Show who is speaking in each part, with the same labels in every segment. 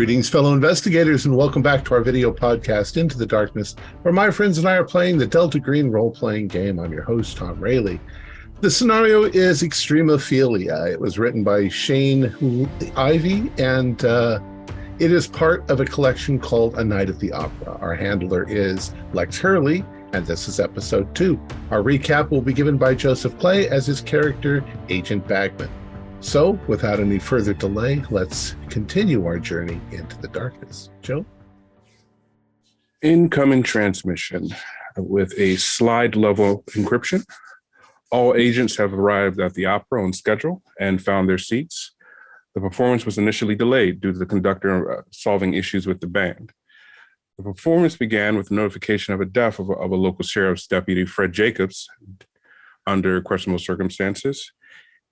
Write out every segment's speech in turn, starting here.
Speaker 1: Greetings, fellow investigators, and welcome back to our video podcast, Into the Darkness, where my friends and I are playing the Delta Green role-playing game. I'm your host, Tom Rayleigh. The scenario is Extremophilia. It was written by Shane Ivey, and it is part of a collection called A Night at the Opera. Our handler is Lex Hurley, and this is episode 2. Our recap will be given by Joseph Clay as his character, Agent Bagman. So, without any further delay, let's continue our journey into the darkness. Joe?
Speaker 2: Incoming transmission with a slide-level encryption. All agents have arrived at the opera on schedule and found their seats. The performance was initially delayed due to the conductor solving issues with the band. The performance began with notification of a death of a local sheriff's deputy, Fred Jacobs, under questionable circumstances.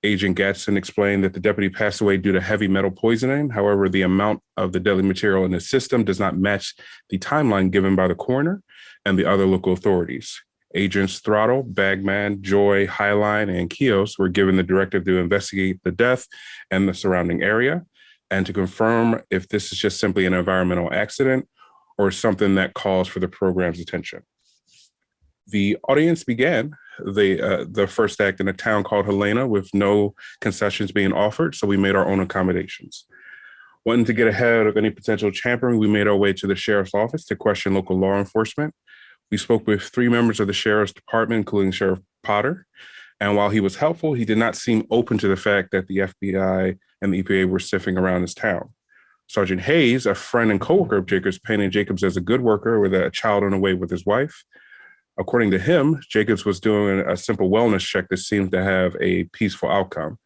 Speaker 2: Agent Gadsden explained that the deputy passed away due to heavy metal poisoning. However, the amount of the deadly material in the system does not match the timeline given by the coroner and the other local authorities. Agents Throttle, Bagman, Joy, Highline, and Kios were given the directive to investigate the death and the surrounding area and to confirm if this is just simply an environmental accident or something that calls for the program's attention. The audience began the first act in a town called Helena with no concessions being offered, so we made our own accommodations. Wanting to get ahead of any potential tampering, we made our way to the sheriff's office to question local law enforcement. We spoke with 3 members of the sheriff's department, including Sheriff Potter, and while he was helpful, he did not seem open to the fact that the FBI and the EPA were sniffing around his town. Sergeant Hayes, a friend and coworker of Jacobs, painted Jacobs as a good worker with a child on the way with his wife. According to him, Jacobs was doing a simple wellness check that seemed to have a peaceful outcome.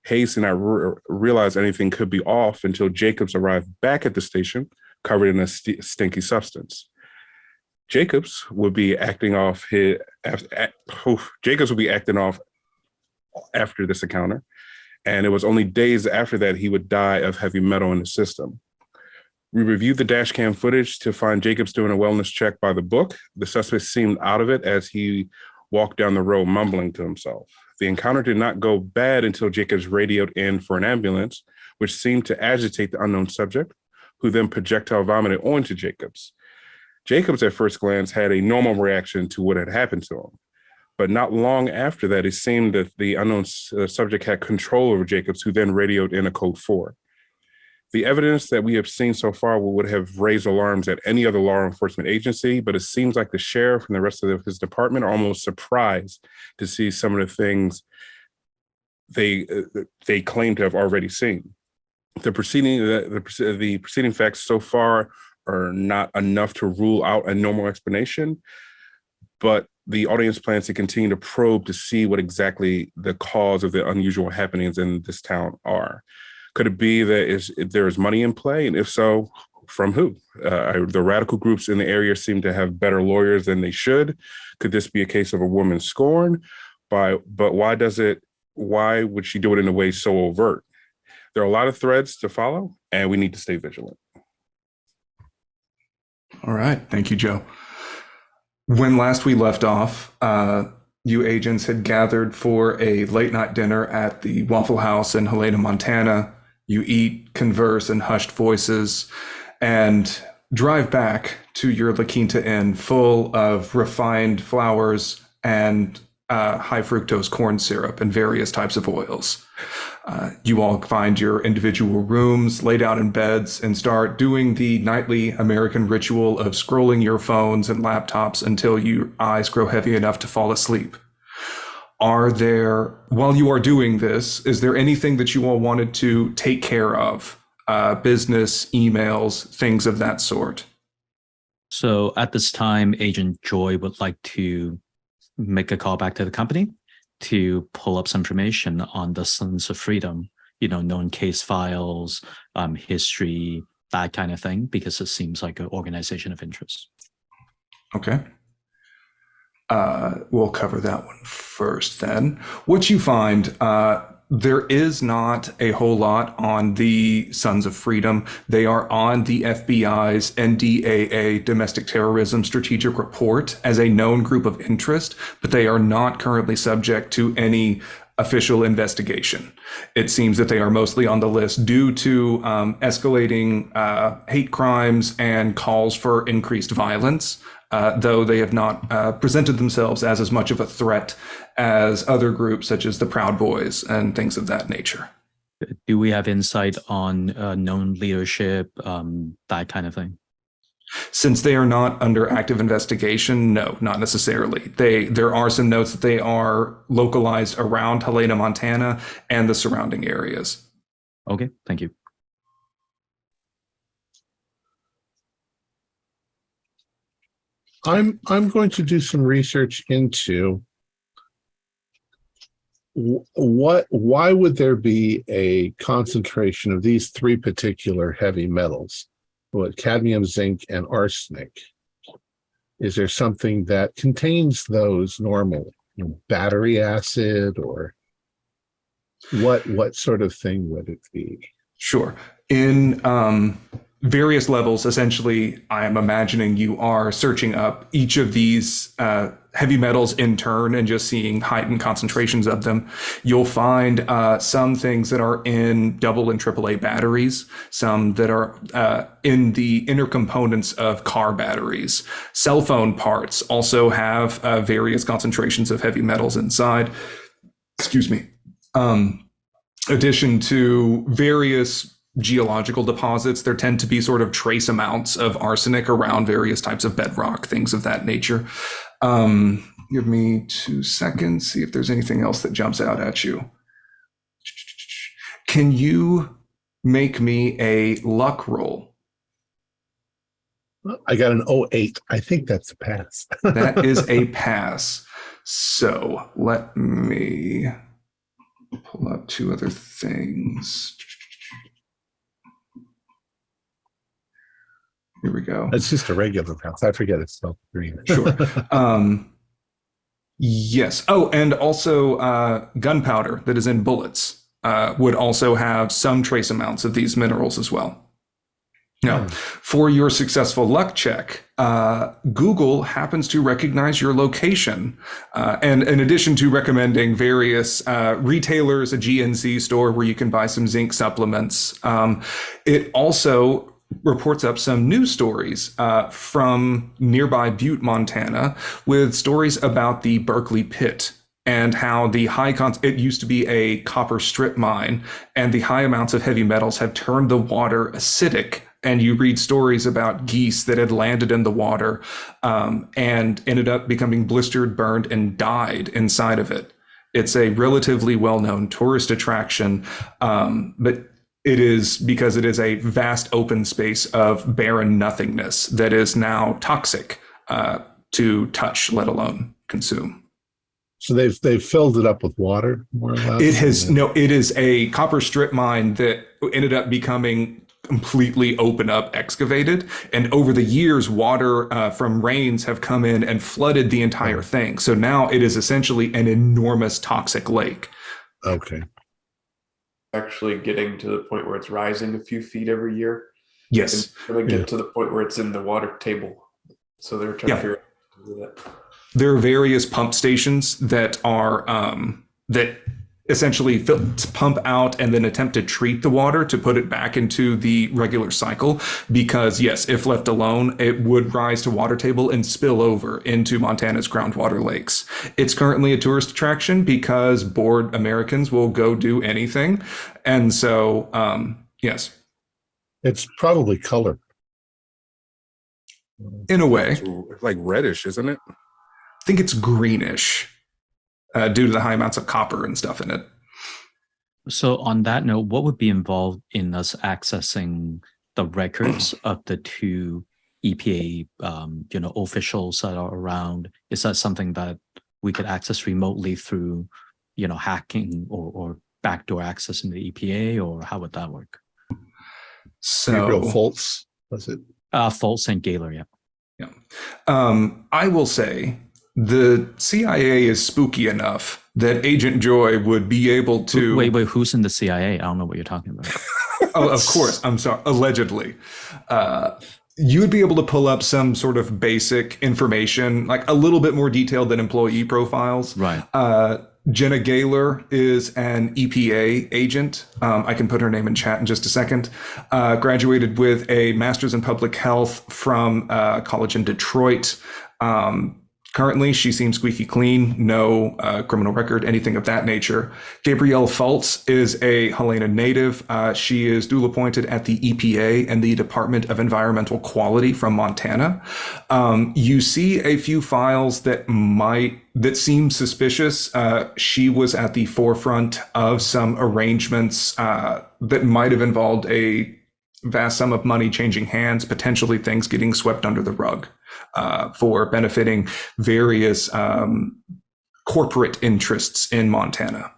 Speaker 2: Hayes did not realize anything could be off until Jacobs arrived back at the station, covered in a stinky substance. Jacobs would be acting off after this encounter, and it was only days after that he would die of heavy metal in the system. We reviewed the dash cam footage to find Jacobs doing a wellness check by the book. The suspect seemed out of it as he walked down the road mumbling to himself. The encounter did not go bad until Jacobs radioed in for an ambulance, which seemed to agitate the unknown subject, who then projectile vomited onto Jacobs. Jacobs, at first glance, had a normal reaction to what had happened to him. But not long after that, it seemed that the unknown subject had control over Jacobs, who then radioed in a code 4. The evidence that we have seen so far would have raised alarms at any other law enforcement agency, but it seems like the sheriff and the rest of his department are almost surprised to see some of the things they claim to have already seen. The preceding facts so far are not enough to rule out a normal explanation, but the audience plans to continue to probe to see what exactly the cause of the unusual happenings in this town are. Could it be that there is money in play? And if so, from who? The radical groups in the area seem to have better lawyers than they should. Could this be a case of a woman scorned? But why would she do it in a way so overt? There are a lot of threads to follow, and we need to stay vigilant.
Speaker 3: All right. Thank you, Joe. When last we left off, you agents had gathered for a late night dinner at the Waffle House in Helena, Montana. You eat, converse in hushed voices, and drive back to your La Quinta Inn full of refined flours and high fructose corn syrup and various types of oils. You all find your individual rooms, laid out in beds, and start doing the nightly American ritual of scrolling your phones and laptops until your eyes grow heavy enough to fall asleep. While you are doing this, is there anything that you all wanted to take care of? Business, emails, things of that sort?
Speaker 4: So at this time, Agent Joy would like to make a call back to the company to pull up some information on the Sons of Freedom, known case files, history, that kind of thing, because it seems like an organization of interest.
Speaker 3: Okay. We'll cover that one first then. What you find, there is not a whole lot on the Sons of Freedom. They are on the FBI's NDAA Domestic Terrorism Strategic Report as a known group of interest, but they are not currently subject to any official investigation. It seems that they are mostly on the list due to escalating hate crimes and calls for increased violence, though they have not presented themselves as much of a threat as other groups such as the Proud Boys and things of that nature.
Speaker 4: Do we have insight on known leadership, that kind of thing?
Speaker 3: Since they are not under active investigation, no, not necessarily. There are some notes that they are localized around Helena, Montana, and the surrounding areas.
Speaker 4: Okay, thank you.
Speaker 1: I'm going to do some research into why would there be a concentration of these three particular heavy metals, cadmium, zinc, and arsenic. Is there something that contains those normally? Battery acid, or what sort of thing would it be?
Speaker 3: Sure. In various levels, essentially, I am imagining you are searching up each of these heavy metals in turn and just seeing heightened concentrations of them. You'll find some things that are in double and AAA batteries, some that are in the inner components of car batteries. Cell phone parts also have various concentrations of heavy metals inside. Excuse me. Addition to various geological deposits, there tend to be sort of trace amounts of arsenic around various types of bedrock, things of that nature. Give me 2 seconds, see if there's anything else that jumps out at you. Can you make me a luck roll?
Speaker 1: I got an 08. I think that's a pass.
Speaker 3: That is a pass. So let me pull up 2 other things. Here we go.
Speaker 1: It's just a regular pass. I forget it's spelled green.
Speaker 3: Sure. Yes. Oh, and also gunpowder that is in bullets would also have some trace amounts of these minerals as well. Now, for your successful luck check, Google happens to recognize your location. And in addition to recommending various retailers, a GNC store where you can buy some zinc supplements, it also reports up some news stories from nearby Butte, Montana, with stories about the Berkeley Pit and how the it used to be a copper strip mine, and the high amounts of heavy metals have turned the water acidic. And you read stories about geese that had landed in the water and ended up becoming blistered, burned, and died inside of it. It's a relatively well-known tourist attraction, but it is because it is a vast open space of barren nothingness that is now toxic to touch, let alone consume.
Speaker 1: So they've filled it up with water, more or less?
Speaker 3: It is a copper strip mine that ended up becoming completely open up, excavated, and over the years, water from rains have come in and flooded the entire thing. So now it is essentially an enormous toxic lake.
Speaker 1: Okay.
Speaker 5: Actually getting to the point where it's rising a few feet every year.
Speaker 3: Yes.
Speaker 5: It's going to get to the point where it's in the water table. So they're trying to figure out how to do that.
Speaker 3: There are various pump stations that are that essentially pump out and then attempt to treat the water to put it back into the regular cycle, because yes, if left alone, it would rise to water table and spill over into Montana's groundwater lakes. It's currently a tourist attraction because bored Americans will go do anything. And so, yes.
Speaker 1: It's probably colored.
Speaker 3: In a way.
Speaker 2: It's like reddish, isn't it?
Speaker 3: I think it's greenish. Due to the high amounts of copper and stuff in it.
Speaker 4: So on that note, what would be involved in us accessing the records of the 2 EPA, officials that are around? Is that something that we could access remotely through, hacking or backdoor access in the EPA, or how would that work?
Speaker 3: So
Speaker 1: Gabriel Fultz, was it?
Speaker 4: Fultz and Gaylor, yeah.
Speaker 3: Yeah. I will say, the CIA is spooky enough that Agent Joy would be able to...
Speaker 4: Wait, who's in the CIA? I don't know what you're talking about.
Speaker 3: Oh, of course. I'm sorry. Allegedly. you would be able to pull up some sort of basic information, like a little bit more detailed than employee profiles.
Speaker 4: Right.
Speaker 3: Jenna Gaylor is an EPA agent. I can put her name in chat in just a second. Graduated with a master's in public health from college in Detroit. Currently, she seems squeaky clean, no criminal record, anything of that nature. Gabrielle Fultz is a Helena native. She is dual appointed at the EPA and the Department of Environmental Quality from Montana. You see a few files that seem suspicious. She was at the forefront of some arrangements that might have involved a vast sum of money changing hands, potentially things getting swept under the rug for benefiting various corporate interests in Montana.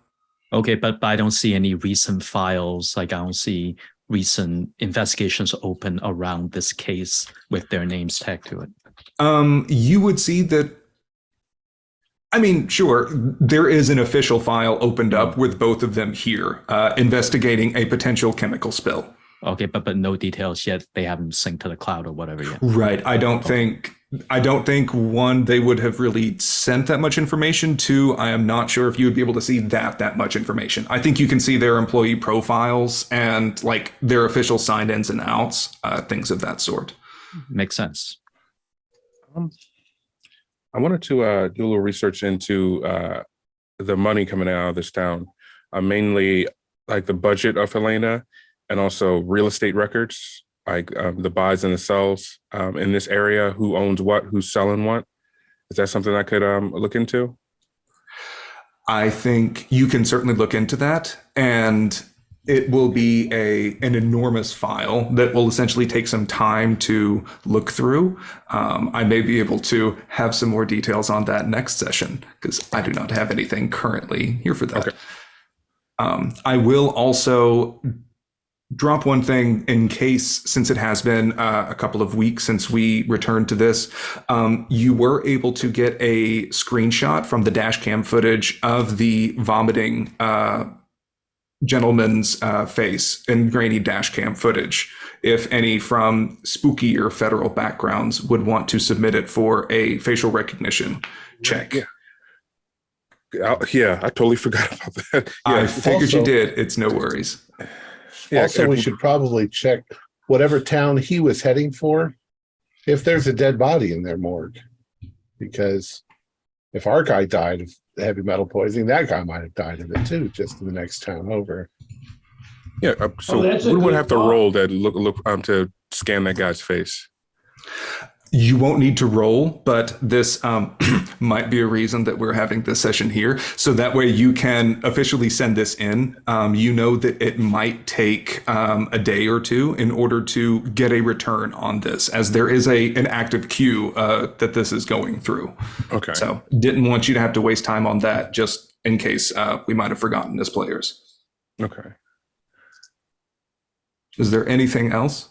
Speaker 4: Okay, but I don't see any recent files. Like I don't see recent investigations open around this case with their names tagged to it.
Speaker 3: You would see that. I mean, sure, there is an official file opened up with both of them here, investigating a potential chemical spill.
Speaker 4: Okay, but no details yet. They haven't synced to the cloud or whatever yet.
Speaker 3: Right. I don't think one, they would have really sent that much information. Two, I am not sure if you would be able to see that much information. I think you can see their employee profiles and like their official signed ins and outs, things of that sort.
Speaker 4: Makes sense.
Speaker 2: I wanted to do a little research into the money coming out of this town, mainly like the budget of Helena and also real estate records, like the buys and the sells in this area, who owns what, who's selling what. Is that something I could look into?
Speaker 3: I think you can certainly look into that, and it will be an enormous file that will essentially take some time to look through. I may be able to have some more details on that next session because I do not have anything currently here for that.
Speaker 2: Okay.
Speaker 3: I will also drop one thing in case, since it has been a couple of weeks since we returned to this, you were able to get a screenshot from the dash cam footage of the vomiting gentleman's face in grainy dash cam footage. If any from spookier federal backgrounds would want to submit it for a facial recognition check.
Speaker 2: Yeah, I totally forgot about that. Yeah,
Speaker 3: I figured you did. It's no worries.
Speaker 2: Yeah,
Speaker 1: also, we should probably check whatever town he was heading for, if there's a dead body in their morgue. Because if our guy died of heavy metal poisoning, that guy might have died of it too, just in the next town over.
Speaker 2: Yeah, so we would have to roll that look to scan that guy's face.
Speaker 3: You won't need to roll, but this might be a reason that we're having this session here. So that way you can officially send this in. You know that it might take a day or two in order to get a return on this, as there is an active queue that this is going through.
Speaker 2: Okay.
Speaker 3: So didn't want you to have to waste time on that just in case we might have forgotten as players.
Speaker 2: Okay.
Speaker 3: Is there anything else?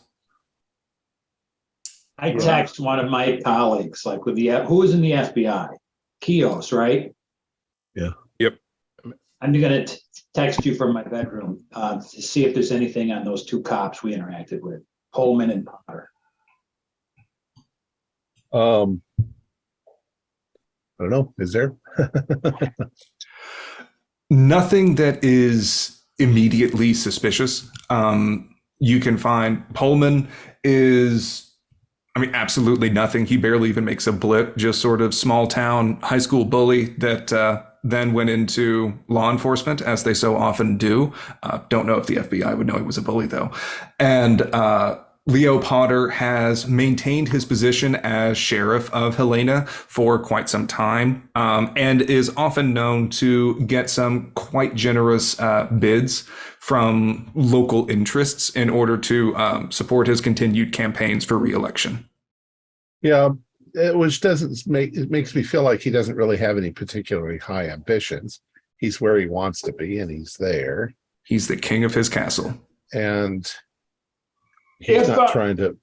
Speaker 6: I text one of my colleagues, like with who is in the FBI? Kios, right?
Speaker 1: Yeah.
Speaker 2: Yep.
Speaker 6: I'm gonna text you from my bedroom to see if there's anything on those two cops we interacted with, Pullman and Potter.
Speaker 1: I don't know. Is there?
Speaker 3: Nothing that is immediately suspicious. You can find Pullman is, absolutely nothing. He barely even makes a blip, just sort of small town high school bully that then went into law enforcement, as they so often do. Don't know if the FBI would know he was a bully, though. And Leo Potter has maintained his position as sheriff of Helena for quite some time, and is often known to get some quite generous bids from local interests in order to support his continued campaigns for re-election.
Speaker 1: Yeah, which it makes me feel like he doesn't really have any particularly high ambitions. He's where he wants to be, and he's there.
Speaker 3: He's the king of his castle.
Speaker 1: And he's not trying to.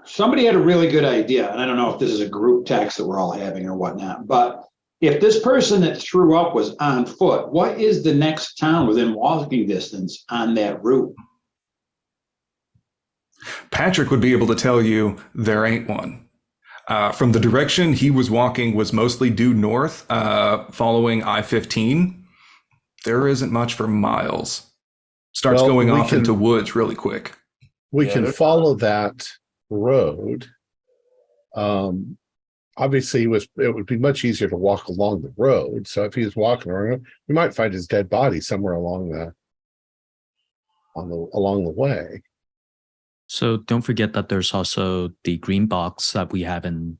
Speaker 6: Somebody had a really good idea, and I don't know if this is a group text that we're all having or whatnot, but if this person that threw up was on foot, what is the next town within walking distance on that route?
Speaker 3: Patrick would be able to tell you there ain't one. From the direction he was walking was mostly due north, following I-15. There isn't much for miles. Starts going off into woods really quick.
Speaker 1: We can follow that road. Obviously, it would be much easier to walk along the road. So if he was walking around, we might find his dead body somewhere along the way.
Speaker 4: So don't forget that there's also the green box that we haven't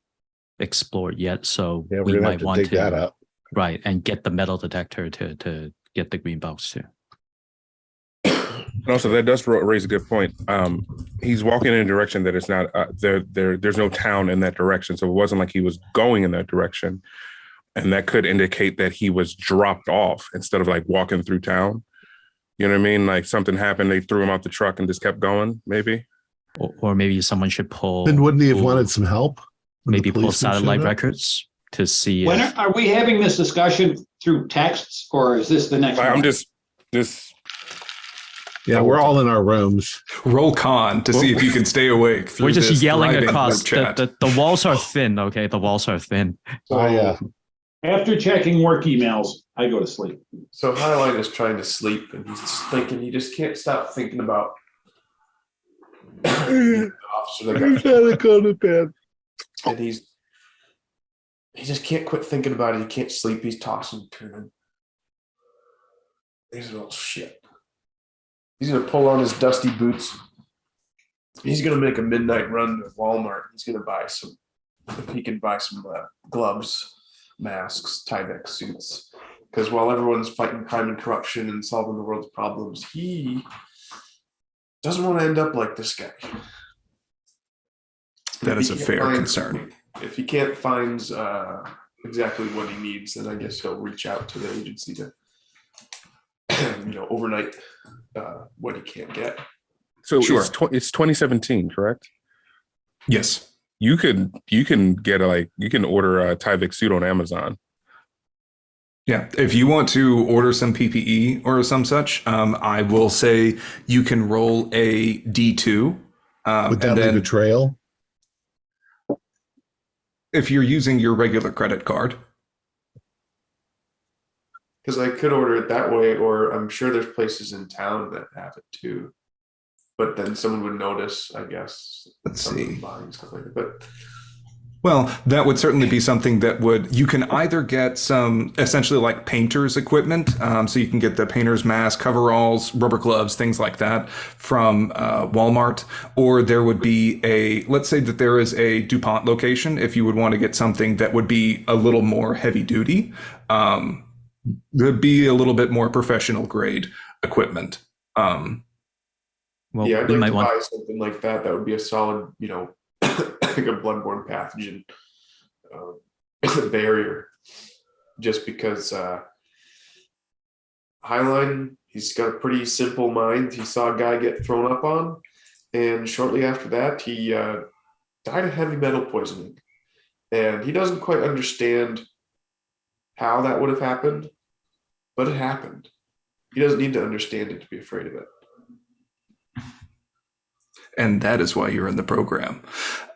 Speaker 4: explored yet. So
Speaker 1: Yeah,
Speaker 4: we might
Speaker 1: to
Speaker 4: want
Speaker 1: dig
Speaker 4: to
Speaker 1: that up.
Speaker 4: Right, and get the metal detector to get the green box too.
Speaker 2: And also, that does raise a good point. He's walking in a direction that it's not there's no town in that direction, so it wasn't like he was going in that direction, and that could indicate that he was dropped off instead of like walking through town. You know what I mean? Like something happened, they threw him out the truck and just kept going. Maybe,
Speaker 4: or maybe someone should pull.
Speaker 1: Then wouldn't he have wanted some help?
Speaker 4: Maybe pull satellite records to see.
Speaker 6: When are we having this discussion through texts, or is this the next?
Speaker 2: I'm
Speaker 6: one?
Speaker 2: just.
Speaker 1: Yeah, we're all in our rooms.
Speaker 3: Roll con to see if you can stay awake.
Speaker 4: We're just
Speaker 3: this
Speaker 4: yelling
Speaker 3: thriving
Speaker 4: across.
Speaker 3: group chat.
Speaker 4: The walls are thin, okay? The walls are thin.
Speaker 6: After checking work emails, I go to sleep.
Speaker 5: So Highline is trying to sleep, and he's just thinking. He just can't stop thinking about the officer that got
Speaker 1: Gotta go to bed.
Speaker 5: and he just can't quit thinking about it. He can't sleep. He's tossing and turning. He's a little shit. He's gonna pull on his dusty boots. He's gonna make a midnight run to Walmart. He's gonna buy some. If he can buy some gloves, masks, Tyvek suits. Because while everyone's fighting crime and corruption and solving the world's problems, he doesn't want to end up like this guy.
Speaker 3: That is a fair concern.
Speaker 5: If he can't find exactly what he needs, then I guess he'll reach out to the agency to, overnight what he can't get.
Speaker 2: So
Speaker 3: Sure.
Speaker 2: it's 2017, correct?
Speaker 3: Yes.
Speaker 2: You can get you can order a Tyvek suit on Amazon.
Speaker 3: Yeah, if you want to order some PPE or some such, I will say you can roll a D2.
Speaker 1: Would that leave a trail?
Speaker 3: If you're using your regular credit card.
Speaker 5: Because I could order it that way, or I'm sure there's places in town that have it too. But then someone would notice, I guess.
Speaker 3: Let's see.
Speaker 5: Buying stuff like that. But
Speaker 3: Well, that would certainly be something that you can either get some essentially like painter's equipment. So you can get the painter's mask, coveralls, rubber gloves, things like that from Walmart. Or there would be let's say that there is a DuPont location. If you would want to get something that would be a little more heavy duty, there'd be a little bit more professional grade equipment.
Speaker 4: Well,
Speaker 5: yeah, I'd
Speaker 4: we
Speaker 5: like
Speaker 4: might
Speaker 5: to
Speaker 4: want.
Speaker 5: buy something like that. That would be a solid, like a bloodborne pathogen barrier. Just because Highline, he's got a pretty simple mind. He saw a guy get thrown up on, and shortly after that, he died of heavy metal poisoning. And he doesn't quite understand how that would have happened, but it happened. He doesn't need to understand it to be afraid of it.
Speaker 3: And that is why you're in the program.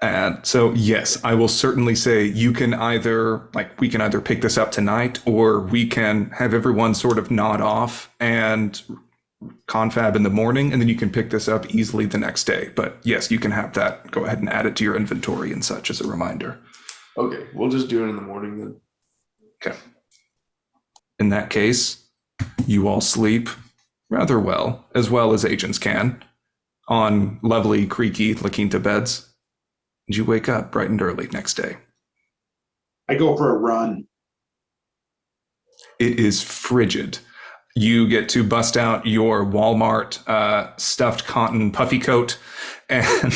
Speaker 3: And so, yes, I will certainly say we can either pick this up tonight, or we can have everyone sort of nod off and confab in the morning, and then you can pick this up easily the next day. But yes, you can have that. Go ahead and add it to your inventory and such as a reminder.
Speaker 5: Okay, we'll just do it in the morning then.
Speaker 3: Okay. In that case, you all sleep rather well as agents can, on lovely, creaky La Quinta beds. And you wake up bright and early next day.
Speaker 6: I go for a run.
Speaker 3: It is frigid. You get to bust out your Walmart stuffed cotton puffy coat and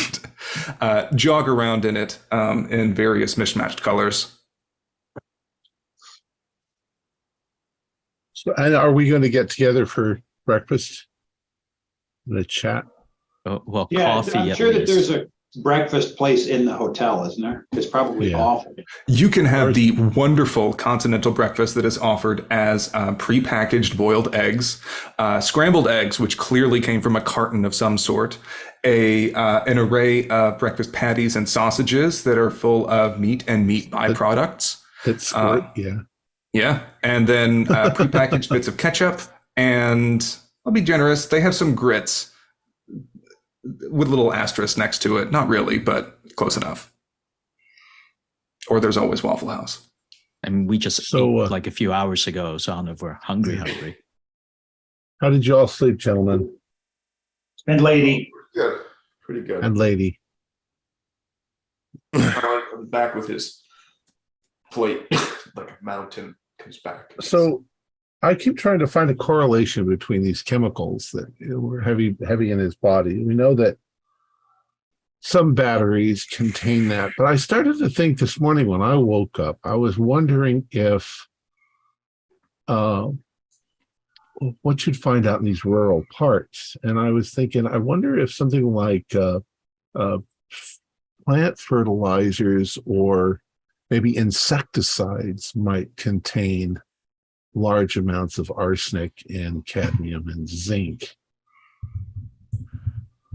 Speaker 3: jog around in it in various mismatched colors.
Speaker 1: So, and are we going to get together for breakfast? In a chat?
Speaker 4: Well,
Speaker 6: Yeah,
Speaker 4: coffee.
Speaker 6: I'm
Speaker 4: at
Speaker 6: sure that
Speaker 4: least.
Speaker 6: there's breakfast place in the hotel, isn't there? It's probably awful.
Speaker 3: You can have the wonderful continental breakfast that is offered as prepackaged boiled eggs, scrambled eggs, which clearly came from a carton of some sort, an array of breakfast patties and sausages that are full of meat and meat byproducts.
Speaker 1: It's
Speaker 3: Yeah, and then prepackaged bits of ketchup, and I'll be generous, they have some grits with a little asterisk next to it. Not really, but close enough. Or there's always Waffle House.
Speaker 4: And we just ate like a few hours ago, so I don't know if we're hungry.
Speaker 1: How did you all sleep, gentlemen?
Speaker 6: And lady.
Speaker 5: Good. Pretty good.
Speaker 1: And lady.
Speaker 5: I'm back with his plate, like a mountain comes back.
Speaker 1: So I keep trying to find a correlation between these chemicals that were heavy in his body. We know that some batteries contain that, but I started to think this morning when I woke up, I was wondering if what you'd find out in these rural parts. And I was thinking, I wonder if something like plant fertilizers or maybe insecticides might contain large amounts of arsenic and cadmium and zinc.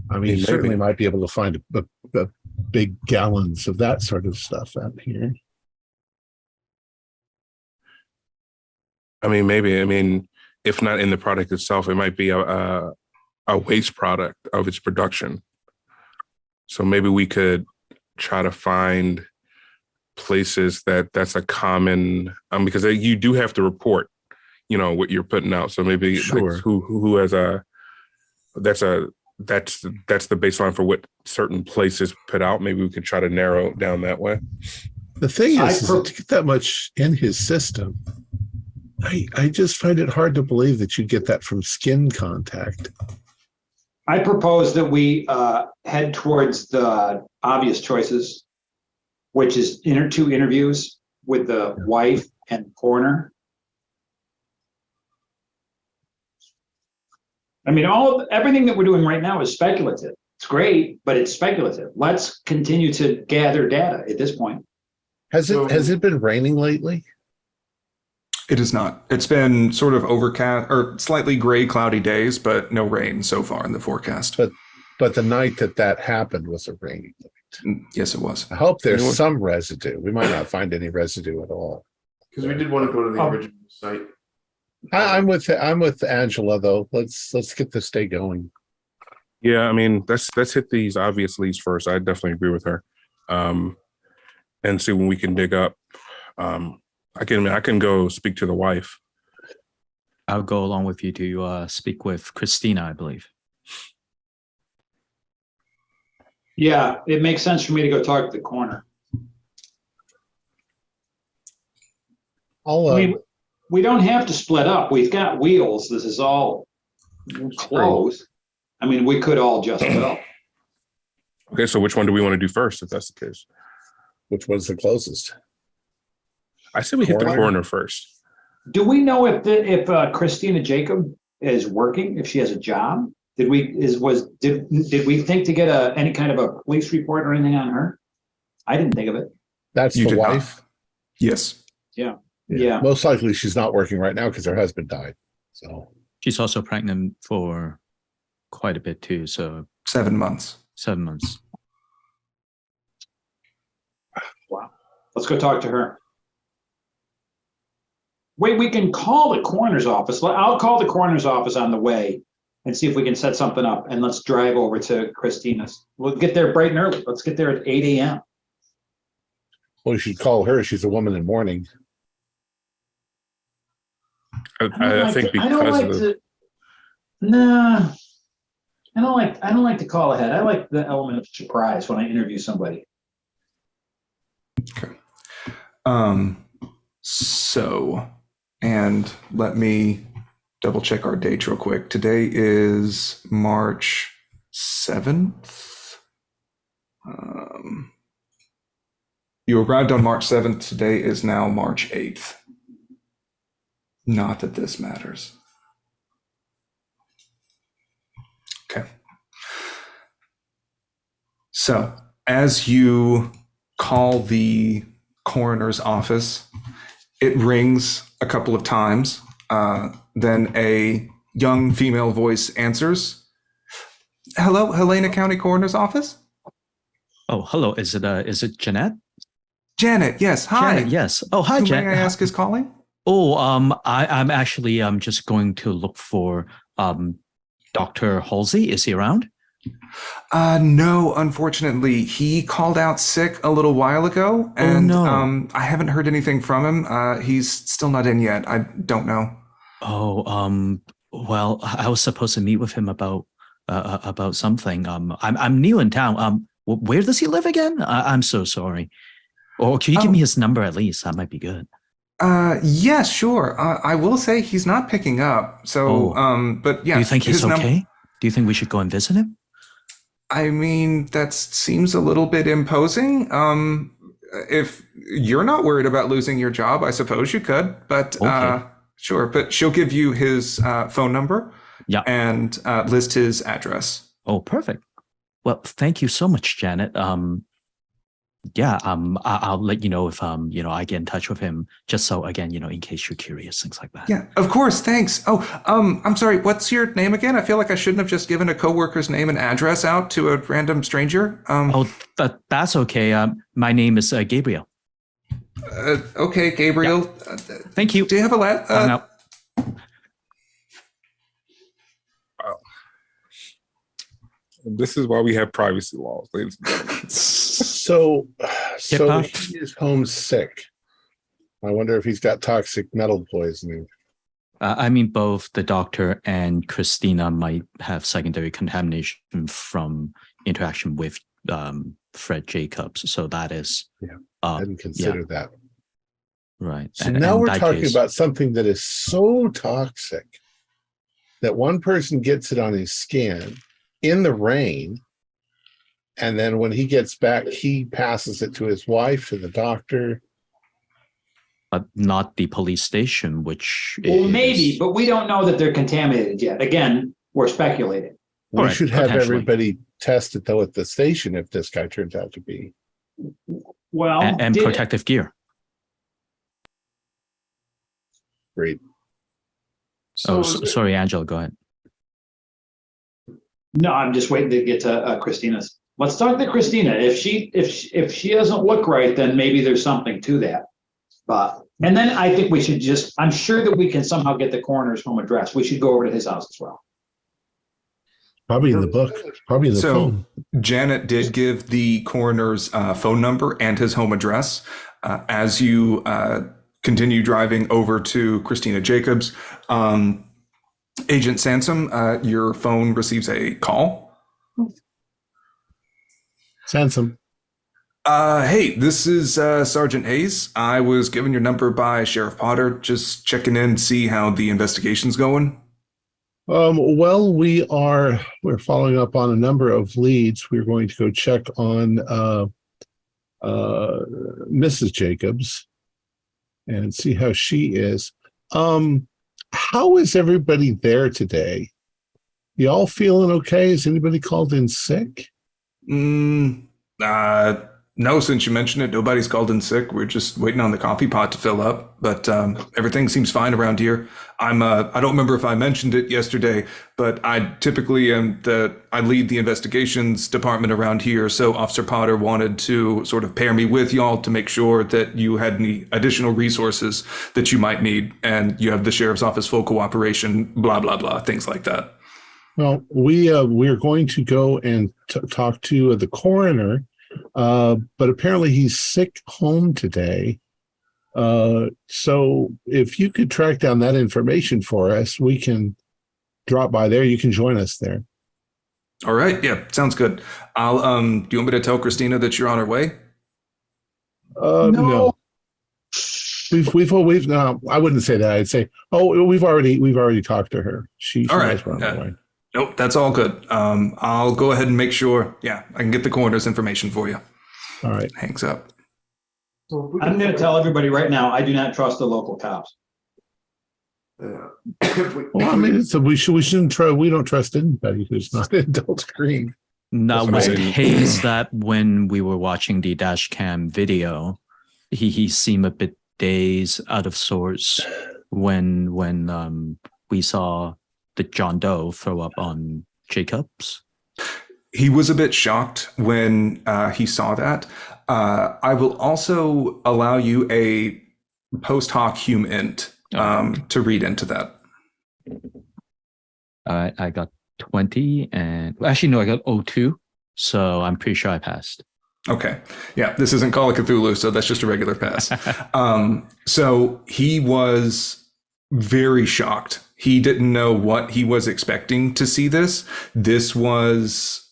Speaker 1: I mean, you certainly might be able to find a big gallons of that sort of stuff out here.
Speaker 2: I mean, maybe. I mean, if not in the product itself, it might be a waste product of its production. So maybe we could try to find places that's a common, because you do have to report, what you're putting out. So maybe like who has that's the baseline for what certain places put out. Maybe we could try to narrow it down that way.
Speaker 1: The thing is to get that much in his system, I just find it hard to believe that you get that from skin contact.
Speaker 6: I propose that we head towards the obvious choices, which is 2 interviews with the wife and coroner. I mean, everything that we're doing right now is speculative. It's great, but it's speculative. Let's continue to gather data at this point.
Speaker 1: Has it been raining lately?
Speaker 3: It is not. It's been sort of overcast or slightly gray, cloudy days, but no rain so far in the forecast.
Speaker 1: But the night that happened was a rainy night.
Speaker 3: Yes, it was.
Speaker 1: I hope there's some residue. We might not find any residue at all.
Speaker 5: Because we did want to go to the original site.
Speaker 1: I'm with Angela though. Let's get this day going.
Speaker 2: Yeah, I mean, let's hit these obvious leads first. I definitely agree with her, and see when we can dig up. I can go speak to the wife.
Speaker 4: I'll go along with you to speak with Christina, I believe.
Speaker 6: Yeah, it makes sense for me to go talk to the coroner. We don't have to split up. We've got wheels. This is all close. I mean, we could all just go.
Speaker 2: Okay, so which one do we want to do first, if that's the case?
Speaker 1: Which one's the closest?
Speaker 2: I say we hit the coroner first.
Speaker 6: Do we know if Christina Jacob is working? If she has a job? Did we think to get any kind of a police report or anything on her? I didn't think of it.
Speaker 1: That's the wife.
Speaker 3: Not. Yes.
Speaker 6: Yeah.
Speaker 1: Most likely, she's not working right now because her husband died. So
Speaker 4: she's also pregnant for quite a bit too. So
Speaker 3: 7 months.
Speaker 4: 7 months.
Speaker 6: Wow. Let's go talk to her. Wait, we can call the coroner's office. I'll call the coroner's office on the way and see if we can set something up. And let's drive over to Christina's. We'll get there bright and early. Let's get there at 8 a.m.
Speaker 1: Well, you should call her. She's a woman in mourning.
Speaker 2: I think because
Speaker 6: I don't like to call ahead. I like the element of surprise when I interview somebody.
Speaker 3: Okay. So, and let me double check our dates real quick. Today is March 7th. You arrived on March 7th. Today is now March 8th. Not that this matters. Okay. So As you call the coroner's office, it rings a couple of times. Then a young female voice answers. Hello, Helena County Coroner's Office?
Speaker 4: Oh, hello. Is it Jeanette?
Speaker 3: Janet, yes. Hi.
Speaker 4: Janet, yes. Oh, hi,
Speaker 3: Who
Speaker 4: Janet.
Speaker 3: may I ask is calling?
Speaker 4: Oh, I'm actually just going to look for Dr. Halsey. Is he around?
Speaker 3: No, unfortunately. He called out sick a little while ago, and
Speaker 4: no.
Speaker 3: I haven't heard anything from him. He's still not in yet. I don't know.
Speaker 4: Oh, well, I was supposed to meet with him about something. I'm new in town. Where does he live again? I'm so sorry. Or can you give me his number at least? That might be good.
Speaker 3: Yes, sure. I will say he's not picking up. So, but yeah.
Speaker 4: Do you think he's
Speaker 3: his
Speaker 4: okay? Do you think we should go and visit him?
Speaker 3: I mean, that seems a little bit imposing. If you're not worried about losing your job, I suppose you could, but
Speaker 4: Okay.
Speaker 3: sure. But she'll give you his phone number and list his address.
Speaker 4: Oh, perfect. Well, thank you so much, Janet. I'll let you know if I get in touch with him, just so again, in case you're curious, things like that.
Speaker 3: Yeah, of course. Thanks. Oh, I'm sorry. What's your name again? I feel like I shouldn't have just given a coworker's name and address out to a random stranger.
Speaker 4: That's okay. My name is Gabriel.
Speaker 3: Okay, Gabriel.
Speaker 4: Thank you.
Speaker 3: Do you have a
Speaker 4: I'm out.
Speaker 2: This is why we have privacy laws, ladies and gentlemen.
Speaker 1: So
Speaker 4: Hip-hop?
Speaker 1: he is homesick. I wonder if he's got toxic metal poisoning.
Speaker 4: I mean, both the doctor and Christina might have secondary contamination from interaction with Fred Jacobs. So that is,
Speaker 1: I hadn't considered that.
Speaker 4: Right.
Speaker 1: So now we're talking about something that is so toxic that one person gets it on his skin in the rain, and then when he gets back, he passes it to his wife, to the doctor.
Speaker 4: But not the police station, which
Speaker 6: maybe, but we don't know that they're contaminated yet. Again, we're speculating.
Speaker 1: We should have
Speaker 4: potentially.
Speaker 1: everybody test it though at the station if this guy turns out to be.
Speaker 6: Well,
Speaker 4: and protective gear.
Speaker 1: Great.
Speaker 4: Sorry, Angela, go ahead.
Speaker 6: No, I'm just waiting to get to Christina's. Let's talk to Christina. If she doesn't look right, then maybe there's something to that. And then I think we should I'm sure that we can somehow get the coroner's home address. We should go over to his house as well.
Speaker 1: Probably in the book. Probably in the phone.
Speaker 3: Janet did give the coroner's phone number and his home address. As you continue driving over to Christina Jacobs, Agent Sansom, your phone receives a call.
Speaker 1: Sansom.
Speaker 3: Hey, this is Sergeant Hayes. I was given your number by Sheriff Potter, just checking in to see how the investigation's going.
Speaker 1: Well, we're following up on a number of leads. We're going to go check on Mrs. Jacobs and see how she is. How is everybody there today? You all feeling okay? Is anybody called in sick?
Speaker 3: No, since you mentioned it, nobody's called in sick. We're just waiting on the coffee pot to fill up, but everything seems fine around here. I don't remember if I mentioned it yesterday, but I typically I lead the investigations department around here. So Officer Potter wanted to sort of pair me with y'all to make sure that you had any additional resources that you might need, and you have the sheriff's office full cooperation, blah, blah, blah, things like that.
Speaker 1: Well, we're going to go and talk to the coroner. But apparently he's sick home today. So if you could track down that information for us, we can drop by there. You can join us there.
Speaker 3: All right. Yeah, sounds good. I'll do you want me to tell Christina that you're on her way?
Speaker 1: No. We've no, I wouldn't say that. I'd say, we've already talked to her. She knows we're on the way.
Speaker 3: Nope, that's all good. I'll go ahead and make sure, I can get the coroner's information for you.
Speaker 1: All right.
Speaker 3: Hangs up.
Speaker 6: I'm going to tell everybody right now, I do not trust the local cops.
Speaker 1: Well, I mean, so we shouldn't try. We don't trust anybody who's not in Delta Green.
Speaker 4: Now,
Speaker 2: That's
Speaker 4: was
Speaker 2: what
Speaker 4: it
Speaker 2: I-
Speaker 4: Hayes that when we were watching the dash cam video, he seemed a bit dazed, out of sorts when we saw the John Doe throw up on Jacobs?
Speaker 3: He was a bit shocked when he saw that. I will also allow you a post hoc hum int to read into that.
Speaker 4: I got 20 and actually no, I got 02. So I'm pretty sure I passed.
Speaker 3: Okay. Yeah, this isn't Call of Cthulhu, so that's just a regular pass. So he was very shocked. He didn't know what he was expecting to see this. This was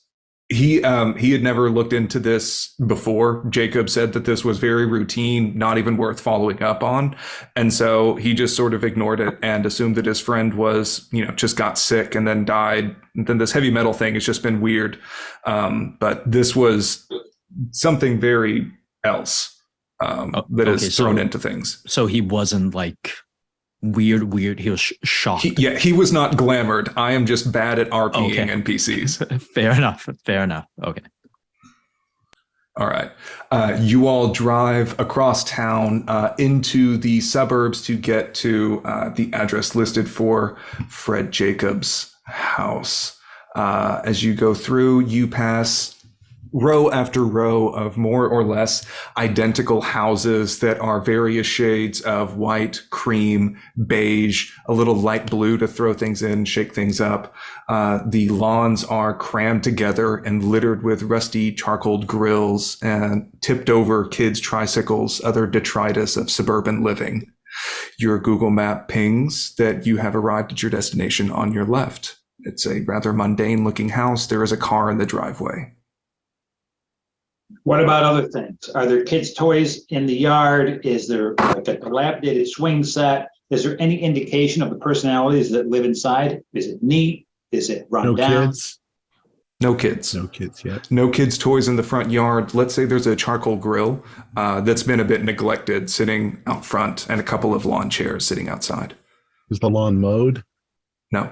Speaker 3: he had never looked into this before. Jacob said that this was very routine, not even worth following up on. And so he just sort of ignored it and assumed that his friend was, just got sick and then died. And then this heavy metal thing has just been weird. But this was something very else that is thrown into things.
Speaker 4: So he wasn't like weird. He was shocked.
Speaker 3: He was not glamored. I am just bad at RPing NPCs.
Speaker 4: Fair enough. Okay.
Speaker 3: All right. You all drive across town into the suburbs to get to the address listed for Fred Jacobs' house. As you go through, you pass row after row of more or less identical houses that are various shades of white, cream, beige, a little light blue to throw things in, shake things up. The lawns are crammed together and littered with rusty charcoal grills and tipped over kids' tricycles, other detritus of suburban living. Your Google map pings that you have arrived at your destination on your left. It's a rather mundane looking house. There is a car in the driveway.
Speaker 6: What about other things? Are there kids' toys in the yard? Is there like a dilapidated swing set? Is there any indication of the personalities that live inside? Is it neat? Is it run down?
Speaker 1: Kids.
Speaker 3: No kids.
Speaker 1: No kids yet.
Speaker 3: No kids' toys in the front yard. Let's say there's a charcoal grill that's been a bit neglected sitting out front and a couple of lawn chairs sitting outside.
Speaker 1: Is the lawn mowed?
Speaker 3: No.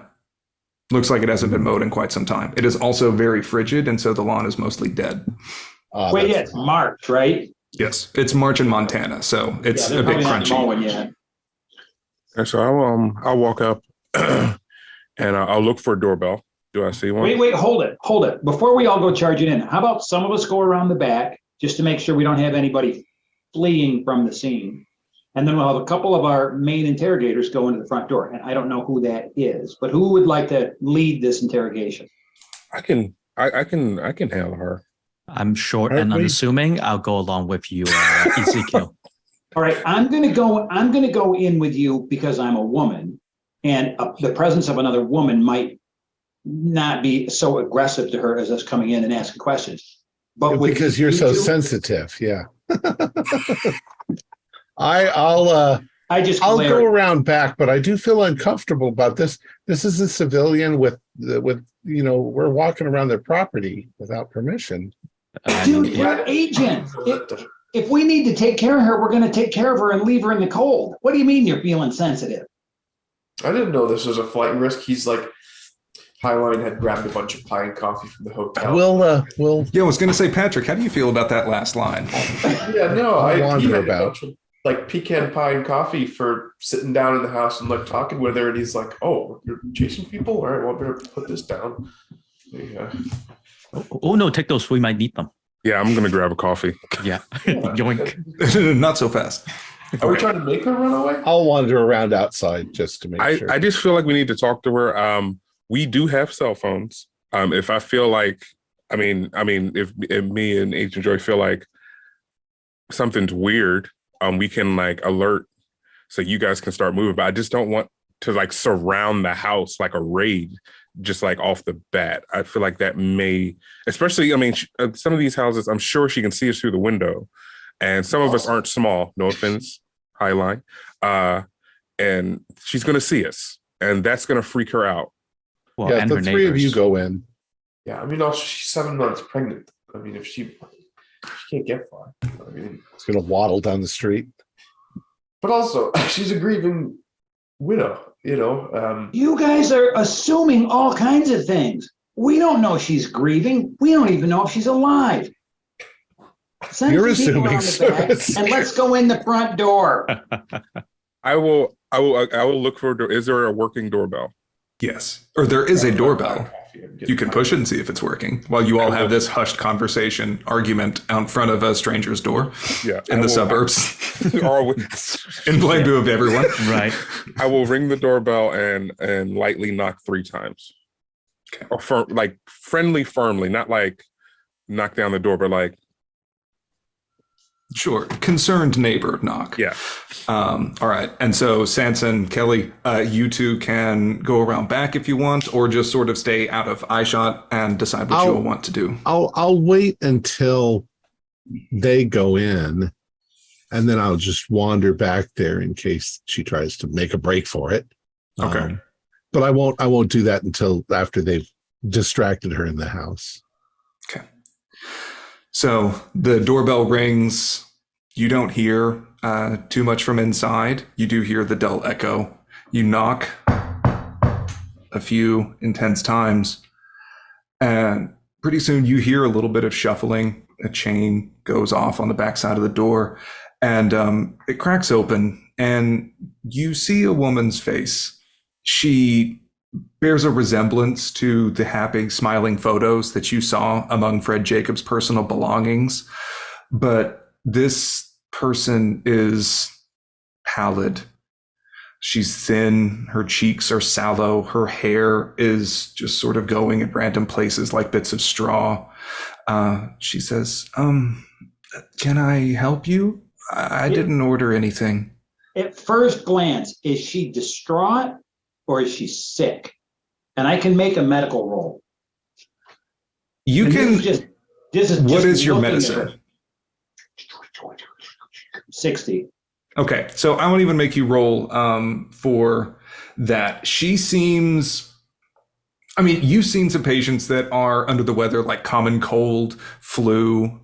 Speaker 3: Looks like it hasn't been mowed in quite some time. It is also very frigid, and so the lawn is mostly dead.
Speaker 6: Wait, yeah, it's March, right?
Speaker 3: Yes, it's March in Montana, so it's a bit crunchy.
Speaker 2: And so I'll walk up and I'll look for a doorbell. Do I see one?
Speaker 6: Wait, hold it. Before we all go charging in, how about some of us go around the back just to make sure we don't have anybody fleeing from the scene? And then we'll have a couple of our main interrogators go into the front door. And I don't know who that is, but who would like to lead this interrogation?
Speaker 2: I can handle her.
Speaker 4: I'm short and unassuming. I'll go along with you, Ezekiel.
Speaker 6: All right, I'm gonna go in with you because I'm a woman, and the presence of another woman might not be so aggressive to her as us coming in and asking questions. But
Speaker 1: because you're so sensitive, yeah. I'll go around back, but I do feel uncomfortable about this. This is a civilian with we're walking around their property without permission.
Speaker 6: Dude, we're an agent. If we need to take care of her, we're going to take care of her and leave her in the cold. What do you mean you're feeling sensitive?
Speaker 5: I didn't know this was a flight risk. He's like, Highline had grabbed a bunch of pie and coffee from the hotel.
Speaker 3: Yeah, I was going to say, Patrick, how do you feel about that last line?
Speaker 5: Yeah, no,
Speaker 1: I wonder about
Speaker 5: like pecan pie and coffee for sitting down in the house and like talking with her, and he's like, "Oh, you're chasing people? All right, well, I better put this down." Yeah.
Speaker 4: Oh no, take those. We might need them.
Speaker 2: Yeah, I'm gonna grab a coffee.
Speaker 4: Yeah, yoink.
Speaker 3: Not so fast.
Speaker 5: Are we trying to make her run away?
Speaker 1: I'll wander around outside just to make sure.
Speaker 2: I just feel like we need to talk to her. We do have cell phones. If I feel like, if me and Agent Joy feel like something's weird, we can like alert so you guys can start moving. But I just don't want to like surround the house like a raid, just like off the bat. I feel like that may, especially, some of these houses, I'm sure she can see us through the window, and some of us aren't small. No offense, Highline. And she's going to see us, and that's going to freak her out.
Speaker 4: Well,
Speaker 1: yeah,
Speaker 4: and
Speaker 1: the
Speaker 4: her
Speaker 1: three of you go in.
Speaker 5: Yeah, also she's 7 months pregnant. If she can't get far.
Speaker 1: It's going to waddle down the street.
Speaker 5: But also, she's a grieving widow.
Speaker 6: You guys are assuming all kinds of things. We don't know she's grieving. We don't even know if she's alive. Send
Speaker 1: You're
Speaker 6: some people
Speaker 1: assuming,
Speaker 6: around the back,
Speaker 1: sir.
Speaker 6: and let's go in the front door.
Speaker 2: I will look for. Is there a working doorbell?
Speaker 3: Yes. Or there is a doorbell. You can push it and see if it's working while you all have this hushed conversation argument out in front of a stranger's door in the suburbs. In plain view of everyone.
Speaker 4: Right.
Speaker 2: I will ring the doorbell and lightly knock 3 times.
Speaker 3: Okay.
Speaker 2: Or like firmly, not like knock down the door, but like.
Speaker 3: Sure. Concerned neighbor knock.
Speaker 2: Yeah.
Speaker 3: All right. And so Sanson, Kelly, you two can go around back if you want, or just sort of stay out of eyeshot and decide what you'll want to do.
Speaker 1: I'll wait until they go in, and then I'll just wander back there in case she tries to make a break for it.
Speaker 3: Okay.
Speaker 1: But I won't do that until after they've distracted her in the house.
Speaker 3: Okay. So the doorbell rings. You don't hear too much from inside. You do hear the dull echo. You knock a few intense times, and pretty soon you hear a little bit of shuffling. A chain goes off on the backside of the door, and it cracks open, and you see a woman's face. She bears a resemblance to the happy, smiling photos that you saw among Fred Jacobs' personal belongings. But this person is pallid. She's thin. Her cheeks are sallow. Her hair is just sort of going in random places like bits of straw. She says, can I help you? I didn't order anything.
Speaker 6: At first glance, is she distraught or is she sick? And I can make a medical roll.
Speaker 3: You
Speaker 6: And
Speaker 3: can.
Speaker 6: This is
Speaker 3: What
Speaker 6: just
Speaker 3: is your
Speaker 6: looking at
Speaker 3: medicine?
Speaker 6: her. 60.
Speaker 3: Okay, so I won't even make you roll for that. She seems. I mean, you've seen some patients that are under the weather, like common cold, flu.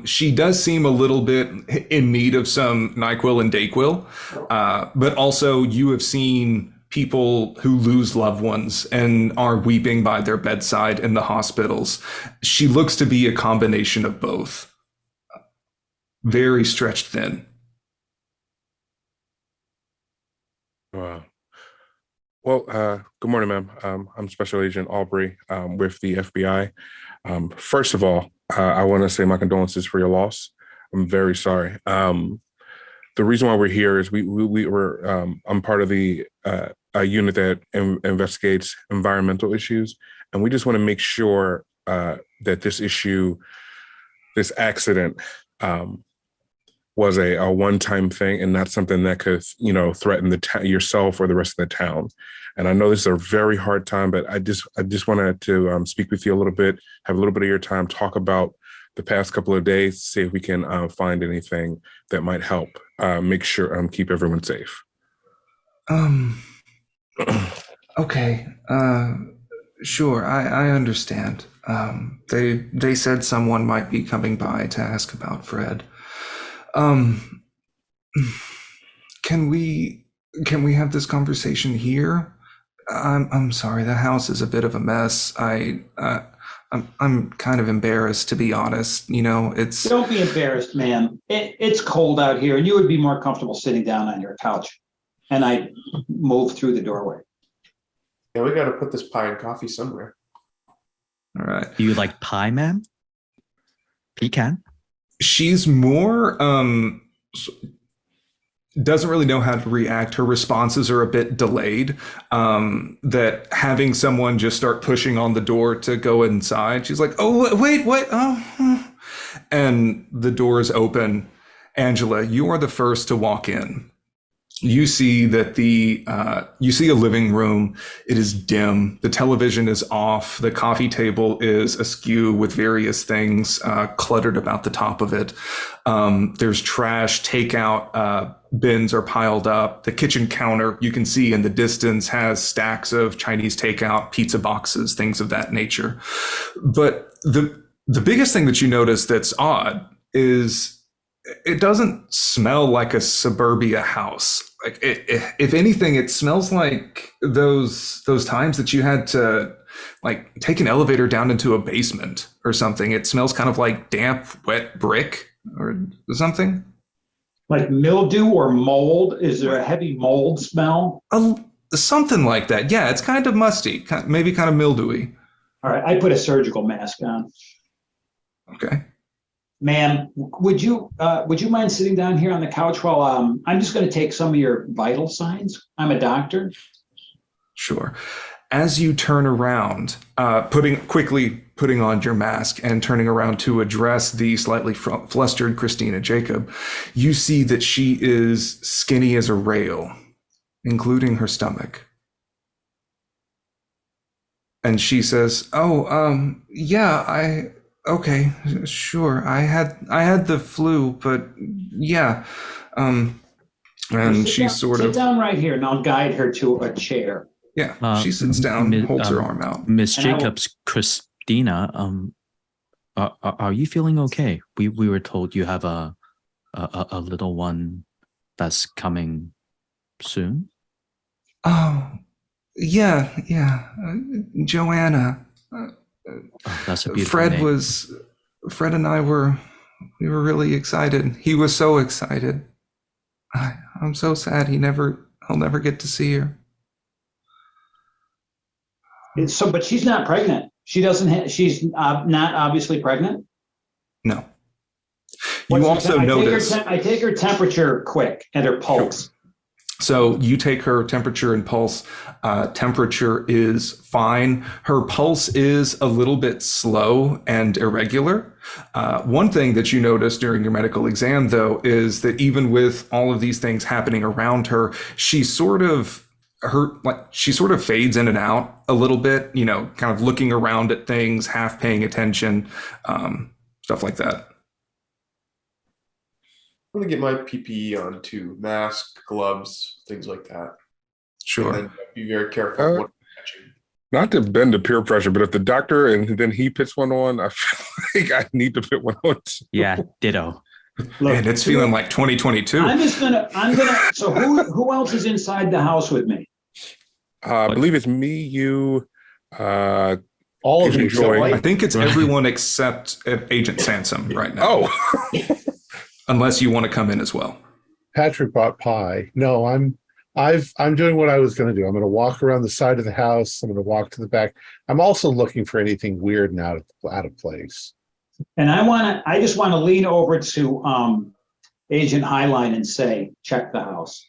Speaker 3: She does seem a little bit in need of some NyQuil and Dayquil, but also you have seen people who lose loved ones and are weeping by their bedside in the hospitals. She looks to be a combination of both. Very stretched thin.
Speaker 2: Wow. Well, good morning, ma'am. I'm Special Agent Aubrey with the FBI. First of all, I want to say my condolences for your loss. I'm very sorry. The reason why we're here is we were I'm part of the a unit that investigates environmental issues, and we just want to make sure that this accident was a one-time thing and not something that could, threaten yourself or the rest of the town. And I know this is a very hard time, but I just wanted to speak with you a little bit, have a little bit of your time, talk about the past couple of days, see if we can find anything that might help make sure keep everyone safe.
Speaker 3: Okay. Sure. I understand. They said someone might be coming by to ask about Fred. Can we have this conversation here? I'm sorry. The house is a bit of a mess. I'm kind of embarrassed, to be honest. It's.
Speaker 6: Don't be embarrassed, ma'am. It's cold out here, and you would be more comfortable sitting down on your couch. And I moved through the doorway.
Speaker 5: Yeah, we got to put this pie and coffee somewhere.
Speaker 3: All right.
Speaker 4: Do you like pie, ma'am? Pecan?
Speaker 3: She's more doesn't really know how to react. Her responses are a bit delayed. That having someone just start pushing on the door to go inside, she's like, "Oh, wait, what? Oh," and the door is open. Angela, you are the first to walk in. You see that you see a living room. It is dim. The television is off. The coffee table is askew with various things cluttered about the top of it. There's trash, takeout bins are piled up. The kitchen counter, you can see in the distance, has stacks of Chinese takeout, pizza boxes, things of that nature. But the biggest thing that you notice that's odd is it doesn't smell like a suburbia house. Like if anything, it smells like those times that you had to like take an elevator down into a basement or something. It smells kind of like damp, wet brick or something.
Speaker 6: Like mildew or mold? Is there a heavy mold smell?
Speaker 3: Something like that. Yeah, it's kind of musty, maybe kind of mildewy.
Speaker 6: All right, I put a surgical mask on.
Speaker 3: Okay.
Speaker 6: Ma'am, would you mind sitting down here on the couch while I'm just going to take some of your vital signs? I'm a doctor.
Speaker 3: Sure. As you turn around, putting on your mask and turning around to address the slightly flustered Christina Jacob, you see that she is skinny as a rail, including her stomach. And she says, yeah, okay, sure. I had the flu, but yeah. And
Speaker 6: sit down right here, and I'll guide her to a chair.
Speaker 3: Yeah, she sits down, holds her arm out.
Speaker 4: Miss Jacobs, Christina, are you feeling okay? We were told you have a little one that's coming soon.
Speaker 3: Oh, yeah. Joanna.
Speaker 4: That's a beautiful name.
Speaker 3: Fred and I were really excited. He was so excited. I'm so sad he'll never get to see her.
Speaker 6: So, but she's not pregnant. She's not obviously pregnant.
Speaker 3: No. You also notice.
Speaker 6: I take her temperature quick and her pulse.
Speaker 3: Sure. So you take her temperature and pulse. Temperature is fine. Her pulse is a little bit slow and irregular. One thing that you notice during your medical exam, though, is that even with all of these things happening around her, she sort of fades in and out a little bit, kind of looking around at things, half paying attention, stuff like that.
Speaker 5: I'm gonna get my PPE on too, mask, gloves, things like that.
Speaker 3: Sure.
Speaker 5: And then be very careful what I'm catching.
Speaker 2: Not to bend the peer pressure, but if the doctor and then he puts one on, I feel like I need to put one on too.
Speaker 4: Yeah, ditto.
Speaker 6: Look,
Speaker 3: and it's feeling like 2022.
Speaker 6: So who else is inside the house with me?
Speaker 2: I believe it's me, you,
Speaker 1: all of you.
Speaker 2: Joy.
Speaker 3: I think it's everyone except Agent Sansom right now.
Speaker 2: Oh,
Speaker 3: unless you want to come in as well.
Speaker 1: Patrick bought pie. No, I'm doing what I was going to do. I'm going to walk around the side of the house. I'm going to walk to the back. I'm also looking for anything weird and out of place.
Speaker 6: And I just want to lean over to Agent Highline and say, check the house.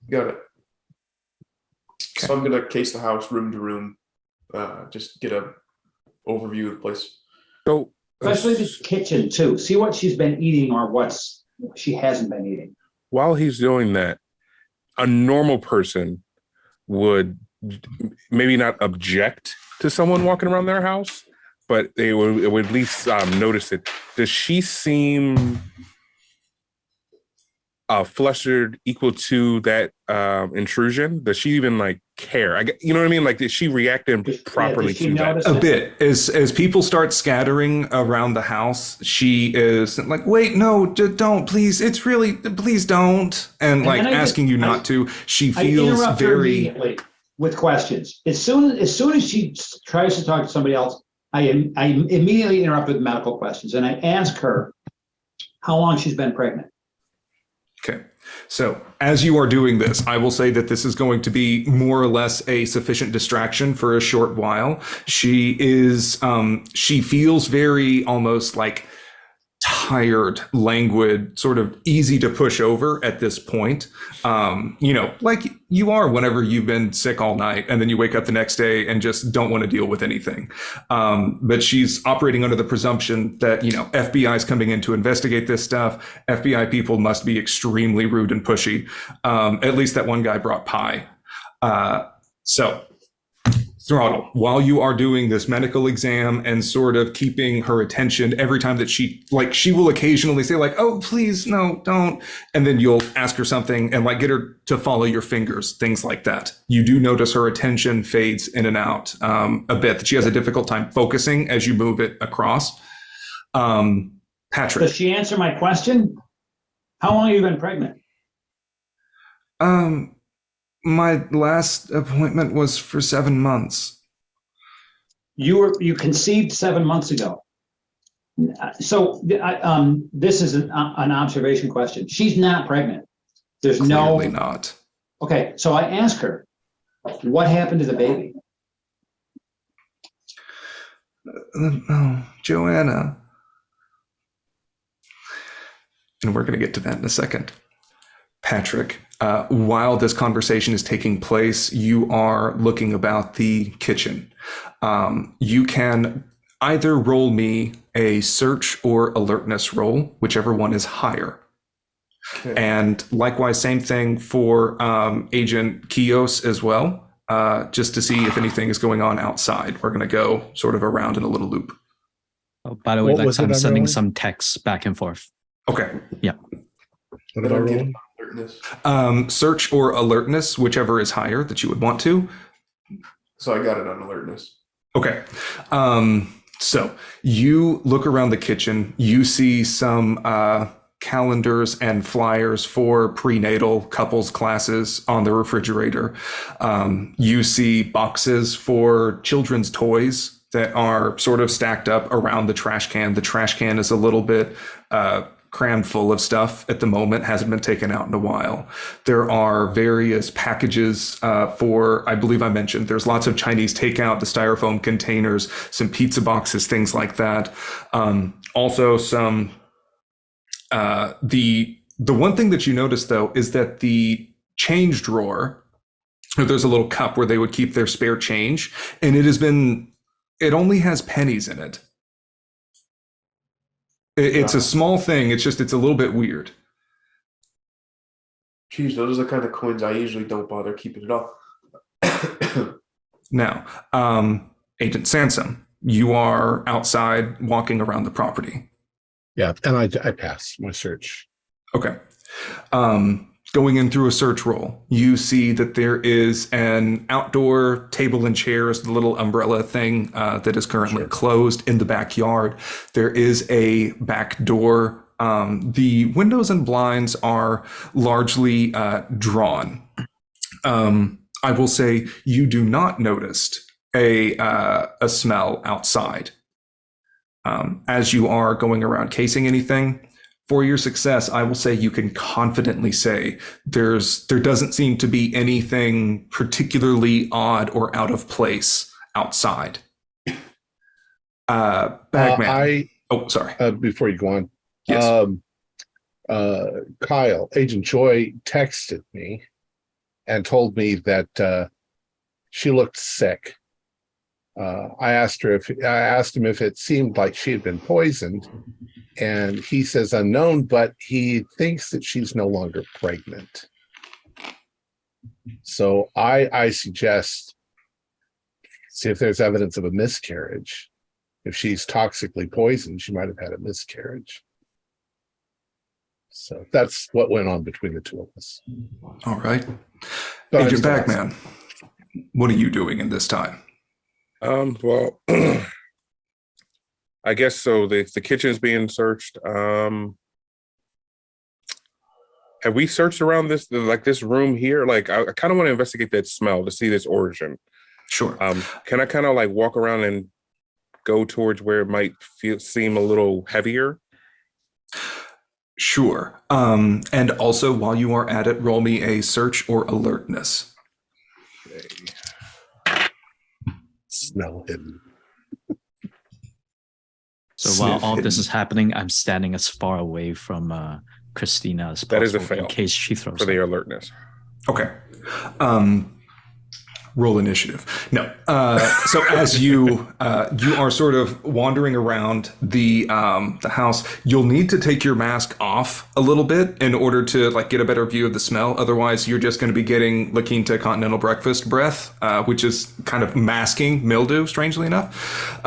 Speaker 5: Got it. Okay. So I'm gonna case the house room to room, just get a overview of the place.
Speaker 2: So
Speaker 6: especially the kitchen too. See what she's been eating or what she hasn't been eating.
Speaker 2: While he's doing that, a normal person would maybe not object to someone walking around their house, but they would at least notice it. Does she seem flustered equal to that intrusion? Does she even care? You know what I mean? Is she reacting properly to that?
Speaker 3: A bit. As people start scattering around the house, she is like, wait, no, don't, please. It's really, please don't. And asking you not to. She feels
Speaker 6: I interrupt her immediately with questions. As soon as she tries to talk to somebody else, I immediately interrupt with medical questions, and I ask her how long she's been pregnant.
Speaker 3: Okay. So as you are doing this, I will say that this is going to be more or less a sufficient distraction for a short while. She feels very almost like tired, languid, sort of easy to push over at this point. Like you are whenever you've been sick all night and then you wake up the next day and just don't want to deal with anything. But she's operating under the presumption that, FBI is coming in to investigate this stuff. FBI people must be extremely rude and pushy. At least that one guy brought pie. So Throttle, while you are doing this medical exam and sort of keeping her attention every time that she will occasionally say oh, please, no, don't. And then you'll ask her something and get her to follow your fingers, things like that. You do notice her attention fades in and out a bit, that she has a difficult time focusing as you move it across. Patrick.
Speaker 6: Does she answer my question? How long have you been pregnant?
Speaker 3: My last appointment was for 7 months.
Speaker 6: You conceived 7 months ago. So this is an observation question. She's not pregnant. There's
Speaker 3: Clearly not.
Speaker 6: Okay, so I asked her, what happened to the baby?
Speaker 3: Oh, Joanna. And we're going to get to that in a second. Patrick, while this conversation is taking place, you are looking about the kitchen. You can either roll me a search or alertness roll, whichever one is higher. Okay. And likewise, same thing for Agent Kios as well, just to see if anything is going on outside. We're going to go sort of around in a little loop.
Speaker 4: Oh, by the way, Lex, I'm sending some texts back and forth.
Speaker 3: Okay.
Speaker 4: Yeah.
Speaker 1: What am I rolling?
Speaker 3: Search or alertness, whichever is higher that you would want to.
Speaker 5: So I got it on alertness.
Speaker 3: Okay. So you look around the kitchen, you see some calendars and flyers for prenatal couples classes on the refrigerator. You see boxes for children's toys that are sort of stacked up around the trash can. The trash can is a little bit crammed full of stuff at the moment, hasn't been taken out in a while. There are various packages for, I believe I mentioned, there's lots of Chinese takeout, the styrofoam containers, some pizza boxes, things like that. Also some, the one thing that you notice though, is that the change drawer, there's a little cup where they would keep their spare change, and it only has pennies in it. It's a small thing. It's a little bit weird.
Speaker 5: Geez, those are the kind of coins I usually don't bother keeping it up.
Speaker 3: Now, Agent Sansom, you are outside walking around the property.
Speaker 1: Yeah, and I pass my search.
Speaker 3: Okay. Going in through a search roll, you see that there is an outdoor table and chairs, the little umbrella thing that is currently closed in the backyard. There is a back door. The windows and blinds are largely drawn. I will say you do not notice a smell outside. As you are going around casing anything, for your success, I will say you can confidently say there doesn't seem to be anything particularly odd or out of place outside. Bagman. Sorry.
Speaker 1: Before you go on,
Speaker 3: yes.
Speaker 1: Kyle, Agent Joy texted me and told me that she looked sick. I asked him if it seemed like she had been poisoned, and he says unknown, but he thinks that she's no longer pregnant. So I suggest see if there's evidence of a miscarriage. If she's toxically poisoned, she might have had a miscarriage. So that's what went on between the two of us.
Speaker 3: All right.
Speaker 1: So
Speaker 3: Agent Bagman, what are you doing in this time?
Speaker 2: Well, I guess so. The kitchen's being searched. Have we searched around this room here? Like, I kind of want to investigate that smell to see this origin.
Speaker 3: Sure.
Speaker 2: Can I kind of like walk around and go towards where it might seem a little heavier?
Speaker 3: Sure. And also, while you are at it, roll me a search or alertness.
Speaker 2: Okay.
Speaker 1: Smell hidden.
Speaker 4: So while all this is happening, I'm standing as far away from Christina as possible.
Speaker 2: That is a fail
Speaker 4: in case she throws
Speaker 2: for the alertness.
Speaker 3: Okay. Roll initiative. No. So as you are sort of wandering around the house, you'll need to take your mask off a little bit in order to like get a better view of the smell. Otherwise, you're just going to be getting La Quinta Continental breakfast breath, which is kind of masking mildew. Strangely enough,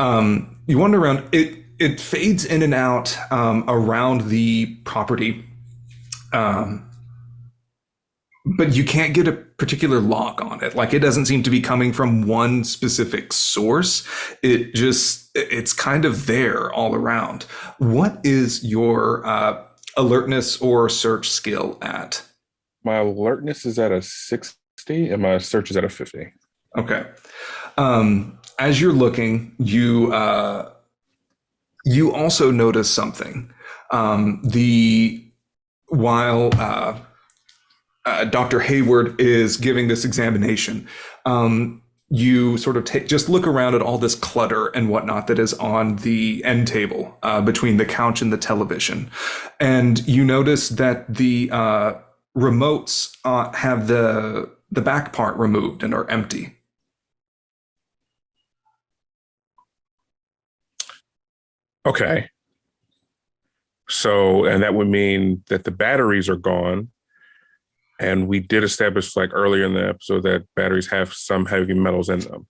Speaker 3: you wander around. It fades in and out around the property. But you can't get a particular lock on it. Like, it doesn't seem to be coming from one specific source. It's kind of there all around. What is your alertness or search skill at?
Speaker 2: My alertness is at a 16. 60 and my search is at a 50.
Speaker 3: Okay. As you're looking, you also notice something. While Dr. Hayward is giving this examination, you sort of just look around at all this clutter and whatnot that is on the end table between the couch and the television. And you notice that the remotes have the back part removed and are empty.
Speaker 2: Okay. So, and that would mean that the batteries are gone. And we did establish like earlier in the episode that batteries have some heavy metals in them,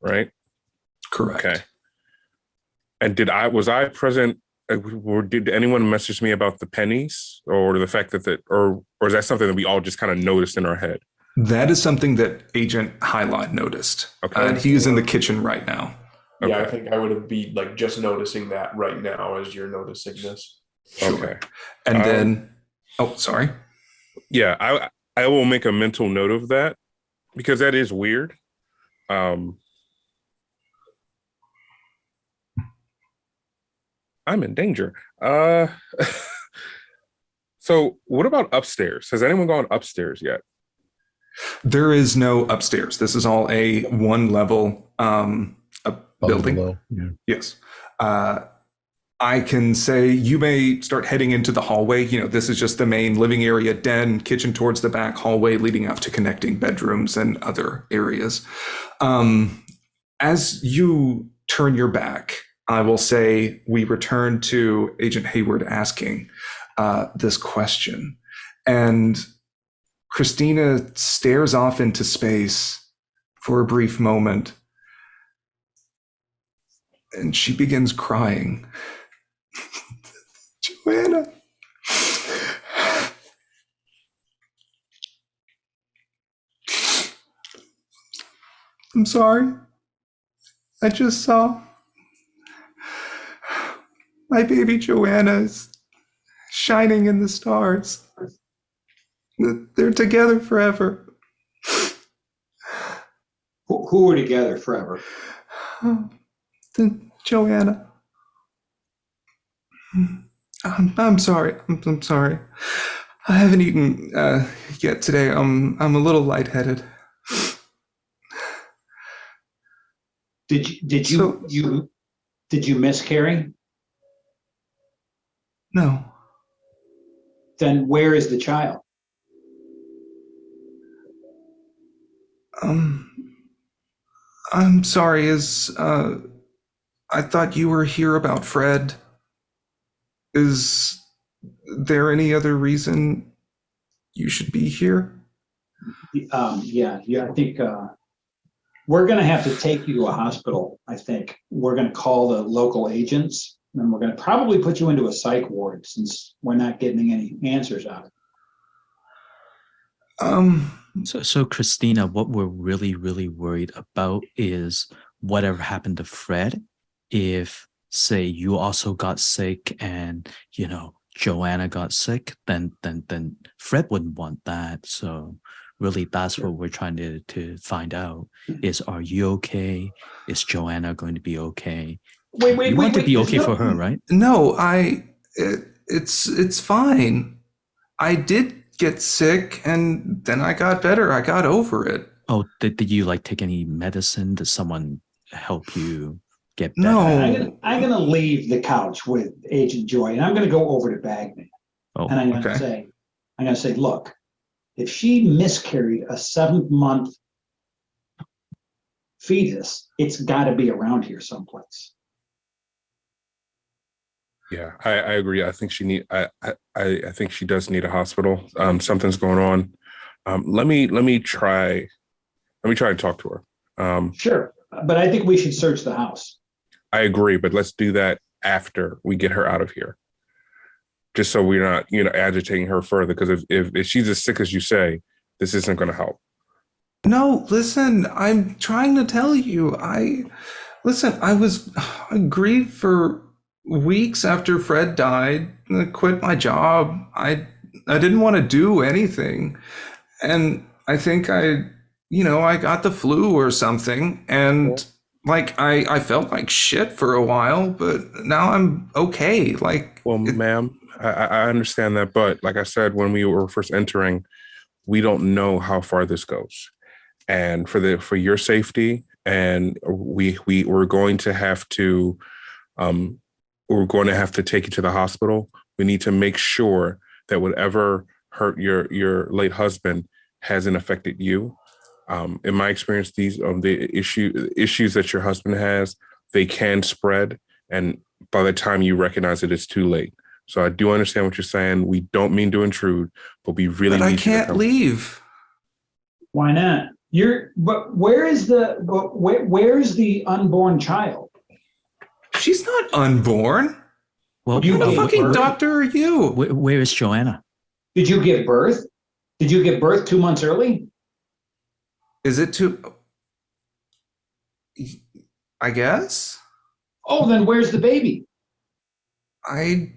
Speaker 2: right?
Speaker 3: Correct.
Speaker 2: Okay. And was I present, or did anyone message me about the pennies or the fact that or is that something that we all just kind of noticed in our head?
Speaker 3: That is something that Agent Highline noticed.
Speaker 2: Okay.
Speaker 3: And he is in the kitchen right now.
Speaker 5: Yeah,
Speaker 2: Okay.
Speaker 5: I think I would be like just noticing that right now as you're noticing this.
Speaker 3: Sure.
Speaker 2: Okay.
Speaker 3: And then, sorry.
Speaker 2: Yeah, I will make a mental note of that because that is weird. I'm in danger. So what about upstairs? Has anyone gone upstairs yet?
Speaker 3: There is no upstairs. This is all a one level building.
Speaker 1: Below. Yeah.
Speaker 3: Yes. I can say you may start heading into the hallway. This is just the main living area, den, kitchen towards the back, hallway leading out to connecting bedrooms and other areas. As you turn your back, I will say we return to Agent Hayward asking this question. And Christina stares off into space for a brief moment. And she begins crying. Joanna. I'm sorry. I just saw my baby Joanna is shining in the stars. They're together forever.
Speaker 6: Who are together forever?
Speaker 3: Joanna. I'm sorry. I'm sorry. I haven't eaten yet today. I'm a little lightheaded.
Speaker 6: Did you miscarry?
Speaker 3: No.
Speaker 6: Then where is the child?
Speaker 3: I'm sorry. I thought you were here about Fred. Is there any other reason you should be here?
Speaker 6: Yeah. I think we're going to have to take you to a hospital. I think we're going to call the local agents, and we're going to probably put you into a psych ward since we're not getting any answers out of it.
Speaker 4: So Christina, what we're really, really worried about is whatever happened to Fred. If, say, you also got sick and, Joanna got sick, then Fred wouldn't want that. So really, that's what we're trying to find out is, are you okay? Is Joanna going to be okay? You want to be okay for her, right?
Speaker 3: No, it's fine. I did get sick and then I got better. I got over it.
Speaker 4: Oh, did you take any medicine? Did someone help you get better?
Speaker 3: No.
Speaker 6: I'm gonna leave the couch with Agent Joy, and I'm gonna go over to Bagman.
Speaker 4: Oh,
Speaker 6: And I'm gonna say, look, if she miscarried a 7-month fetus, it's got to be around here someplace.
Speaker 2: Yeah, I agree. I think I think she does need a hospital. Something's going on. Let me try and talk to her.
Speaker 6: Sure, but I think we should search the house.
Speaker 2: I agree, but let's do that after we get her out of here. Just so we're not, agitating her further. Because if she's as sick as you say, this isn't going to help.
Speaker 3: No, listen, I'm trying to tell you. I grieved for weeks after Fred died. I quit my job. I didn't want to do anything. And I think I got the flu or something, and like I felt like shit for a while, but now I'm okay. Like,
Speaker 2: Well, ma'am, I understand that, but like I said, when we were first entering, we don't know how far this goes. And for your safety, and we're going to have to take you to the hospital. We need to make sure that whatever hurt your late husband hasn't affected you. In my experience, these the issues that your husband has, they can spread, and by the time you recognize it, it's too late. So I do understand what you're saying. We don't mean to intrude, but we really
Speaker 3: but
Speaker 2: need
Speaker 3: I can't
Speaker 2: you to
Speaker 3: leave.
Speaker 6: Why not? Where's the unborn child?
Speaker 3: She's not unborn.
Speaker 4: Well,
Speaker 6: You
Speaker 3: What the
Speaker 6: gave
Speaker 3: fucking
Speaker 6: birth?
Speaker 3: doctor are you?
Speaker 4: where is Joanna?
Speaker 6: Did you give birth? Did you give birth 2 months early?
Speaker 3: Is it too? I guess.
Speaker 6: Oh, then where's the baby?
Speaker 3: I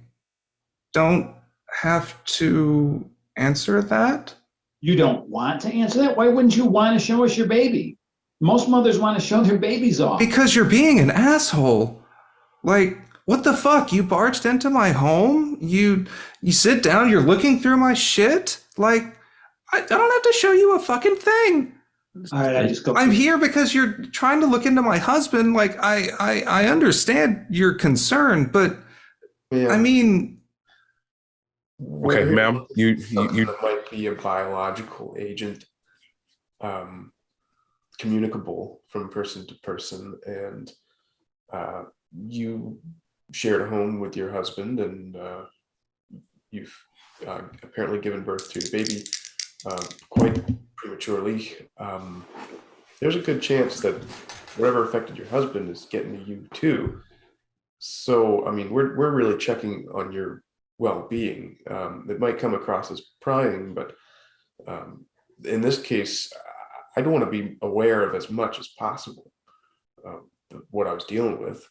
Speaker 3: don't have to answer that.
Speaker 6: You don't want to answer that? Why wouldn't you want to show us your baby? Most mothers want to show their babies off.
Speaker 3: Because you're being an asshole. Like, what the fuck? You barged into my home? You sit down, you're looking through my shit? Like, I don't have to show you a fucking thing.
Speaker 6: All right, I just go.
Speaker 3: I'm here because you're trying to look into my husband. Like, I understand your concern, but
Speaker 5: Yeah.
Speaker 3: I mean,
Speaker 2: Okay, ma'am, you
Speaker 5: That might be a biological agent, communicable from person to person, and you shared a home with your husband, and you've apparently given birth to a baby quite prematurely. There's a good chance that whatever affected your husband is getting to you too. So, I mean, we're really checking on your well-being. It might come across as prying, but in this case, I don't want to be aware of as much as possible what I was dealing with.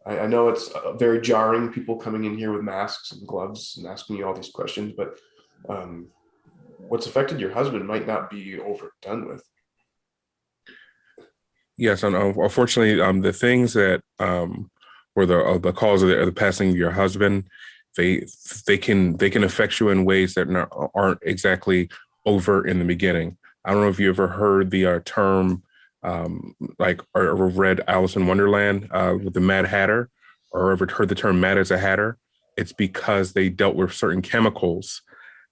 Speaker 5: I know it's very jarring, people coming in here with masks and gloves and asking you all these questions, but what's affected your husband might not be overdone with.
Speaker 2: Yes, and unfortunately, the things that were the cause of the passing of your husband, they can affect you in ways that aren't exactly overt in the beginning. I don't know if you ever heard the term or read Alice in Wonderland with the Mad Hatter, or ever heard the term "mad as a hatter." It's because they dealt with certain chemicals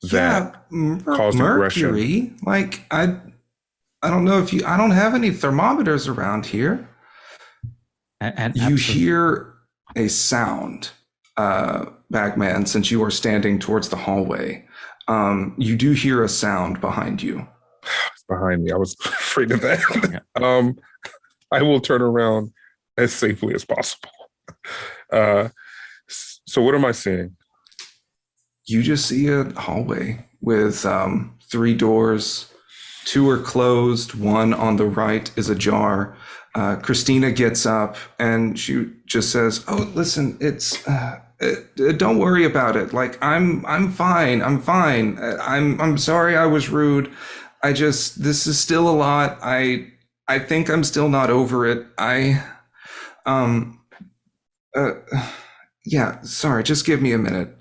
Speaker 2: that caused aggression.
Speaker 3: mercury. Like, I don't know if I don't have any thermometers around here.
Speaker 4: And
Speaker 3: You hear a sound, Bagman, since you are standing towards the hallway. You do hear a sound behind you.
Speaker 2: It's behind me. I was afraid of that.
Speaker 4: Yeah.
Speaker 2: I will turn around as safely as possible. So what am I seeing?
Speaker 3: You just see a hallway with 3 doors. 2 are closed. 1 on the right is ajar. Christina gets up and she just says, "Oh, listen, it's don't worry about it. Like, I'm fine. I'm fine. I'm sorry I was rude. This is still a lot. I think I'm still not over it. Yeah, sorry, just give me a minute."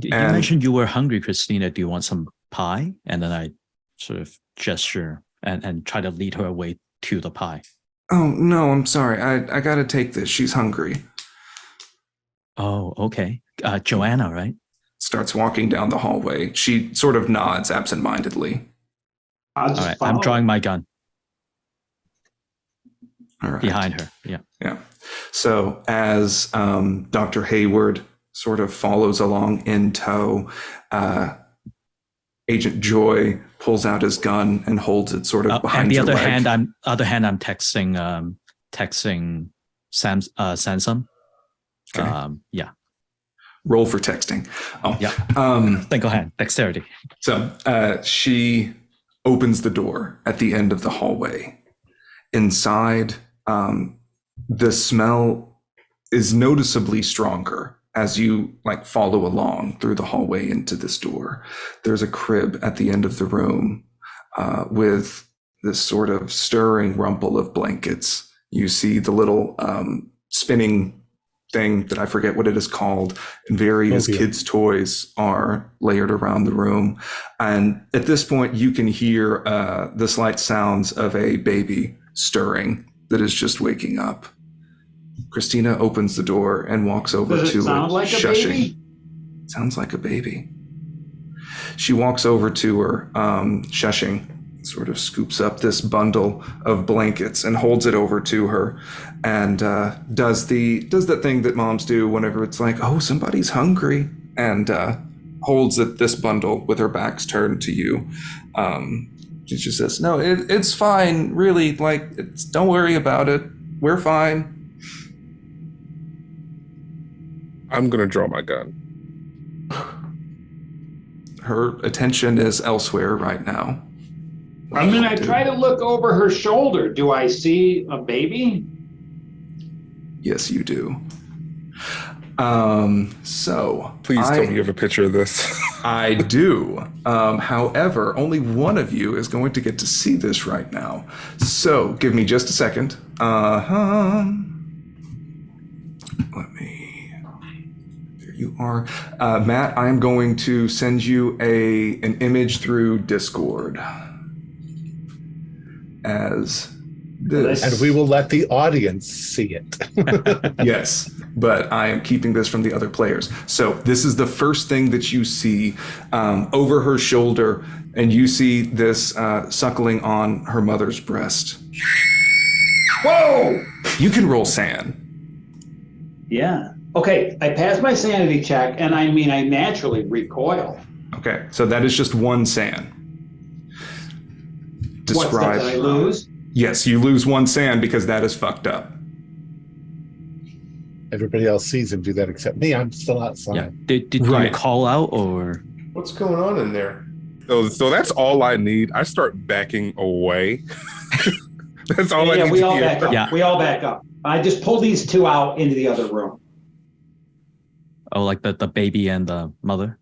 Speaker 4: You mentioned you were hungry, Christina. Do you want some pie? And then I sort of gesture and try to lead her away to the pie.
Speaker 3: "Oh, no, I'm sorry. I gotta take this. She's hungry."
Speaker 4: Oh, okay. Joanna, right?
Speaker 3: Starts walking down the hallway. She sort of nods absentmindedly.
Speaker 6: I'll
Speaker 4: All
Speaker 6: just
Speaker 4: right.
Speaker 6: follow.
Speaker 4: I'm drawing my gun
Speaker 3: All right.
Speaker 4: behind her. Yeah.
Speaker 3: Yeah. So as Dr. Hayward sort of follows along in tow, Agent Joy pulls out his gun and holds it sort of behind
Speaker 4: and the
Speaker 3: your
Speaker 4: other
Speaker 3: leg.
Speaker 4: hand, I'm texting Sansom.
Speaker 3: Okay.
Speaker 4: Yeah.
Speaker 3: Roll for texting. Oh,
Speaker 4: Yeah. Then go ahead. Dexterity.
Speaker 3: So she opens the door at the end of the hallway. Inside, the smell is noticeably stronger as you follow along through the hallway into this door. There's a crib at the end of the room. with this sort of stirring rumple of blankets. You see the little spinning thing that I forget what it is called, and various kids' toys are layered around the room. And at this point, you can hear the slight sounds of a baby stirring that is just waking up. Christina opens the door and walks over to it.
Speaker 6: Does it sound like a baby?
Speaker 3: Sounds like a baby. She walks over to her, shushing, sort of scoops up this bundle of blankets and holds it over to her, and does that thing that moms do whenever it's like, oh, somebody's hungry, and holds this bundle with her back's turned to you. She just says, no, it's fine, really, like, don't worry about it. We're fine.
Speaker 2: I'm going to draw my gun.
Speaker 3: Her attention is elsewhere right now.
Speaker 6: I mean, I try to look over her shoulder. Do I see a baby?
Speaker 3: Yes, you do. So
Speaker 2: Please tell me you have a picture of this.
Speaker 3: I do. However, only one of you is going to get to see this right now. So give me just a second. Let me. There you are, Matt. I'm going to send you an image through Discord. As this.
Speaker 1: And we will let the audience see it.
Speaker 3: Yes, but I am keeping this from the other players. So this is the first thing that you see over her shoulder, and you see this suckling on her mother's breast.
Speaker 6: Whoa!
Speaker 3: You can roll SAN.
Speaker 6: Yeah. Okay, I passed my sanity check, and I mean, I naturally recoil.
Speaker 3: Okay, so that is just one SAN.
Speaker 6: What's that, did I lose?
Speaker 3: Yes, you lose one SAN because that is fucked up.
Speaker 1: Everybody else sees him do that except me. I'm still outside.
Speaker 4: Yeah. Did you call out or?
Speaker 5: What's going on in there?
Speaker 2: So that's all I need. I start backing away. That's all I need
Speaker 6: we all
Speaker 2: to hear.
Speaker 6: back up.
Speaker 4: Yeah.
Speaker 6: We all back up. I just pull these two out into the other room.
Speaker 4: Oh, like the baby and the mother?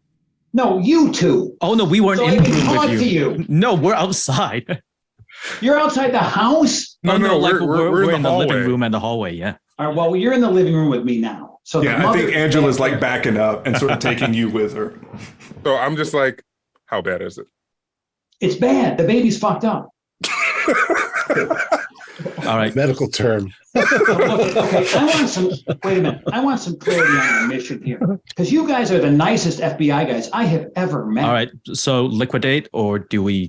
Speaker 6: No, you two.
Speaker 4: Oh, no, we weren't
Speaker 6: So
Speaker 4: in
Speaker 6: I
Speaker 4: the
Speaker 6: can
Speaker 4: room
Speaker 6: talk
Speaker 4: with
Speaker 6: to
Speaker 4: you.
Speaker 6: you.
Speaker 4: No, we're outside.
Speaker 6: You're outside the house?
Speaker 2: No, we're
Speaker 4: in the living
Speaker 2: hallway.
Speaker 4: room and the hallway, yeah.
Speaker 6: All right, well, you're in the living room with me now. So
Speaker 3: Yeah, I think Angela's like backing up and sort of taking you with her.
Speaker 2: So I'm just like, how bad is it?
Speaker 6: It's bad. The baby's fucked up.
Speaker 4: All right.
Speaker 1: Medical term.
Speaker 6: Okay, wait a minute. I want some clarity on the mission here. Because you guys are the nicest FBI guys I have ever met.
Speaker 4: All right. So liquidate, or do we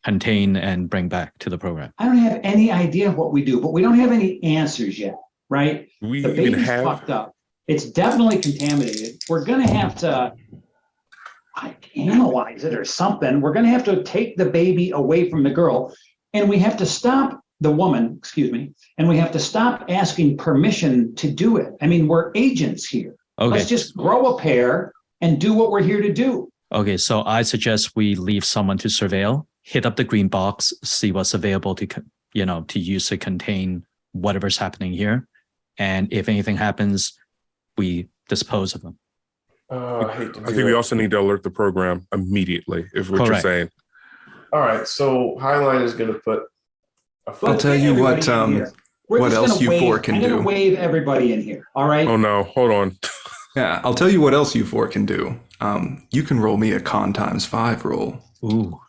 Speaker 4: contain and bring back to the program?
Speaker 6: I don't have any idea what we do, but we don't have any answers yet, right?
Speaker 2: We
Speaker 6: The
Speaker 2: even
Speaker 6: baby's
Speaker 2: have.
Speaker 6: fucked up. It's definitely contaminated. We're going to have to analyze it or something. We're going to have to take the baby away from the girl, and we have to stop the woman, and we have to stop asking permission to do it. I mean, we're agents here.
Speaker 4: Okay.
Speaker 6: Let's just grow a pair and do what we're here to do.
Speaker 4: Okay. So I suggest we leave someone to surveil, hit up the green box, see what's available to use to contain whatever's happening here. And if anything happens, we dispose of them.
Speaker 5: I hate to do
Speaker 2: I think we
Speaker 5: it.
Speaker 2: also need to alert the program immediately, if what you're
Speaker 4: Correct.
Speaker 2: saying.
Speaker 5: All right, so Highline is going to put a
Speaker 3: I'll tell you what,
Speaker 6: Everybody in here. We're
Speaker 3: what
Speaker 6: just
Speaker 3: else
Speaker 6: gonna
Speaker 3: you
Speaker 6: wave-
Speaker 3: four can
Speaker 6: I'm gonna
Speaker 3: do.
Speaker 6: wave everybody in here. All right.
Speaker 2: Oh no, hold on.
Speaker 3: Yeah, I'll tell you what else you four can do. You can roll me a con ×5 roll.
Speaker 4: Ooh.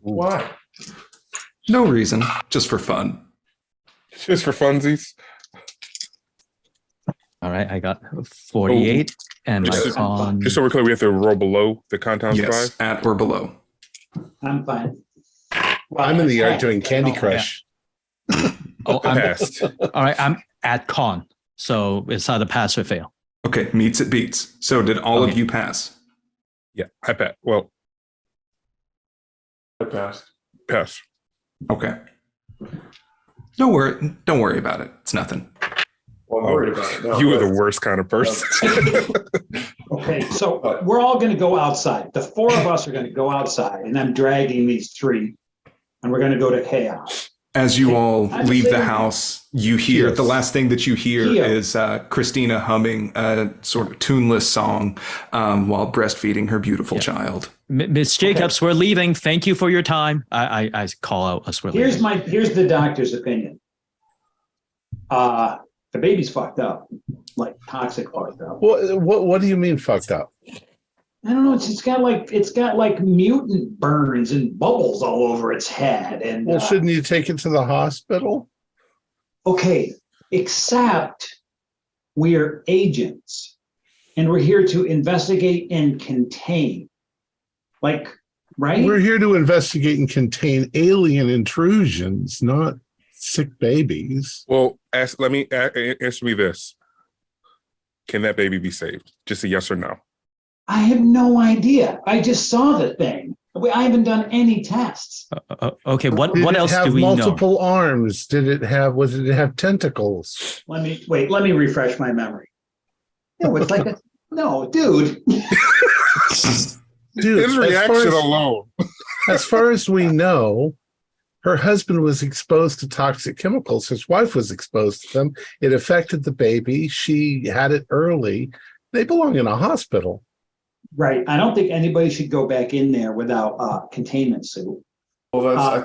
Speaker 5: Why?
Speaker 3: No reason, just for fun.
Speaker 2: Just for funsies.
Speaker 4: All right. I got 48 and my
Speaker 2: Just-
Speaker 4: con.
Speaker 2: Just so we're clear, we have to roll below the content
Speaker 3: Yes,
Speaker 2: 5.
Speaker 3: at or below.
Speaker 6: I'm fine. Well,
Speaker 1: I'm in the yard
Speaker 6: okay.
Speaker 1: doing Candy
Speaker 6: Oh,
Speaker 1: Crush.
Speaker 4: Oh, I'm,
Speaker 2: Passed.
Speaker 4: all right. I'm at con. So it's either pass or fail.
Speaker 3: Okay, meets it beats. So did all of
Speaker 4: Okay.
Speaker 3: you pass?
Speaker 2: Yeah, I passed. Well,
Speaker 5: I passed.
Speaker 2: pass.
Speaker 3: Okay. Don't worry about it. It's nothing.
Speaker 5: Well, I'm worried about it now.
Speaker 2: You are
Speaker 5: but-
Speaker 2: the worst kind of person.
Speaker 6: Okay, so we're all going to go outside. The four of us are going to go outside, and I'm dragging these three, and we're going to go to chaos.
Speaker 3: As you all
Speaker 6: I'm
Speaker 3: leave the
Speaker 6: saying-
Speaker 3: house, you hear
Speaker 1: Yes.
Speaker 3: the last thing that you hear
Speaker 6: Here.
Speaker 3: is Christina humming a sort of tuneless song while breastfeeding her beautiful child.
Speaker 4: Miss Jacobs, we're leaving. Thank you for your time. I call out as we're leaving.
Speaker 6: Here's the doctor's opinion. The baby's fucked up, like toxic fucked up.
Speaker 1: What do you mean fucked up?
Speaker 6: I don't know. It's got like mutant burns and bubbles all over its head. And
Speaker 1: Well, shouldn't you take it to the hospital?
Speaker 6: okay, except we're agents, and we're here to investigate and contain. Like, right?
Speaker 1: We're here to investigate and contain alien intrusions, not sick babies.
Speaker 2: Well, let me answer me this. Can that baby be saved? Just a yes or no.
Speaker 6: I have no idea. I just saw the thing. I haven't done any tests.
Speaker 4: Okay, what
Speaker 1: Did it
Speaker 4: else
Speaker 1: have
Speaker 4: do we
Speaker 1: multiple arms? Did it have tentacles?
Speaker 6: Let me refresh my memory. No, it's like no, dude.
Speaker 1: Dude,
Speaker 2: His reaction alone.
Speaker 1: as far as we know, her husband was exposed to toxic chemicals. His wife was exposed to them. It affected the baby. She had it early. They belong in a hospital.
Speaker 6: Right. I don't think anybody should go back in there without a containment suit.
Speaker 5: Well,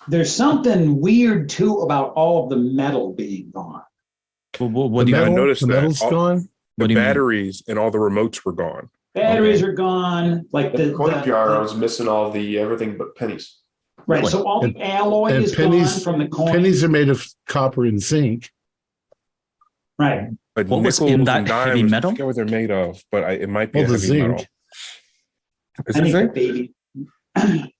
Speaker 6: There's something weird too about all of the metal being gone.
Speaker 4: know? What do you
Speaker 2: I
Speaker 1: metal,
Speaker 2: noticed
Speaker 1: the
Speaker 2: that.
Speaker 1: metal's gone.
Speaker 4: What do
Speaker 2: The
Speaker 4: you mean?
Speaker 2: batteries and all the remotes were gone.
Speaker 6: Batteries are gone. Like
Speaker 5: the coin jar was missing all the everything but pennies.
Speaker 6: right. So all the alloy
Speaker 1: and
Speaker 6: is
Speaker 1: pennies-
Speaker 6: gone from the coin.
Speaker 1: Pennies are made of copper and zinc.
Speaker 6: Right.
Speaker 2: But
Speaker 4: What was in
Speaker 2: nickels
Speaker 4: that
Speaker 2: and
Speaker 4: heavy
Speaker 2: dimes,
Speaker 4: metal?
Speaker 2: I forget what they're made of, but it might be
Speaker 1: Well,
Speaker 2: a
Speaker 1: the
Speaker 2: heavy
Speaker 1: zinc.
Speaker 2: metal. Is
Speaker 6: I
Speaker 2: it
Speaker 6: think the
Speaker 2: zinc?
Speaker 6: baby.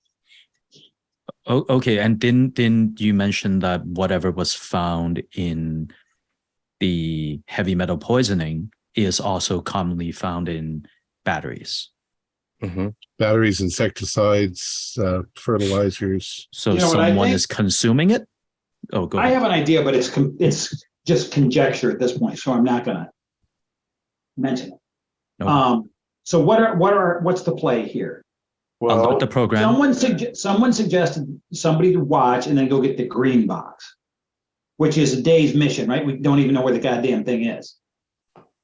Speaker 4: Oh, okay, and didn't you mention that whatever was found in the heavy metal poisoning is also commonly found in batteries?
Speaker 2: Mm-hmm.
Speaker 1: Batteries, insecticides, fertilizers.
Speaker 4: So
Speaker 6: You know what I
Speaker 4: someone
Speaker 6: think?
Speaker 4: is consuming it? Oh, go
Speaker 6: I
Speaker 4: ahead.
Speaker 6: have an idea, but it's just conjecture at this point, so I'm not gonna mention it.
Speaker 4: No.
Speaker 6: So what's the play here?
Speaker 2: Well,
Speaker 4: Unlock the program.
Speaker 6: Someone suggested somebody to watch and then go get the green box, which is a day's mission, right? We don't even know where the goddamn thing is.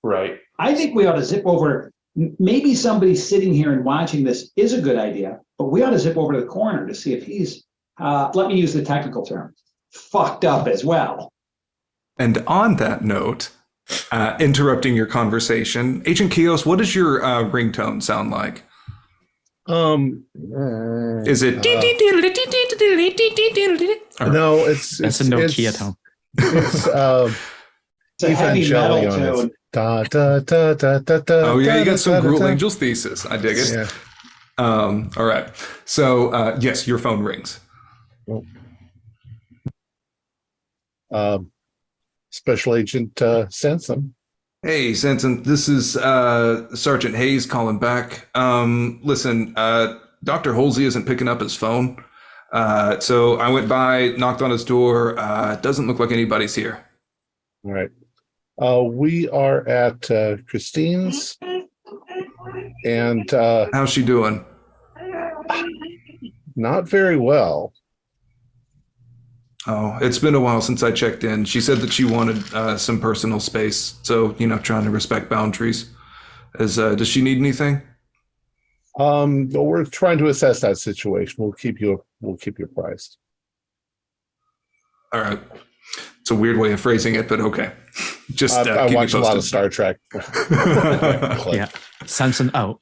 Speaker 5: Right.
Speaker 6: I think we ought to zip over. Maybe somebody sitting here and watching this is a good idea, but we ought to zip over to the corner to see if he's, let me use the technical term, fucked up as well.
Speaker 3: And on that note, interrupting your conversation, Agent Kios, what does your ringtone sound like? Is it?
Speaker 1: No, it's
Speaker 4: That's a Nokia tone.
Speaker 1: It's
Speaker 6: It's a heavy metal
Speaker 1: Evangelion.
Speaker 6: tone.
Speaker 1: Da, da, da, da, da, da,
Speaker 3: Oh yeah, you
Speaker 1: da,
Speaker 3: got some
Speaker 1: da,
Speaker 3: Gruel
Speaker 1: da.
Speaker 3: Angels thesis. I dig it.
Speaker 1: Yeah.
Speaker 3: All right. So yes, your phone rings.
Speaker 1: Special Agent Sansom.
Speaker 3: Hey, Sanson, this is Sergeant Hayes calling back. Listen, Dr. Halsey isn't picking up his phone. So I went by, knocked on his door. Doesn't look like anybody's here.
Speaker 1: All right. We are at Christine's, and
Speaker 3: How's she doing?
Speaker 1: not very well.
Speaker 3: Oh, it's been a while since I checked in. She said that she wanted some personal space. So, trying to respect boundaries. Does she need anything?
Speaker 1: But we're trying to assess that situation. We'll keep you apprised.
Speaker 3: All right. It's a weird way of phrasing it, but okay. Just
Speaker 1: I
Speaker 3: keep me
Speaker 1: watch a lot of
Speaker 3: posted.
Speaker 1: Star Trek.
Speaker 4: Yeah, Samson out.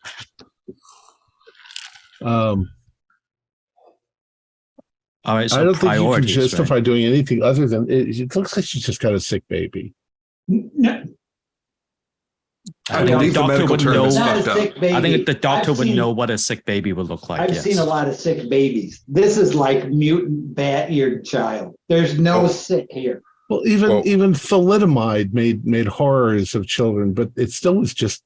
Speaker 4: All right, so
Speaker 1: I don't think you can
Speaker 4: priorities,
Speaker 1: justify
Speaker 4: right?
Speaker 1: doing anything other than it looks like she's just got a sick baby.
Speaker 6: No,
Speaker 3: I believe the
Speaker 4: doctor
Speaker 3: medical
Speaker 4: would
Speaker 3: term
Speaker 4: know.
Speaker 3: is
Speaker 6: not a
Speaker 3: fucked up.
Speaker 6: sick baby.
Speaker 4: I think the doctor
Speaker 6: I've
Speaker 4: would
Speaker 6: seen-
Speaker 4: know what a sick baby would look like.
Speaker 6: I've
Speaker 4: yes.
Speaker 6: seen a lot of sick babies. This is like mutant bat-eared child. There's no sick here.
Speaker 1: Well, even thalidomide made horrors of children, but it still was just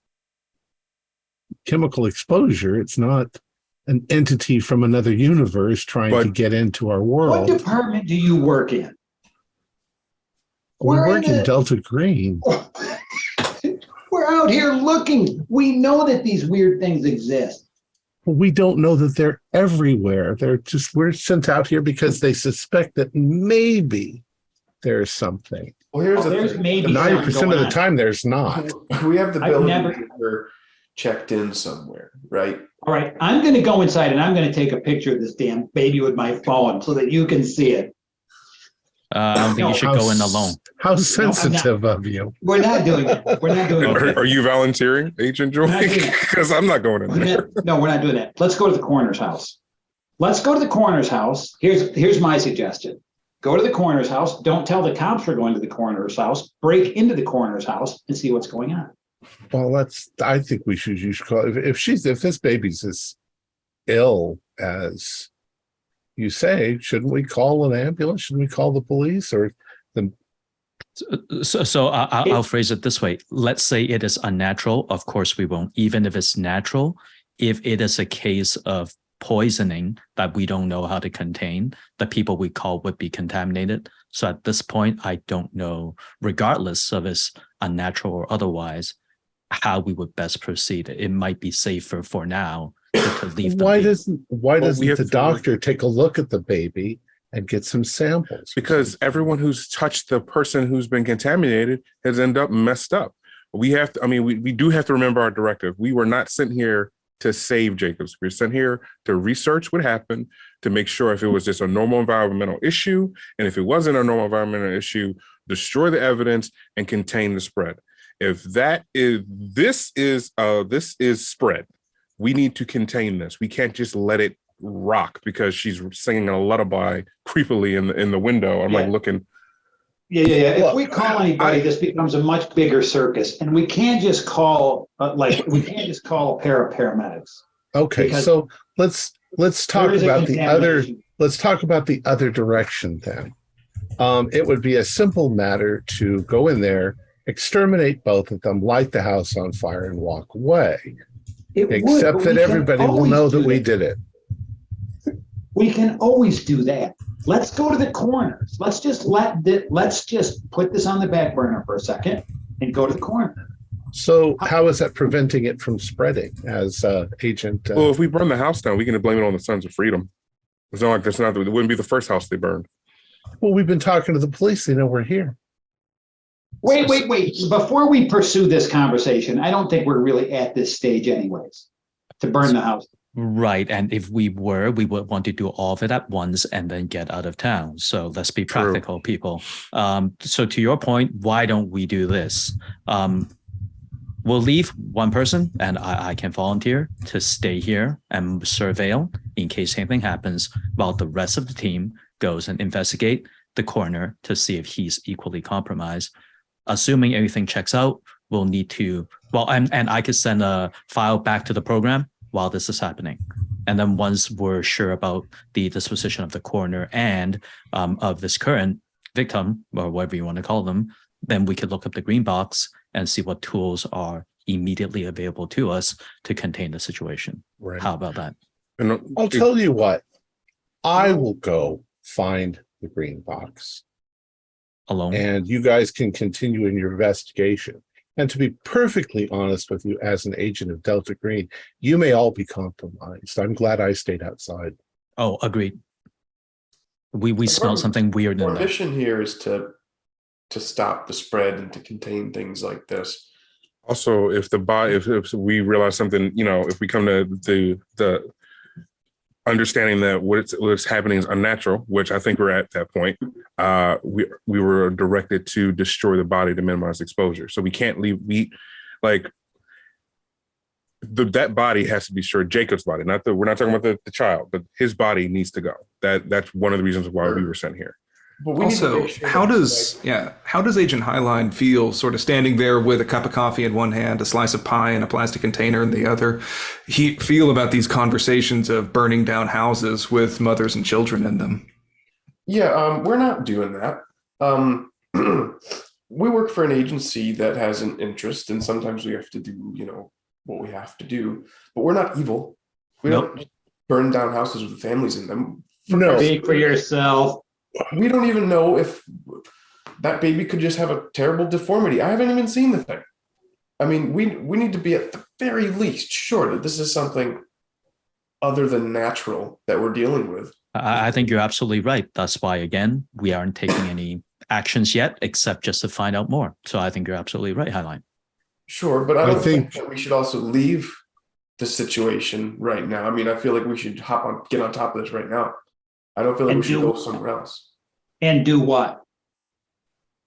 Speaker 1: chemical exposure. It's not an entity from another universe trying to
Speaker 2: But-
Speaker 1: get into our
Speaker 6: What
Speaker 1: world.
Speaker 6: department do you work in?
Speaker 1: We
Speaker 6: we're
Speaker 1: work
Speaker 6: in
Speaker 1: in
Speaker 6: the-
Speaker 1: Delta Green.
Speaker 6: We're out here looking. We know that these weird things exist.
Speaker 1: We don't know that they're everywhere. We're sent out here because they suspect that maybe there's something.
Speaker 5: Well, here's the
Speaker 6: There's
Speaker 5: thing.
Speaker 6: maybe
Speaker 1: 90% of the
Speaker 6: on.
Speaker 1: time, there's not.
Speaker 5: We have the
Speaker 6: I've
Speaker 5: ability
Speaker 6: never-
Speaker 5: to get her checked in somewhere, right?
Speaker 6: All right, I'm going to go inside and I'm going to take a picture of this damn baby with my phone so that you can see it.
Speaker 4: I don't think you should go in alone.
Speaker 1: How sensitive of you.
Speaker 6: We're not doing that. We're not doing that.
Speaker 2: Are you volunteering, Agent Joy?
Speaker 6: We're not doing that.
Speaker 2: Because I'm not going in there.
Speaker 6: No, we're not doing that. Let's go to the coroner's house. Let's go to the coroner's house. Here's my suggestion. Go to the coroner's house. Don't tell the cops we're going to the coroner's house. Break into the coroner's house and see what's going on.
Speaker 1: Well, I think you should call, if this baby's as ill as you say, shouldn't we call an ambulance? Shouldn't we call the police or the?
Speaker 4: So I'll phrase it this way. Let's say it is unnatural. Of course, we won't. Even if it's natural, if it is a case of poisoning that we don't know how to contain, the people we call would be contaminated. So at this point, I don't know, regardless of it's unnatural or otherwise, how we would best proceed. It might be safer for now to leave them.
Speaker 1: Why doesn't
Speaker 2: we have
Speaker 1: the
Speaker 2: to-
Speaker 1: doctor take a look at the baby and get some samples?
Speaker 2: Because everyone who's touched the person who's been contaminated has ended up messed up. We have to, we do have to remember our directive. We were not sent here to save Jacobs. We were sent here to research what happened, to make sure if it was just a normal environmental issue, and if it wasn't a normal environmental issue, destroy the evidence and contain the spread. If this is spread, we need to contain this. We can't just let it rock because she's singing a lullaby creepily in the window. I'm like looking.
Speaker 6: Yeah. If we call anybody, this becomes a much bigger circus, and we can't just call a pair of paramedics.
Speaker 1: Okay,
Speaker 6: Because
Speaker 1: so let's talk
Speaker 6: there is a
Speaker 1: about the other.
Speaker 6: contamination.
Speaker 1: Let's talk about the other direction then. It would be a simple matter to go in there, exterminate both of them, light the house on fire, and walk away.
Speaker 6: It would,
Speaker 1: Except
Speaker 6: but
Speaker 1: that
Speaker 6: we can
Speaker 1: everybody will
Speaker 6: always
Speaker 1: know
Speaker 6: do
Speaker 1: that we did it.
Speaker 6: We can always do that. Let's go to the coroners. Let's just put this on the back burner for a second and go to the coroner.
Speaker 1: So how is that preventing it from spreading as agent?
Speaker 2: Well, if we burn the house down, we can blame it on the Sons of Freedom. It's not like it wouldn't be the first house they burned.
Speaker 1: Well, we've been talking to the police. They know we're here.
Speaker 6: Wait. Before we pursue this conversation, I don't think we're really at this stage anyways, to burn the house.
Speaker 4: Right. And if we were, we would want to do all of it at once and then get out of town. So let's be practical, people. So to your point, why don't we do this? We'll leave one person, and I can volunteer to stay here and surveil in case anything happens, while the rest of the team goes and investigate the coroner to see if he's equally compromised. Assuming everything checks out, we'll need to, and I could send a file back to the program while this is happening. And then once we're sure about the disposition of the coroner and of this current victim, or whatever you want to call them, then we could look up the green box and see what tools are immediately available to us to contain the situation.
Speaker 2: Right.
Speaker 4: How about that?
Speaker 2: And
Speaker 1: I'll tell you what. I will go find the green box,
Speaker 4: Alone?
Speaker 1: and you guys can continue in your investigation. And to be perfectly honest with you, as an agent of Delta Green, you may all be compromised. I'm glad I stayed outside.
Speaker 4: Oh, agreed. We smelled something weird in
Speaker 5: Our
Speaker 4: there.
Speaker 5: mission here is to stop the spread and to contain things like this.
Speaker 2: also, if we realize something, if we come to the understanding that what's happening is unnatural, which I think we're at that point, we were directed to destroy the body to minimize exposure. So we can't leave. That body has to be destroyed. Jacob's body, we're not talking about the child, but his body needs to go. That's one of the reasons why we were sent here.
Speaker 5: But we need to
Speaker 3: Also,
Speaker 5: make sure
Speaker 3: how
Speaker 5: that,
Speaker 3: does Agent Highline feel sort of standing there with a cup of coffee in one hand, a slice of pie in a plastic container in the other? He feel about these conversations of burning down houses with mothers and children in them?
Speaker 5: Yeah, we're not doing that. We work for an agency that has an interest, and sometimes we have to do, what we have to do. But we're not evil. We don't burn down houses with families in them.
Speaker 1: No.
Speaker 6: Speak for yourself.
Speaker 5: We don't even know if that baby could just have a terrible deformity. I haven't even seen the thing. I mean, we need to be at the very least sure that this is something other than natural that we're dealing with.
Speaker 4: I think you're absolutely right. That's why, again, we aren't taking any actions yet, except just to find out more. So I think you're absolutely right, Highline.
Speaker 5: Sure, but I don't think that we should also leave the situation right now. I mean, I feel like we should get on top of this right now. I don't feel like we should go somewhere else.
Speaker 6: And do what?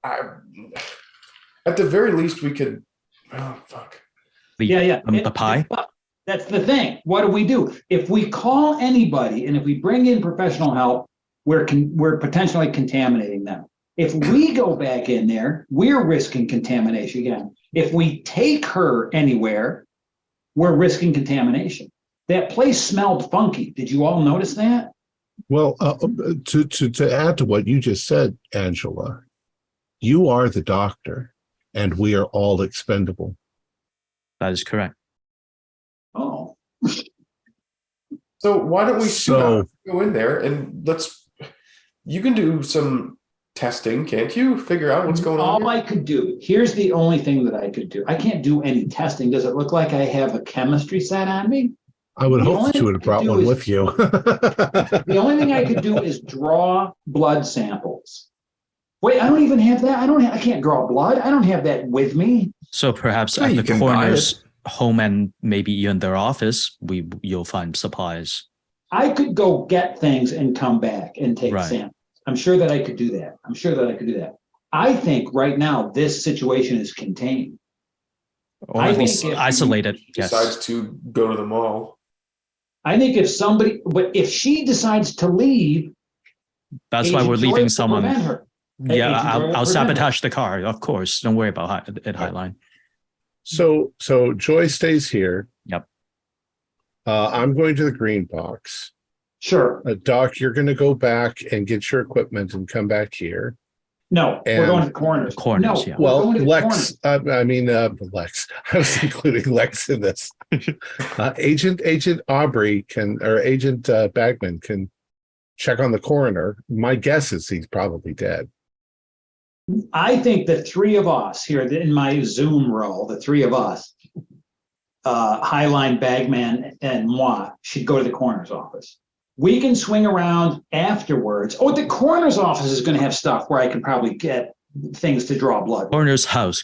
Speaker 5: At the very least, we could. Oh fuck.
Speaker 4: The pie.
Speaker 6: That's the thing. What do? If we call anybody and if we bring in professional help, we're potentially contaminating them. If we go back in there, we're risking contamination again. If we take her anywhere, we're risking contamination. That place smelled funky. Did you all notice that?
Speaker 1: Well, to add to what you just said, Angela, you are the doctor, and we are all expendable.
Speaker 4: That is correct.
Speaker 6: Oh.
Speaker 5: So why don't we go in there and you can do some testing, can't you? Figure out what's going on.
Speaker 6: All I could do, here's the only thing that I could do. I can't do any testing. Does it look like I have a chemistry set on me?
Speaker 1: I would hope that you would have brought one with you.
Speaker 6: The only thing I could do is draw blood samples. Wait, I don't even have that. I can't draw blood. I don't have that with me.
Speaker 4: So perhaps at the coroner's home and maybe even their office, you'll find supplies.
Speaker 6: I could go get things and come back and take samples. I'm sure that I could do that. I think right now this situation is contained.
Speaker 4: Or at least isolated.
Speaker 5: Decides to go to the mall.
Speaker 6: I think if she decides to leave,
Speaker 4: that's why we're leaving someone.
Speaker 6: Her.
Speaker 4: Yeah, I'll sabotage the car. Of course, don't worry about it, Highline.
Speaker 1: So Joy stays here.
Speaker 4: Yep.
Speaker 1: I'm going to the green box.
Speaker 6: Sure.
Speaker 1: Doc, you're going to go back and get your equipment and come back here.
Speaker 6: No, we're going to the corners.
Speaker 4: Corners,
Speaker 6: no,
Speaker 4: yeah.
Speaker 1: Well, Lex. Lex. I was including Lex in this. Agent Aubrey Agent Bagman can check on the coroner. My guess is he's probably dead.
Speaker 6: I think the three of us here in my Zoom role, the three of us, Highline, Bagman, and moi, should go to the coroner's office. We can swing around afterwards. Oh, the coroner's office is going to have stuff where I can probably get things to draw blood.
Speaker 4: Coroner's house.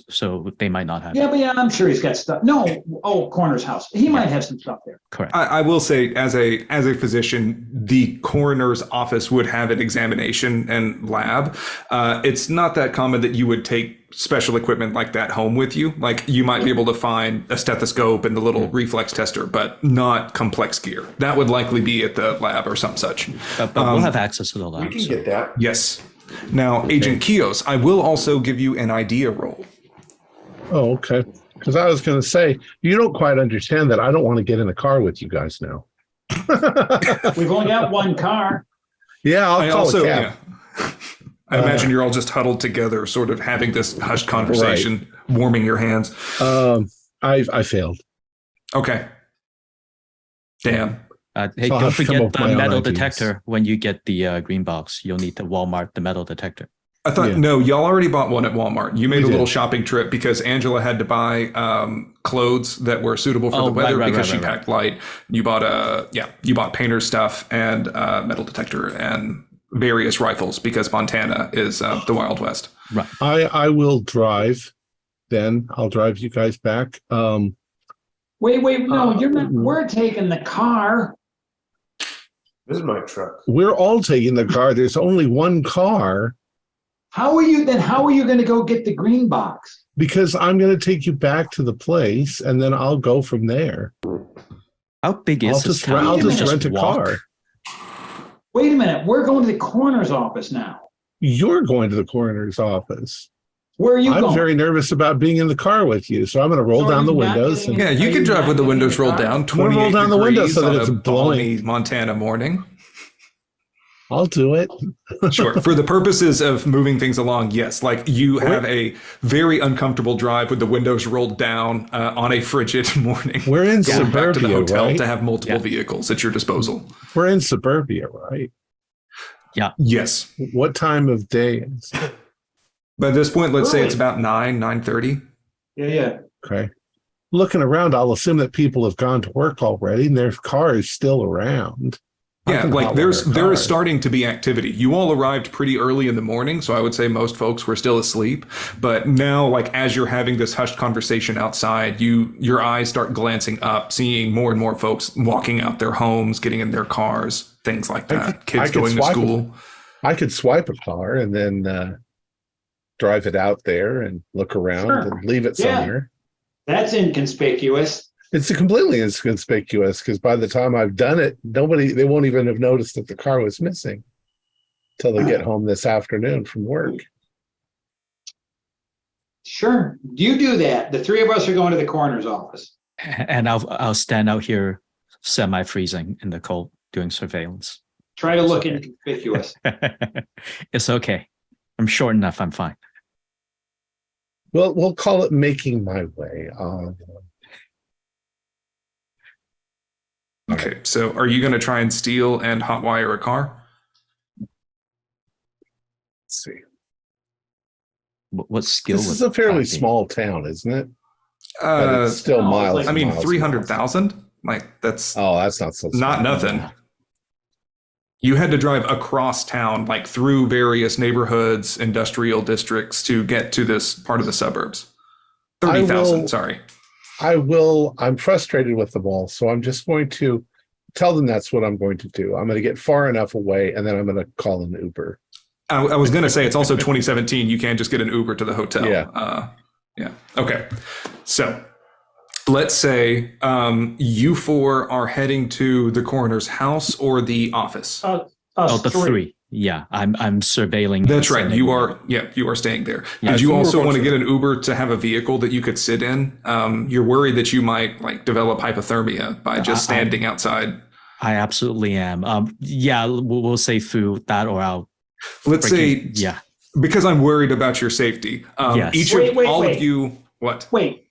Speaker 4: So they might not have.
Speaker 6: Yeah, but I'm sure he's got stuff. No, coroner's house. He might have some stuff there.
Speaker 4: Correct.
Speaker 3: I will say, as a physician, the coroner's office would have an examination and lab. It's not that common that you would take special equipment like that home with you. Like you might be able to find a stethoscope and the little reflex tester, but not complex gear. That would likely be at the lab or some such.
Speaker 4: But we'll have access to the lab.
Speaker 5: We can get that.
Speaker 3: Yes. Now, Agent Kios, I will also give you an idea roll.
Speaker 1: Oh, okay. Because I was going to say, you don't quite understand that I don't want to get in a car with you guys now.
Speaker 6: We've only got one car.
Speaker 1: Yeah, I'll call a cab.
Speaker 3: Yeah. I imagine you're all just huddled together, sort of having this hushed conversation, warming your hands.
Speaker 1: I failed.
Speaker 3: Okay. Damn.
Speaker 4: Hey, don't forget the metal detector when you get the green box. You'll need to Walmart the metal detector.
Speaker 3: I thought, no, y'all already bought one at Walmart. You made a little shopping trip because Angela had to buy clothes that were suitable for the weather because she packed light. You bought you bought painter stuff and metal detector and various rifles because Montana is the Wild West.
Speaker 4: Right.
Speaker 1: I will drive. Then I'll drive you guys back.
Speaker 6: Wait, no, you're not. We're taking the car.
Speaker 5: This is my truck.
Speaker 1: We're all taking the car. There's only one car.
Speaker 6: How are you going to go get the green box?
Speaker 1: Because I'm going to take you back to the place, and then I'll go from there.
Speaker 4: How big is this town?
Speaker 1: I'll just rent a car.
Speaker 6: Wait a minute. We're going to the coroner's office now.
Speaker 1: You're going to the coroner's office.
Speaker 6: Where are you going?
Speaker 1: I'm very nervous about being in the car with you, so I'm going to roll down the windows.
Speaker 3: Yeah, you can drive with the windows rolled down. 28
Speaker 1: roll down the window so that it's blowing.
Speaker 3: Montana morning.
Speaker 1: I'll do it.
Speaker 3: Sure. For the purposes of moving things along, yes. Like you have a very uncomfortable drive with the windows rolled down on a frigid morning.
Speaker 1: We're in suburbia,
Speaker 3: back to the hotel
Speaker 1: right?
Speaker 3: to have multiple vehicles at your disposal.
Speaker 1: We're in suburbia, right?
Speaker 4: Yeah.
Speaker 3: Yes.
Speaker 1: What time of day is it?
Speaker 3: By this point, let's say it's about 9:30.
Speaker 6: Yeah.
Speaker 1: Okay. looking around, I'll assume that people have gone to work already and their car is still around.
Speaker 3: Yeah, like there is starting to be activity. You all arrived pretty early in the morning, so I would say most folks were still asleep. But now, like as you're having this hushed conversation outside, your eyes start glancing up, seeing more and more folks walking out their homes, getting in their cars, things like that. Kids going to school.
Speaker 1: I could swipe a car and then drive it out there and look around and leave it somewhere.
Speaker 6: That's inconspicuous.
Speaker 1: It's completely inconspicuous because by the time I've done it, they won't even have noticed that the car was missing until they get home this afternoon from work.
Speaker 6: Sure. You do that. The three of us are going to the coroner's office.
Speaker 4: And I'll stand out here semi-freezing in the cold doing surveillance.
Speaker 6: Try to look inconspicuous.
Speaker 4: It's okay. I'm short enough. I'm fine.
Speaker 1: Well, we'll call it making my way.
Speaker 3: Okay, so are you going to try and steal and hotwire a car?
Speaker 1: Let's see.
Speaker 4: What skill?
Speaker 1: This is a fairly small town, isn't it? But it's still miles.
Speaker 3: I mean, 300,000. Like that's
Speaker 1: not so.
Speaker 3: Not nothing. You had to drive across town, like through various neighborhoods, industrial districts to get to this part of the suburbs. 30,000, sorry.
Speaker 1: I'm frustrated with them all, so I'm just going to tell them that's what I'm going to do. I'm going to get far enough away, and then I'm going to call an Uber.
Speaker 3: I was going to say, it's also 2017. You can't just get an Uber to the hotel.
Speaker 1: Yeah.
Speaker 3: Okay. So let's say you four are heading to the coroner's house or the office.
Speaker 4: The three. Yeah, I'm surveilling.
Speaker 3: That's right. You are staying there. Did you also want to get an Uber to have a vehicle that you could sit in? You're worried that you might like develop hypothermia by just standing outside.
Speaker 4: I absolutely am. We'll say through that or I'll.
Speaker 3: Let's say, because I'm worried about your safety.
Speaker 4: Yes.
Speaker 3: Of you, what?
Speaker 6: Wait,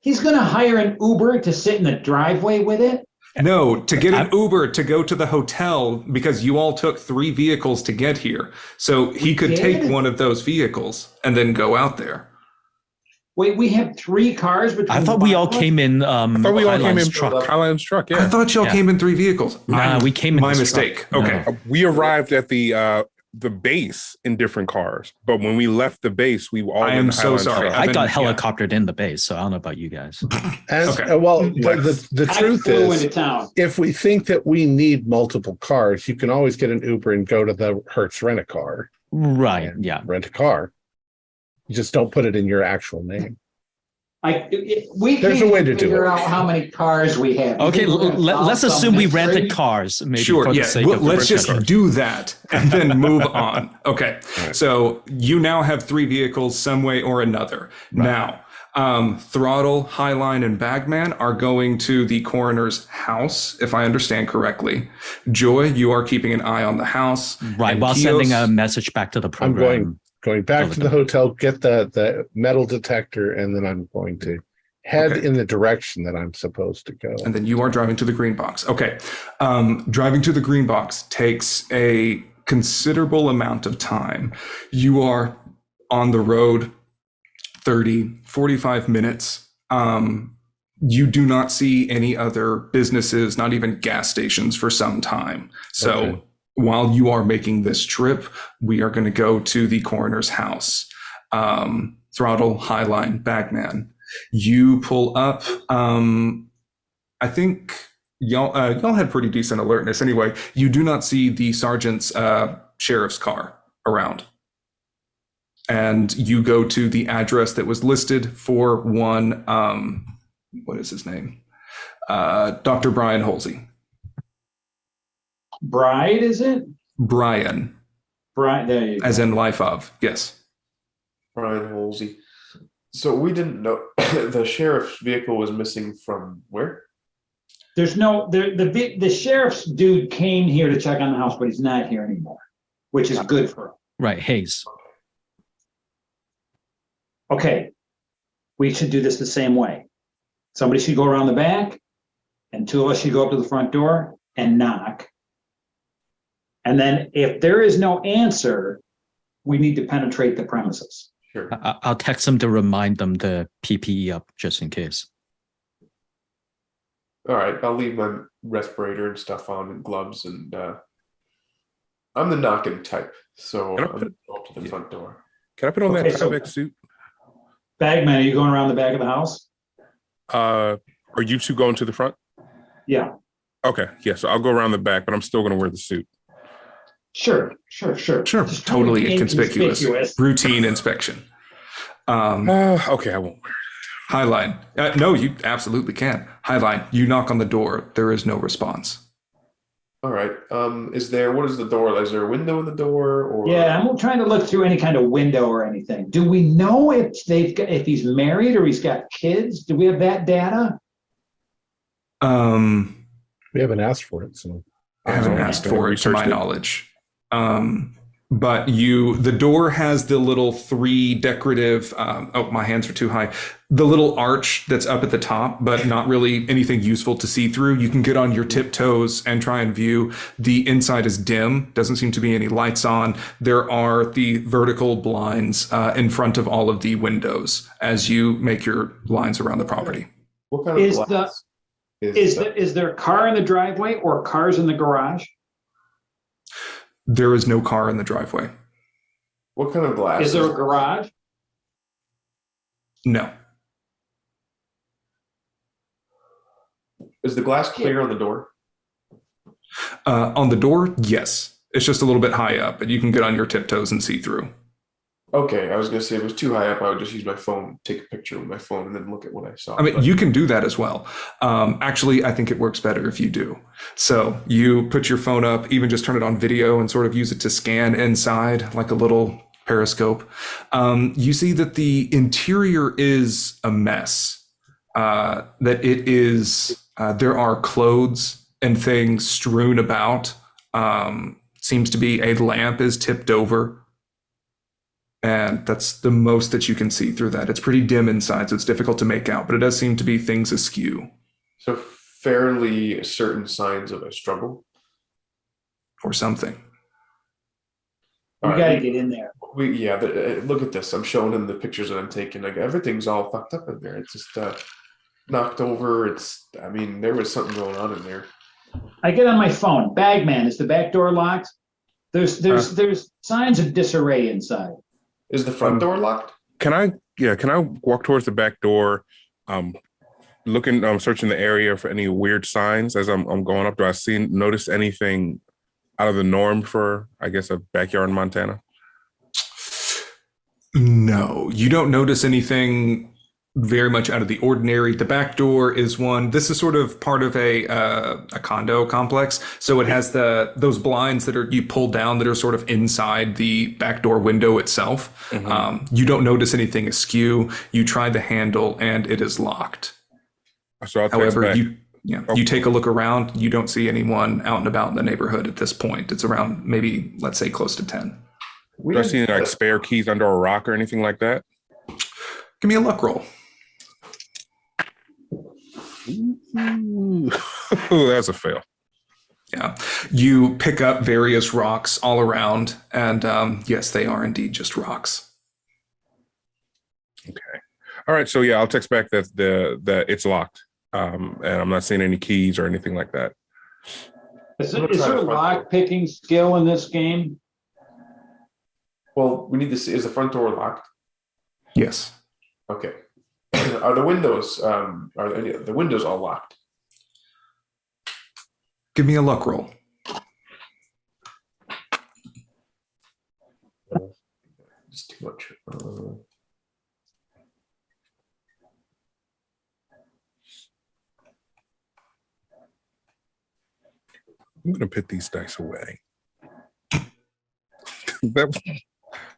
Speaker 6: he's going to hire an Uber to sit in the driveway with it?
Speaker 3: No, to get an Uber to go to the hotel because you all took 3 vehicles to get here. So he could take one of those vehicles and then go out there.
Speaker 6: Wait, we have 3 cars between.
Speaker 4: I thought we all came in.
Speaker 2: Highline's truck. Yeah.
Speaker 3: I thought y'all came in 3 vehicles.
Speaker 4: We came in.
Speaker 3: My mistake.
Speaker 4: Truck.
Speaker 3: Okay.
Speaker 2: No. We arrived at the base in different cars, but when we left the base, we all.
Speaker 3: I am so sorry.
Speaker 2: Truck.
Speaker 4: I got helicoptered in the base, so I don't know about you guys.
Speaker 1: The truth is, if we think that we need multiple cars, you can always get an Uber and go to the Hertz rent-a-car.
Speaker 4: Right. Yeah.
Speaker 1: Rent a car. You just don't put it in your actual name.
Speaker 6: There's
Speaker 1: a way to figure
Speaker 6: out how many cars we have.
Speaker 4: Okay, let's assume we rented cars. Maybe
Speaker 3: sure, let's just do that and then move on. Okay, right. So you now have 3 vehicles some way or another. Right. Now, Throttle, Highline, and Bagman are going to the coroner's house, if I understand correctly. Joy, you are keeping an eye on the house.
Speaker 4: Right, while sending a message back to the program.
Speaker 1: I'm going back to the hotel, get the metal detector, and then I'm going to head in the direction that I'm supposed to go.
Speaker 3: And then you are driving to the green box. Okay. Driving to the green box takes a considerable amount of time. You are on the road 30, 45 minutes. You do not see any other businesses, not even gas stations for some time. So while you are making this trip, we are going to go to the coroner's house. Throttle, Highline, Bagman. You pull up. I think y'all had pretty decent alertness. Anyway, you do not see the sergeant's sheriff's car around. And you go to the address that was listed for one, what is his name? Dr. Brian Holsey.
Speaker 6: Bride, is it?
Speaker 3: Brian.
Speaker 6: There you go.
Speaker 3: As in life of, yes.
Speaker 5: Brian Holsey. So we didn't know the sheriff's vehicle was missing from where?
Speaker 6: There's the sheriff's dude came here to check on the house, but he's not here anymore, which is good for him.
Speaker 4: Right, Hayes.
Speaker 6: Okay, we should do this the same way. Somebody should go around the back, and 2 of us should go up to the front door and knock. And then if there is no answer, we need to penetrate the premises.
Speaker 5: Sure.
Speaker 4: I'll text them to remind them the PPE up just in case.
Speaker 5: All right, I'll leave my respirator and stuff on and gloves, and I'm the knocking type, so
Speaker 2: Can I
Speaker 5: I'm
Speaker 2: put-
Speaker 5: going to go up to the front door.
Speaker 2: Can I put on
Speaker 6: Okay,
Speaker 2: that
Speaker 6: so-
Speaker 2: Tyvek suit?
Speaker 6: Bagman, are you going around the back of the house?
Speaker 2: Are you two going to the front?
Speaker 6: Yeah.
Speaker 2: Okay, yeah. So I'll go around the back, but I'm still going to wear the suit.
Speaker 6: Sure.
Speaker 3: Sure,
Speaker 6: Just
Speaker 3: totally
Speaker 6: totally
Speaker 3: inconspicuous. Routine inspection.
Speaker 2: Okay, I won't wear it.
Speaker 3: Highline. No, you absolutely can. Highline. You knock on the door. There is no response.
Speaker 5: All right. What is the door? Is there a window in the door, or?
Speaker 6: Yeah, I'm trying to look through any kind of window or anything. Do we know if he's married or he's got kids? Do we have that data?
Speaker 1: We haven't asked for it, so
Speaker 3: I haven't
Speaker 2: Okay.
Speaker 3: asked for it to my
Speaker 2: Researched it.
Speaker 3: knowledge. But the door has the little 3 decorative, my hands are too high. The little arch that's up at the top, but not really anything useful to see through. You can get on your tiptoes and try and view. The inside is dim. Doesn't seem to be any lights on. There are the vertical blinds in front of all of the windows as you make your lines around the property.
Speaker 5: What kind of
Speaker 6: Is
Speaker 5: glass
Speaker 6: Is there a car in the driveway or cars in the garage?
Speaker 3: There is no car in the driveway.
Speaker 5: What kind of glass?
Speaker 6: Is there a garage?
Speaker 3: No.
Speaker 5: Is the glass clear on the door?
Speaker 3: On the door, yes. It's just a little bit high up, and you can get on your tiptoes and see through.
Speaker 5: Okay, I was going to say if it was too high up, I would just use my phone, take a picture with my phone, and then look at what I saw.
Speaker 3: I mean,
Speaker 5: But-
Speaker 3: you can do that as well. Actually, I think it works better if you do. So you put your phone up, even just turn it on video and sort of use it to scan inside like a little periscope. You see that the interior is a mess. That it is, there are clothes and things strewn about. Seems to be a lamp is tipped over. And that's the most that you can see through that. It's pretty dim inside, so it's difficult to make out, but it does seem to be things askew
Speaker 5: So fairly certain signs of a struggle.
Speaker 3: or something.
Speaker 6: We
Speaker 5: All
Speaker 6: got to
Speaker 5: right,
Speaker 6: get in there.
Speaker 5: look at this. I'm showing him the pictures that I'm taking. Like everything's all fucked up in there. It's just knocked over. There was something going on in there.
Speaker 6: I get on my phone. Bagman, is the back door locked? There's signs of disarray inside.
Speaker 5: Is the front door locked?
Speaker 2: Can I walk towards the back door, searching the area for any weird signs as I'm going up? Do I notice anything out of the norm for, I guess, a backyard in Montana?
Speaker 3: No, you don't notice anything very much out of the ordinary. The back door is one. This is sort of part of a condo complex, so it has those blinds that you pull down that are sort of inside the back door window itself.
Speaker 2: Mm-hmm.
Speaker 3: You don't notice anything askew. You try the handle and it is locked.
Speaker 2: So I'll text
Speaker 3: However,
Speaker 2: back.
Speaker 3: you take a look around. You don't see anyone out and about in the neighborhood at this point. It's around maybe, let's say, close to 10.
Speaker 5: We
Speaker 2: Do I
Speaker 5: didn't-
Speaker 2: see any like spare keys under a rock or anything like that?
Speaker 3: Give me a luck roll.
Speaker 2: Ooh, that's a fail.
Speaker 3: Yeah. You pick up various rocks all around, and yes, they are indeed just rocks.
Speaker 2: Okay. All right. So yeah, I'll text back that it's locked, and I'm not seeing any keys or anything like that.
Speaker 6: Is
Speaker 5: I'm gonna
Speaker 6: there
Speaker 5: try
Speaker 6: a
Speaker 5: the front
Speaker 6: lock picking skill in this game?
Speaker 5: Well, we need to see. Is the front door locked?
Speaker 3: Yes.
Speaker 5: Okay. Are the windows? The windows all locked?
Speaker 3: Give me a luck roll.
Speaker 5: It's too much.
Speaker 2: I'm gonna put these dice away.
Speaker 5: I'm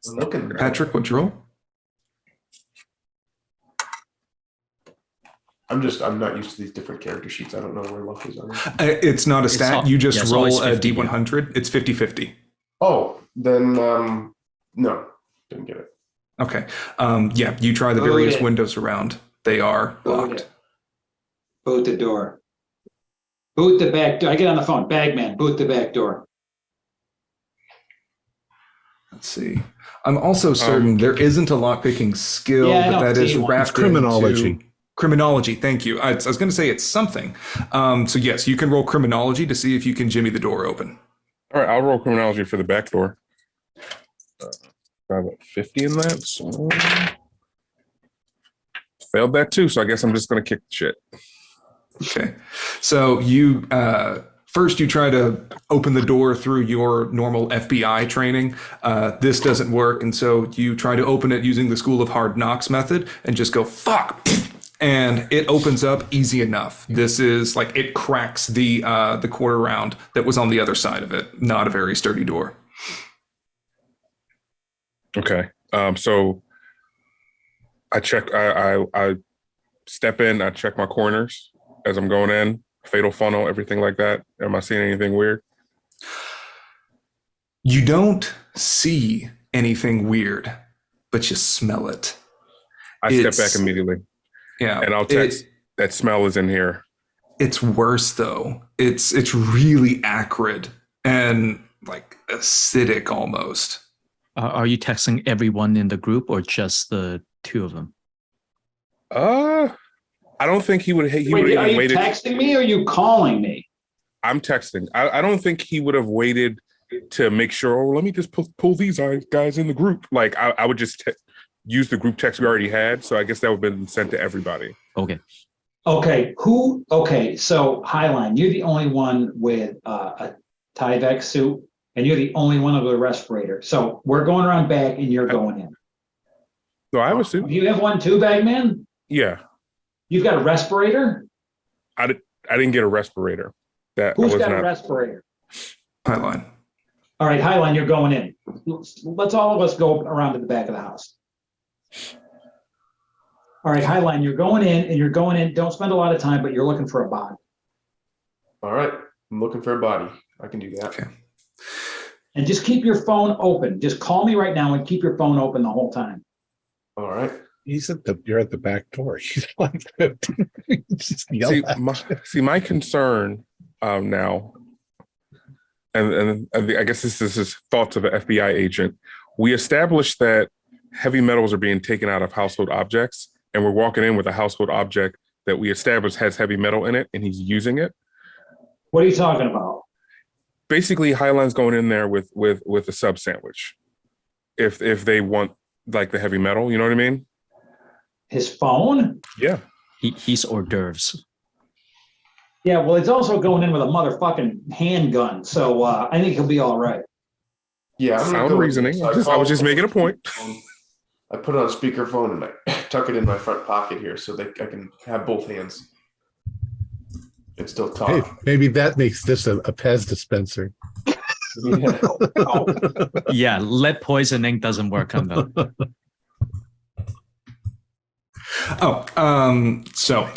Speaker 5: looking.
Speaker 3: Patrick, what'd you roll?
Speaker 5: I'm not used to these different character sheets. I don't know where luck is on them.
Speaker 3: It's not a
Speaker 4: It's
Speaker 3: stat.
Speaker 4: all-
Speaker 3: You just
Speaker 4: yeah, it's always
Speaker 3: roll a
Speaker 4: 50, yeah.
Speaker 3: D100. It's 50-50.
Speaker 5: Oh, then no, didn't get it.
Speaker 3: Okay. Yeah, you try the
Speaker 6: Load
Speaker 3: various
Speaker 6: it.
Speaker 3: windows around. They are locked.
Speaker 6: Boot the door. Boot the back door. I get on the phone. Bagman, boot the back door.
Speaker 3: Let's see. I'm also certain there isn't a lockpicking skill,
Speaker 6: Yeah, I
Speaker 3: but
Speaker 6: don't
Speaker 3: that is
Speaker 6: see one.
Speaker 3: wrapped
Speaker 1: It's criminology.
Speaker 3: into Criminology, thank you. I was going to say it's something. So yes, you can roll criminology to see if you can jimmy the door open.
Speaker 2: All right, I'll roll criminology for the back door. Got 50 in that. So failed that too, so I guess I'm just going to kick the shit.
Speaker 3: Okay. So you first you try to open the door through your normal FBI training. This doesn't work, and so you try to open it using the School of Hard Knocks method and just go fuck. And it opens up easy enough. This is like it cracks the quarter round that was on the other side of it. Not a very sturdy door.
Speaker 2: Okay. So I check. I step in. I check my corners as I'm going in. Fatal funnel, everything like that. Am I seeing anything weird?
Speaker 3: You don't see anything weird, but you smell it.
Speaker 2: I step back immediately.
Speaker 3: Yeah,
Speaker 2: and I'll text that smell is in here.
Speaker 3: It's worse though. It's really acrid and like acidic almost.
Speaker 4: Are you texting everyone in the group or just the two of them?
Speaker 2: I don't think he would. He would
Speaker 6: are
Speaker 2: have
Speaker 6: you
Speaker 2: waited.
Speaker 6: texting me or are you calling me?
Speaker 2: I'm texting. I don't think he would have waited to make sure. Oh, let me just pull these guys in the group. Like I would just use the group text we already had. So I guess that would have been sent to everybody.
Speaker 4: Okay.
Speaker 6: Okay. Okay. So Highline, you're the only one with a Tyvek suit, and you're the only one with a respirator. So we're going around back, and you're going in.
Speaker 2: So I have a suit.
Speaker 6: Do you have one too, Bagman?
Speaker 2: Yeah.
Speaker 6: You've got a respirator?
Speaker 2: I didn't get a respirator.
Speaker 6: Who's got a respirator?
Speaker 3: Highline.
Speaker 6: All right, Highline, you're going in. Let's all of us go around to the back of the house. All right, Highline, you're going in, and you're going in. Don't spend a lot of time, but you're looking for a body.
Speaker 5: All right. I'm looking for a body. I can do that.
Speaker 3: Okay.
Speaker 6: And just keep your phone open. Just call me right now and keep your phone open the whole time.
Speaker 5: All right.
Speaker 1: You're at the back door. He's like, just yell
Speaker 2: my concern now, and I guess this is thoughts of an FBI agent. We established that heavy metals are being taken out of household objects, and we're walking in with a household object that we established has heavy metal in it, and he's using it.
Speaker 6: What are you talking about?
Speaker 2: Basically, Highline's going in there with a sub sandwich, if they want like the heavy metal, you know what I mean?
Speaker 6: His phone?
Speaker 2: Yeah.
Speaker 4: He's hors d'oeuvres.
Speaker 6: Yeah, well, he's also going in with a motherfucking handgun, so I think he'll be all right.
Speaker 5: Yeah, I'm
Speaker 2: sound reasoning. I was just making a point.
Speaker 5: I put it on speakerphone and I tuck it in my front pocket here so that I can have both hands and still talk.
Speaker 1: Hey, maybe that makes this a Pez dispenser.
Speaker 5: Yeah.
Speaker 4: Yeah, lead poisoning doesn't work on them.
Speaker 3: So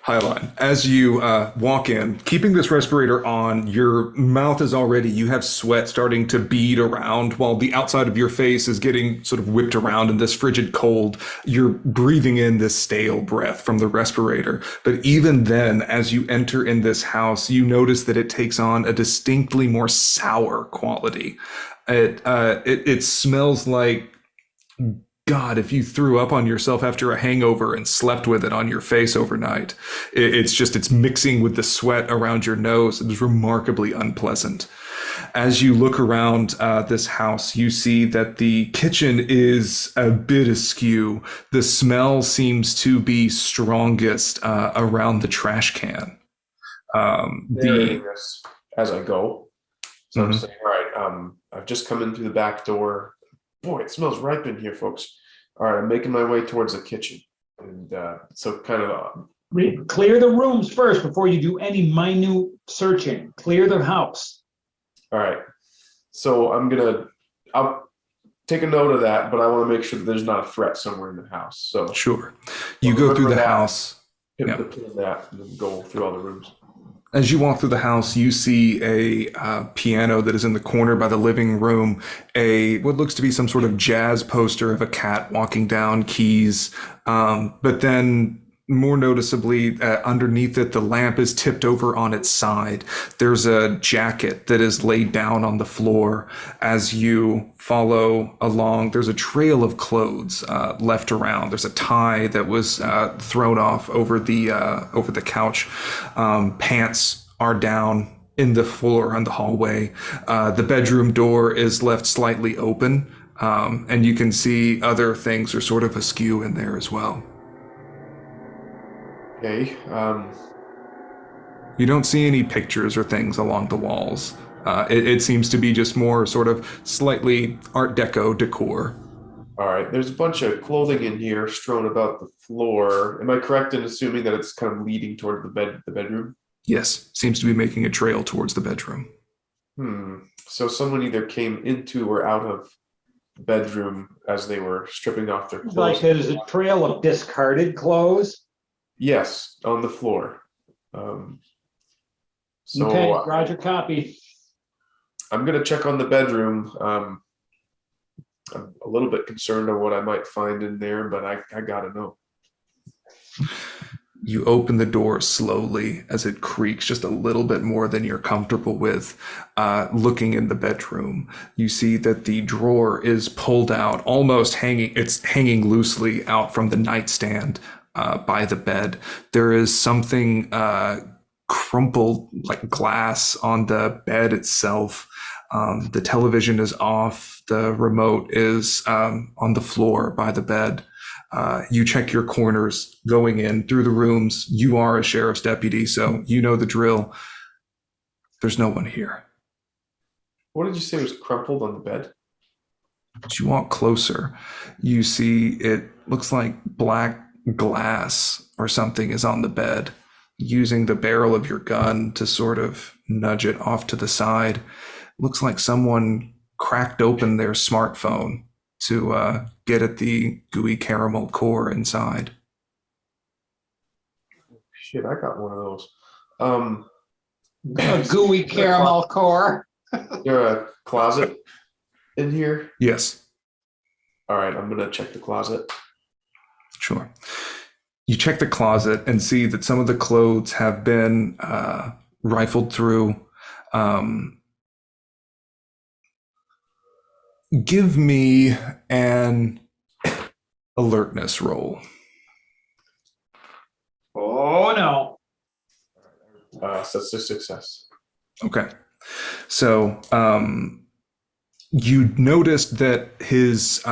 Speaker 3: Highline, as you walk in, keeping this respirator on, your mouth is you have sweat starting to bead around while the outside of your face is getting sort of whipped around in this frigid cold. You're breathing in this stale breath from the respirator. But even then, as you enter in this house, you notice that it takes on a distinctly more sour quality. It smells like, God, if you threw up on yourself after a hangover and slept with it on your face overnight. It's mixing with the sweat around your nose. It is remarkably unpleasant. As you look around this house, you see that the kitchen is a bit askew. The smell seems to be strongest around the trash can.
Speaker 5: As I go. So I'm saying, all right, I've just come in through the back door. Boy, it smells ripe in here, folks. All right, I'm making my way towards the kitchen. And so kind of...
Speaker 6: Clear the rooms first before you do any minute searching. Clear the house.
Speaker 5: All right. So I'll take a note of that, but I want to make sure that there's not a threat somewhere in the house. So
Speaker 3: sure. You go through the house.
Speaker 5: Hit the pin of that and then go through all the rooms.
Speaker 3: As you walk through the house, you see a piano that is in the corner by the living room, what looks to be some sort of jazz poster of a cat walking down keys. But then more noticeably, underneath it, the lamp is tipped over on its side. There's a jacket that is laid down on the floor. As you follow along, there's a trail of clothes left around. There's a tie that was thrown off over the couch. Pants are down in the floor on the hallway. The bedroom door is left slightly open, and you can see other things are sort of askew in there as well.
Speaker 5: Okay.
Speaker 3: You don't see any pictures or things along the walls. It seems to be just more sort of slightly Art Deco decor.
Speaker 5: All right. There's a bunch of clothing in here strewn about the floor. Am I correct in assuming that it's kind of leading toward the bedroom?
Speaker 3: Yes, seems to be making a trail towards the bedroom.
Speaker 5: So someone either came into or out of the bedroom as they were stripping off their clothes.
Speaker 6: Like there's a trail of discarded clothes.
Speaker 5: Yes, on the floor. So
Speaker 6: Okay, Roger, copy.
Speaker 5: I'm gonna check on the bedroom. I'm a little bit concerned of what I might find in there, but I gotta know.
Speaker 3: You open the door slowly as it creaks just a little bit more than you're comfortable with. Looking in the bedroom, you see that the drawer is pulled out, almost hanging. It's hanging loosely out from the nightstand by the bed. There is something crumpled like glass on the bed itself. The television is off. The remote is on the floor by the bed. You check your corners going in through the rooms. You are a sheriff's deputy, so you know the drill. There's no one here.
Speaker 5: What did you say was crumpled on the bed?
Speaker 3: As you walk closer, you see it looks like black glass or something is on the bed. Using the barrel of your gun to sort of nudge it off to the side. Looks like someone cracked open their smartphone to get at the gooey caramel core inside.
Speaker 5: Shit, I got one of those.
Speaker 6: A gooey caramel core.
Speaker 5: There a closet in here?
Speaker 3: Yes.
Speaker 5: All right, I'm gonna check the closet.
Speaker 3: Sure. You check the closet and see that some of the clothes have been rifled through. Give me an alertness roll.
Speaker 6: Oh no.
Speaker 5: So that's a success.
Speaker 3: Okay. So you noticed that his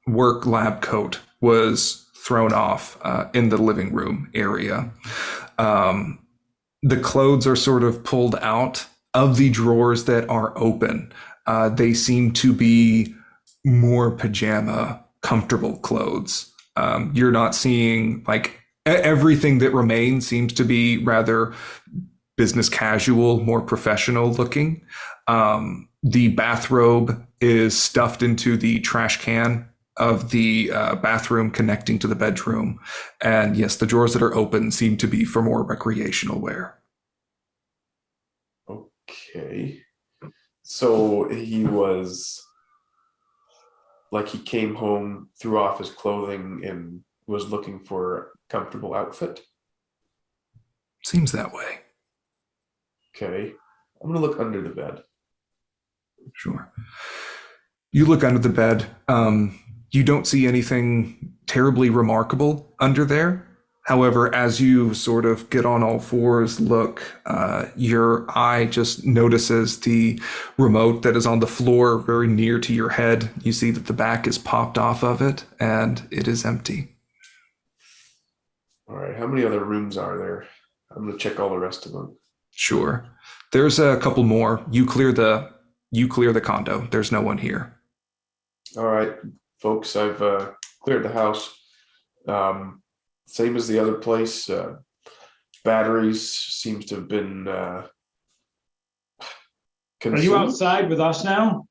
Speaker 3: work lab coat was thrown off in the living room area. The clothes are sort of pulled out of the drawers that are open. They seem to be more pajama, comfortable clothes. You're not seeing like everything that remains seems to be rather business casual, more professional looking. The bathrobe is stuffed into the trash can of the bathroom connecting to the bedroom. And yes, the drawers that are open seem to be for more recreational wear.
Speaker 5: Okay. So he was like he came home, threw off his clothing, and was looking for a comfortable outfit.
Speaker 3: Seems that way.
Speaker 5: Okay. I'm gonna look under the bed.
Speaker 3: Sure. You look under the bed. You don't see anything terribly remarkable under there. However, as you sort of get on all fours, look, your eye just notices the remote that is on the floor very near to your head. You see that the back is popped off of it and it is empty.
Speaker 5: All right. How many other rooms are there? I'm gonna check all the rest of them.
Speaker 3: Sure. There's a couple more. You clear the condo. There's no one here.
Speaker 5: All right, folks, I've cleared the house. Same as the other place. Batteries seems to have been consumed.
Speaker 6: Are you outside with us now?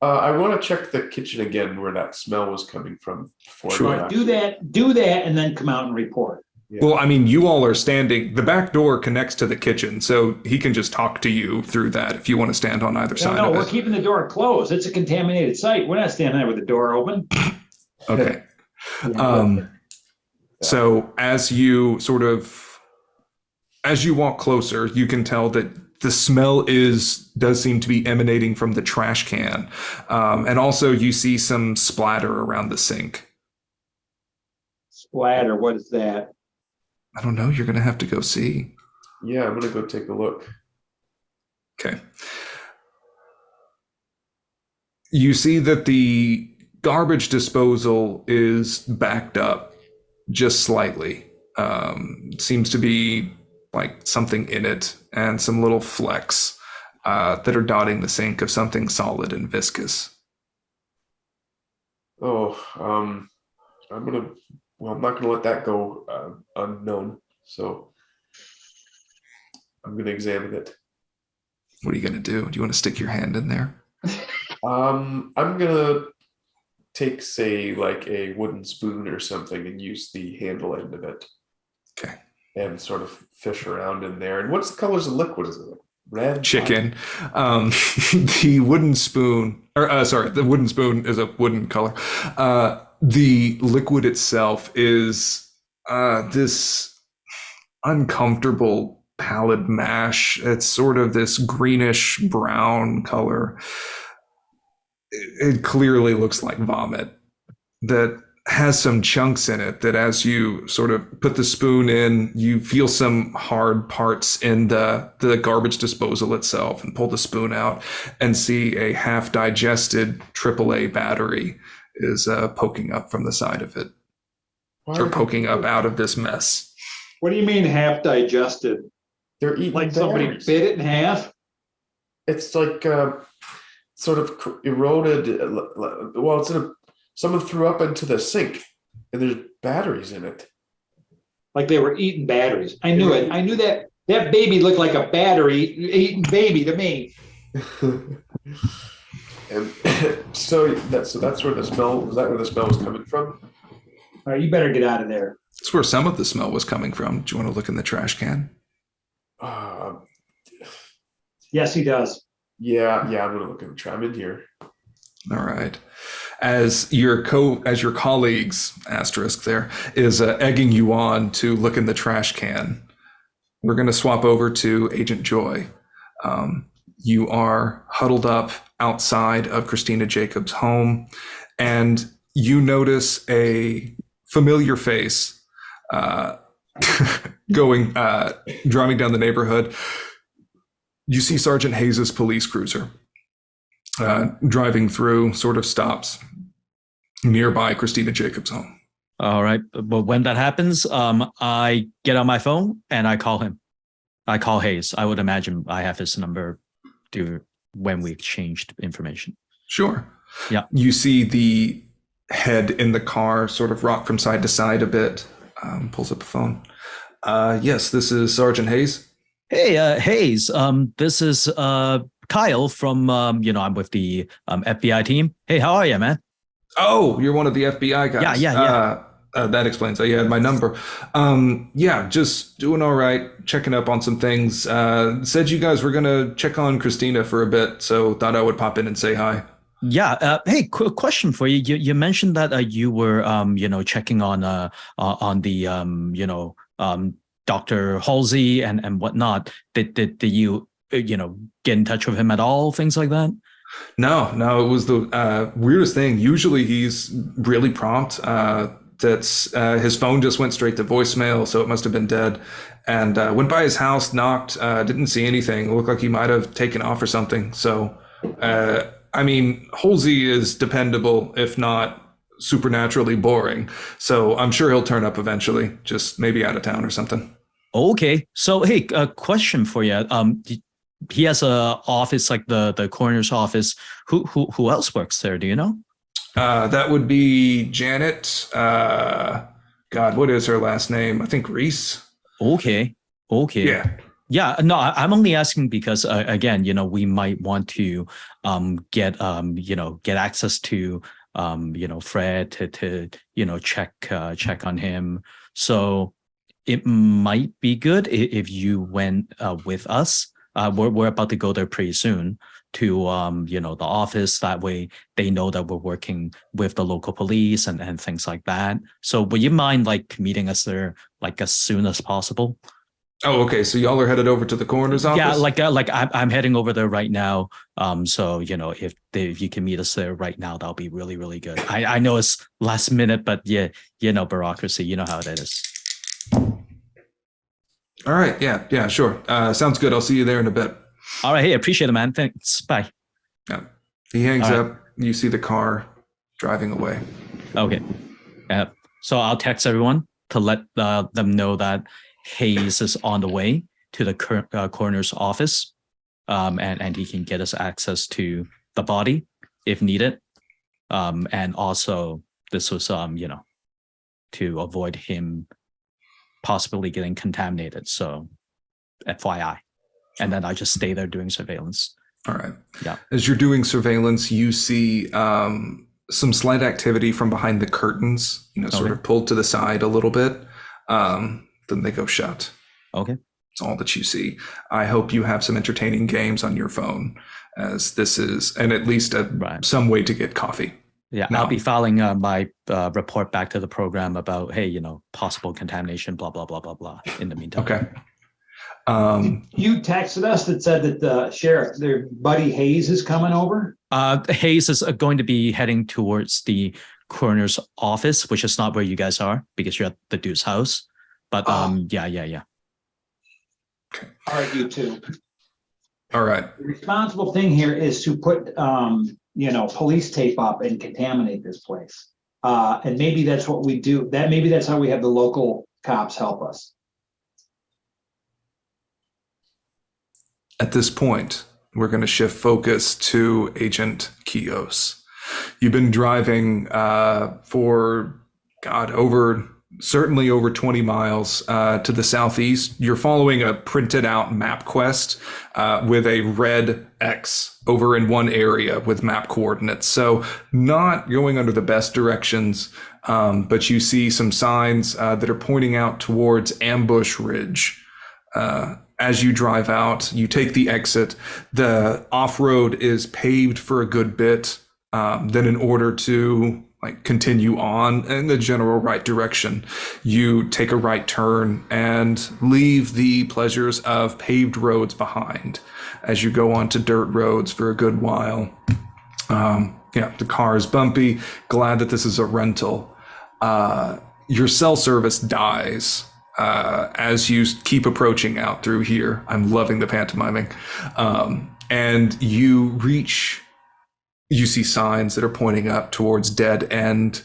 Speaker 5: I want to check the kitchen again where that smell was coming from.
Speaker 3: Sure.
Speaker 6: Do that, and then come out and report.
Speaker 5: Yeah.
Speaker 3: Well, I mean, you all are standing. The back door connects to the kitchen, so he can just talk to you through that if you want to stand on either side
Speaker 6: No,
Speaker 3: of
Speaker 6: we're
Speaker 3: it.
Speaker 6: keeping the door closed. It's a contaminated site. We're not standing there with the door open.
Speaker 3: Okay. So as you walk closer, you can tell that the smell does seem to be emanating from the trash can. And also you see some splatter around the sink.
Speaker 6: Splatter, what is that?
Speaker 3: I don't know. You're going to have to go see.
Speaker 5: Yeah, I'm gonna go take a look.
Speaker 3: Okay. You see that the garbage disposal is backed up just slightly. Seems to be like something in it and some little flecks that are dotting the sink of something solid and viscous.
Speaker 5: Oh, I'm not gonna let that go unknown. So I'm gonna examine it.
Speaker 3: What are you going to do? Do you want to stick your hand in there?
Speaker 5: I'm gonna take, say, like a wooden spoon or something and use the handle end of it.
Speaker 3: Okay.
Speaker 5: And sort of fish around in there. And what's the colors of liquid? Is it red?
Speaker 3: Chicken. The wooden spoon is a wooden color. The liquid itself is this uncomfortable pallid mash. It's sort of this greenish brown color. It clearly looks like vomit that has some chunks in it that as you sort of put the spoon in, you feel some hard parts in the garbage disposal itself, and pull the spoon out and see a half digested AAA battery is poking up from the side of it. Or poking up out of this mess.
Speaker 6: What do you mean half digested?
Speaker 5: They're eating
Speaker 6: Like somebody
Speaker 5: berries.
Speaker 6: bit it in half?
Speaker 5: It's like sort of eroded. Well, someone threw up into the sink, and there's batteries in it.
Speaker 6: Like they were eating batteries. I knew it. I knew that baby looked like a battery eating baby to me.
Speaker 5: And so that's where the smell was. That where the smell was coming from?
Speaker 6: All right, you better get out of there.
Speaker 3: That's where some of the smell was coming from. Do you want to look in the trash can?
Speaker 6: Yes, he does.
Speaker 5: Yeah. I'm gonna look in the trash. I'm in here.
Speaker 3: All right. As your colleagues, asterisk there, is egging you on to look in the trash can, we're going to swap over to Agent Joy. You are huddled up outside of Christina Jacobs' home, and you notice a familiar face driving down the neighborhood. You see Sergeant Hayes's police cruiser driving through, sort of stops nearby Christina Jacobs' home.
Speaker 4: All right. But when that happens, I get on my phone and I call him. I call Hayes. I would imagine I have his number when we exchanged information.
Speaker 3: Sure.
Speaker 4: Yeah.
Speaker 3: You see the head in the car sort of rock from side to side a bit. Pulls up the phone. Yes, this is Sergeant Hayes.
Speaker 4: Hey, Hayes. This is Kyle from, I'm with the FBI team. Hey, how are you, man?
Speaker 3: Oh, you're one of the FBI guys.
Speaker 4: Yeah.
Speaker 3: That explains that you had my number. Just doing all right, checking up on some things. Said you guys were going to check on Christina for a bit, so thought I would pop in and say hi.
Speaker 4: Yeah. Hey, quick question for you. You mentioned that you were, checking on the, Dr. Halsey and whatnot. Did you, get in touch with him at all? Things like that?
Speaker 3: No, it was the weirdest thing. Usually he's really prompt. His phone just went straight to voicemail, so it must have been dead. And went by his house, knocked, didn't see anything. It looked like he might have taken off or something. So, Halsey is dependable, if not supernaturally boring. So I'm sure he'll turn up eventually, just maybe out of town or something.
Speaker 4: Okay. So, hey, a question for you. He has a office like the coroner's office. Who else works there? Do you know?
Speaker 3: That would be Janet. God, what is her last name? I think Reese.
Speaker 4: Okay. Yeah. No, I'm only asking because again, we might want to get access to Fred to check on him. So it might be good if you went with us. We're about to go there pretty soon. to the office. That way they know that we're working with the local police and things like that. So would you mind like meeting us there like as soon as possible?
Speaker 3: Oh, okay. So y'all are headed over to the coroner's office?
Speaker 4: Yeah, like I'm heading over there right now. So if you can meet us there right now, that'll be really, really good. I know it's last minute, but yeah, bureaucracy, you know how it is.
Speaker 3: All right. Yeah, sure. Sounds good. I'll see you there in a bit.
Speaker 4: All right. Hey, appreciate it, man. Thanks. Bye.
Speaker 3: Yeah. He hangs
Speaker 4: All
Speaker 3: up. You see the car driving away.
Speaker 4: Okay. So I'll text everyone to let them know that Hayes is on the way to the coroner's office, and he can get us access to the body if needed. And also, this was, to avoid him possibly getting contaminated. So, FYI. And then I just stay there doing surveillance.
Speaker 3: All right.
Speaker 4: Yeah.
Speaker 3: As you're doing surveillance, you see some slight activity from behind the curtains, sort of pulled to the side a little bit. Then they go shut.
Speaker 4: Okay.
Speaker 3: That's all that you see. I hope you have some entertaining games on your phone, as this is, and at least some way to get coffee.
Speaker 4: Yeah,
Speaker 3: No.
Speaker 4: I'll be filing my report back to the program about, hey, possible contamination, blah, blah, blah, blah, blah, in the meantime.
Speaker 3: Okay.
Speaker 6: You texted us that said that the sheriff, their buddy Hayes, is coming over.
Speaker 4: Hayes is going to be heading towards the coroner's office, which is not where you guys are because you're at the dude's house. But yeah.
Speaker 6: All right, you two.
Speaker 3: All right.
Speaker 6: The responsible thing here is to put, police tape up and contaminate this place. And maybe that's what we do. Maybe that's how we have the local cops help us.
Speaker 3: At this point, we're going to shift focus to Agent Kios. You've been driving for, certainly over 20 miles to the southeast. You're following a printed out map quest with a red X over in one area with map coordinates. So not going under the best directions, but you see some signs that are pointing out towards Ambush Ridge. As you drive out, you take the exit. The off-road is paved for a good bit. Then in order to continue on in the general right direction, you take a right turn and leave the pleasures of paved roads behind as you go onto dirt roads for a good while. The car is bumpy. Glad that this is a rental. Your cell service dies as you keep approaching out through here. I'm loving the pantomiming. And you see signs that are pointing up towards dead end,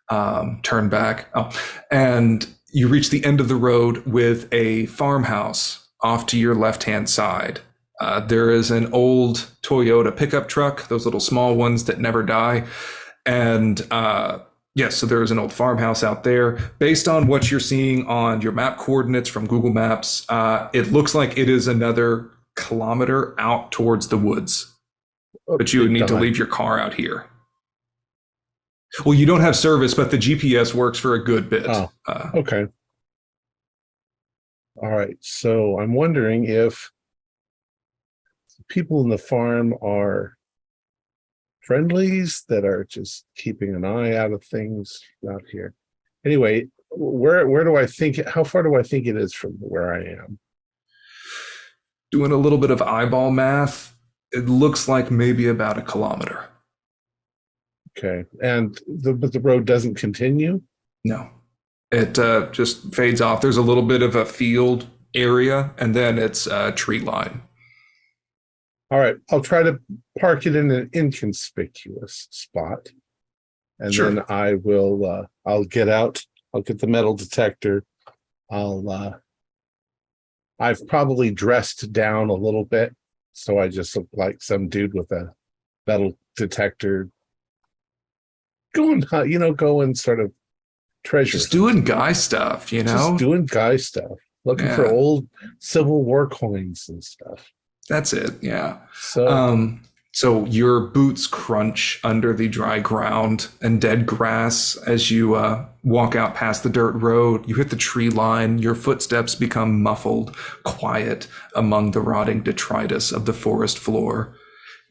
Speaker 3: turn back. And you reach the end of the road with a farmhouse off to your left-hand side. There is an old Toyota pickup truck, those little small ones that never die. And so there is an old farmhouse out there. Based on what you're seeing on your map coordinates from Google Maps, it looks like it is another kilometer out towards the woods. But you would need to leave your car out here. Well, you don't have service, but the GPS works for a good bit.
Speaker 1: Oh, okay. All right. So I'm wondering if people in the farm are friendlies that are just keeping an eye out of things out here. Anyway, how far do I think it is from where I am?
Speaker 3: Doing a little bit of eyeball math, it looks like maybe about a kilometer.
Speaker 1: Okay. And but the road doesn't continue?
Speaker 3: No. It just fades off. There's a little bit of a field area, and then it's a tree line.
Speaker 1: All right. I'll try to park it in an inconspicuous spot. And
Speaker 3: Sure.
Speaker 1: then I will, I'll get out. I'll get the metal detector. I've probably dressed down a little bit. So I just look like some dude with a metal detector going sort of treasure.
Speaker 3: Just doing guy stuff,
Speaker 1: Just doing guy stuff. Looking for old Civil War coins and stuff.
Speaker 3: That's it, yeah.
Speaker 1: So,
Speaker 3: your boots crunch under the dry ground and dead grass as you walk out past the dirt road. You hit the tree line. Your footsteps become muffled, quiet among the rotting detritus of the forest floor.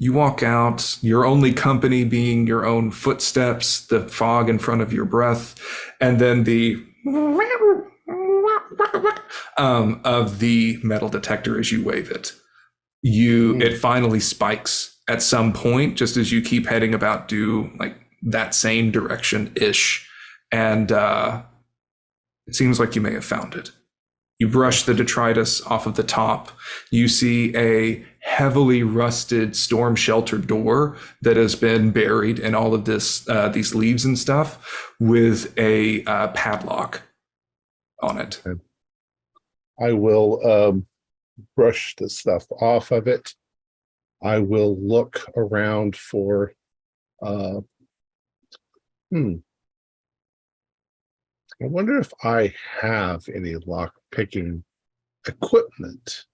Speaker 3: You walk out, your only company being your own footsteps, the fog in front of your breath, and then the of the metal detector as you wave it. It finally spikes at some point, just as you keep heading about due like that same direction-ish. And it seems like you may have found it. You brush the detritus off of the top. You see a heavily rusted storm shelter door that has been buried in all of these leaves and stuff with a padlock on it.
Speaker 1: I will brush the stuff off of it. I will look around for I wonder if I have any lock picking equipment.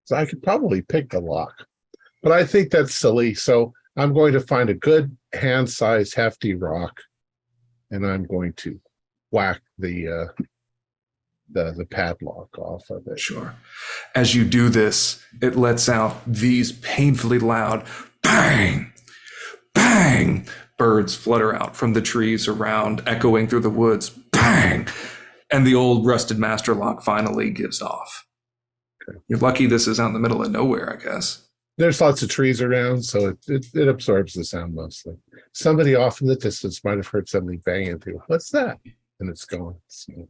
Speaker 1: So I could probably pick the lock, but I think that's silly. So I'm going to find a good hand-sized hefty rock, and I'm going to whack the padlock off of it.
Speaker 3: Sure. As you do this, it lets out these painfully loud bang, bang. Birds flutter out from the trees around, echoing through the woods. Bang! And the old rusted master lock finally gives off. Okay. You're lucky this is out in the middle of nowhere, I guess.
Speaker 1: There's lots of trees around, so it absorbs the sound mostly. Somebody off in the distance might have heard something banging through. What's that? And it's gone. So.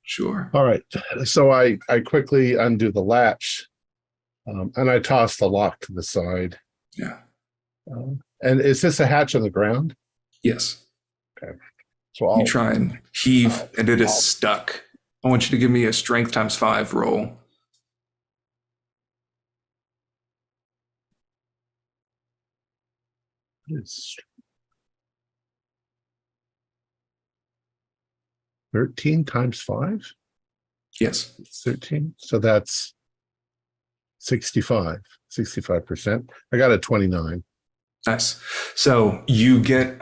Speaker 3: Sure.
Speaker 1: All right. So I quickly undo the latch, and I toss the lock to the side.
Speaker 3: Yeah.
Speaker 1: And is this a hatch on the ground?
Speaker 3: Yes.
Speaker 1: Okay. So
Speaker 3: you try and heave, and it is stuck. I want you to give me a strength ×5 roll.
Speaker 1: It's 13 times 5?
Speaker 3: Yes.
Speaker 1: It's 13. So that's 65%. I got a 29.
Speaker 3: Nice. So you get,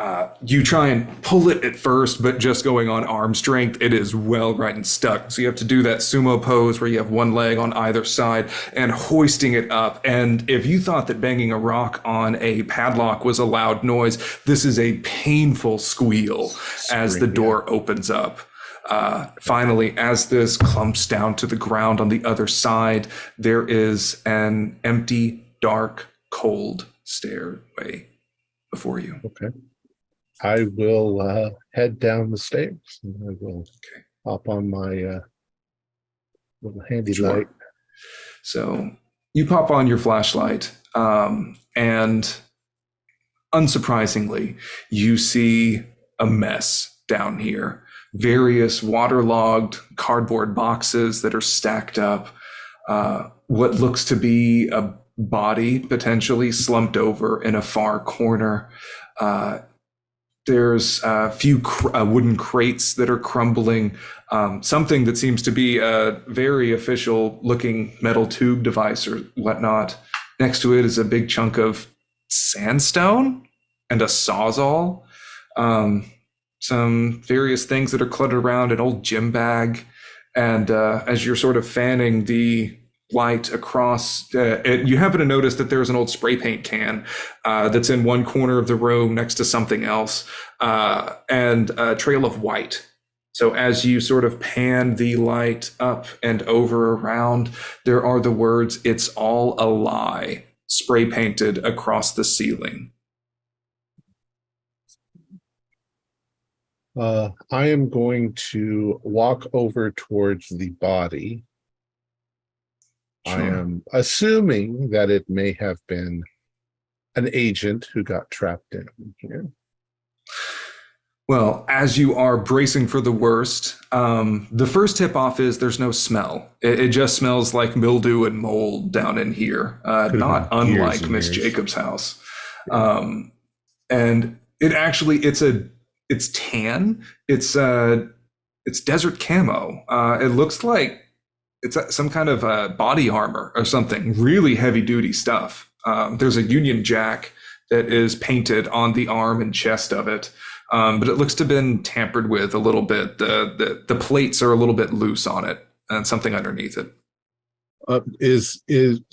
Speaker 3: you try and pull it at first, but just going on arm strength, it is well right and stuck. So you have to do that sumo pose where you have one leg on either side and hoisting it up. And if you thought that banging a rock on a padlock was a loud noise, this is a painful squeal as the door opens up. Finally, as this clumps down to the ground on the other side, there is an empty, dark, cold stairway before you.
Speaker 1: Okay. I will head down the stairs, and I will hop on my little handy light.
Speaker 3: So you pop on your flashlight, and unsurprisingly, you see a mess down here. Various waterlogged cardboard boxes that are stacked up. What looks to be a body potentially slumped over in a far corner. There's a few wooden crates that are crumbling. Something that seems to be a very official looking metal tube device or whatnot. Next to it is a big chunk of sandstone and a sawzall. Some various things that are cluttered around, an old gym bag. And as you're sort of fanning the light across, you happen to notice that there's an old spray paint can that's in one corner of the room next to something else, and a trail of white. So as you sort of pan the light up and over around, there are the words, "It's all a lie," spray painted across the ceiling.
Speaker 1: I am going to walk over towards the body. Sure. I am assuming that it may have been an agent who got trapped in here.
Speaker 3: Well, as you are bracing for the worst, the first tip off is there's no smell. It just smells like mildew and mold down in here, not unlike Miss Jacobs' house. And it actually, it's tan. It's desert camo. It looks like it's some kind of body armor or something, really heavy duty stuff. There's a Union Jack that is painted on the arm and chest of it. But it looks to have been tampered with a little bit. The plates are a little bit loose on it and something underneath it.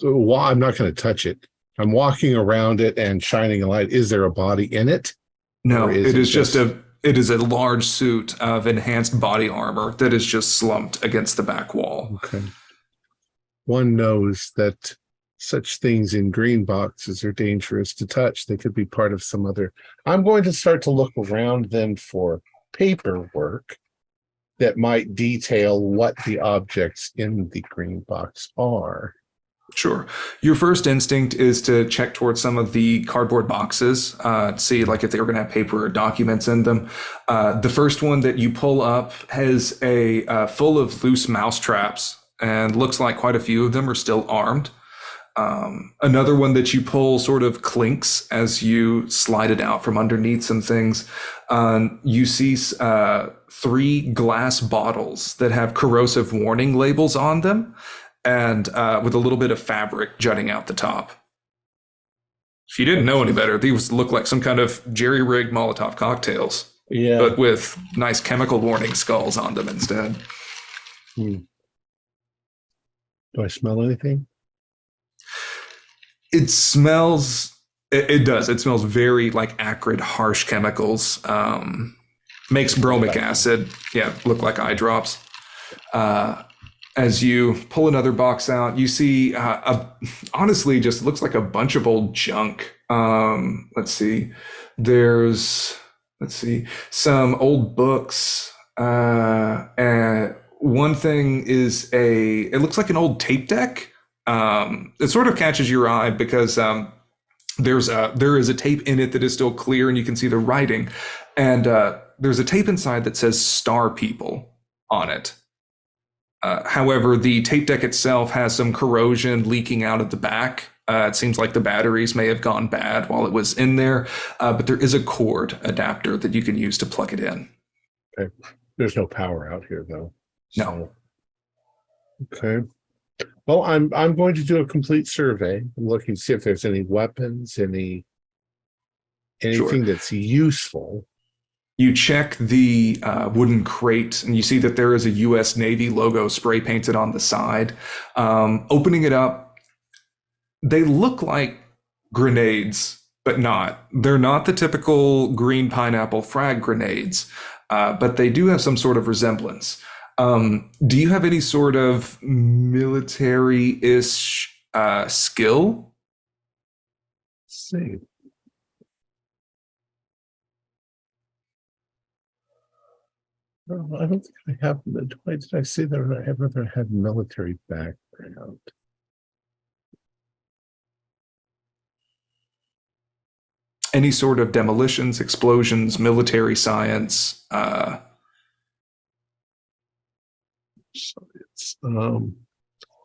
Speaker 1: Well, I'm not going to touch it. I'm walking around it and shining a light. Is there a body in it?
Speaker 3: No,
Speaker 1: Or is
Speaker 3: it
Speaker 1: it
Speaker 3: is just
Speaker 1: just-
Speaker 3: it is a large suit of enhanced body armor that is just slumped against the back wall.
Speaker 1: Okay. One knows that such things in green boxes are dangerous to touch. They could be part of some other. I'm going to start to look around then for paperwork that might detail what the objects in the green box are.
Speaker 3: Sure. Your first instinct is to check towards some of the cardboard boxes, see like if they were going to have paper or documents in them. The first one that you pull up has a full of loose mouse traps, and looks like quite a few of them are still armed. Another one that you pull sort of clinks as you slide it out from underneath some things. You see 3 glass bottles that have corrosive warning labels on them, and with a little bit of fabric jutting out the top. If you didn't know any better, these look like some kind of jerry-rigged Molotov cocktails,
Speaker 1: Yeah.
Speaker 3: but with nice chemical warning skulls on them instead.
Speaker 1: Do I smell anything?
Speaker 3: It smells, it does. It smells very like acrid, harsh chemicals. Makes bromic acid, look like eye drops. As you pull another box out, you see, honestly, just looks like a bunch of old junk. There's some old books. And one thing is it looks like an old tape deck. It sort of catches your eye because there is a tape in it that is still clear and you can see the writing. And there's a tape inside that says Star People on it. However, the tape deck itself has some corrosion leaking out of the back. It seems like the batteries may have gone bad while it was in there, but there is a cord adapter that you can use to plug it in.
Speaker 1: Okay. There's no power out here, though.
Speaker 3: No.
Speaker 1: Okay. Well, I'm going to do a complete survey. I'm looking to see if there's any weapons, anything that's useful.
Speaker 3: You check the wooden crate and you see that there is a U.S. Navy logo spray painted on the side. Opening it up, they look like grenades, but not. They're not the typical green pineapple frag grenades, but they do have some sort of resemblance. Do you have any sort of military-ish skill?
Speaker 1: Let's see. No, I don't think I have. Why did I say that I ever had military background?
Speaker 3: Any sort of demolitions, explosions, military science?
Speaker 1: Science.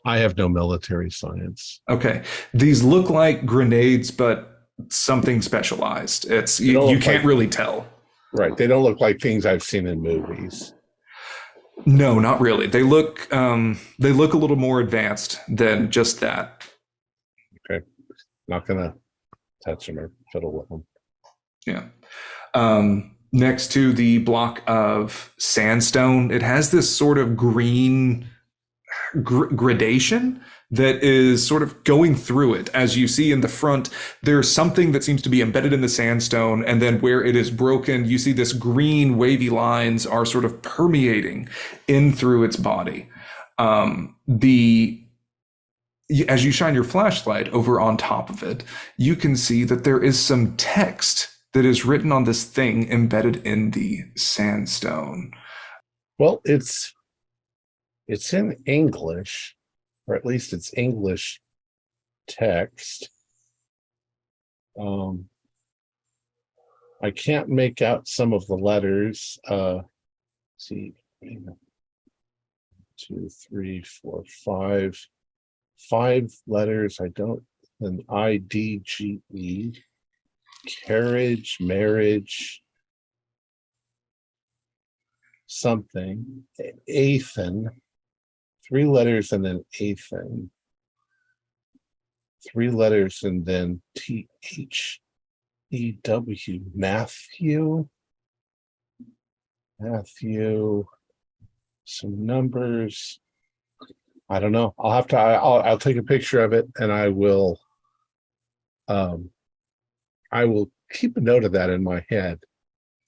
Speaker 1: I have no military science.
Speaker 3: Okay. These look like grenades, but something specialized. You can't really tell.
Speaker 1: Right. They don't look like things I've seen in movies.
Speaker 3: No, not really. They look a little more advanced than just that.
Speaker 1: Okay. Not gonna touch them or fiddle with them.
Speaker 3: Yeah. Next to the block of sandstone, it has this sort of green gradation that is sort of going through it. As you see in the front, there's something that seems to be embedded in the sandstone, and then where it is broken, you see this green wavy lines are sort of permeating in through its body. As you shine your flashlight over on top of it, you can see that there is some text that is written on this thing embedded in the sandstone.
Speaker 1: Well, it's in English, or at least it's English text. I can't make out some of the letters. See, 1, 2, 3, 4, 5. 5 letters. I don't. An IDGE. Carriage, marriage, something. Athen. 3 letters and then Athen. 3 letters and then THEW. Matthew. Some numbers. I don't know. I'll have to. I'll take a picture of it, and I will. I will keep a note of that in my head.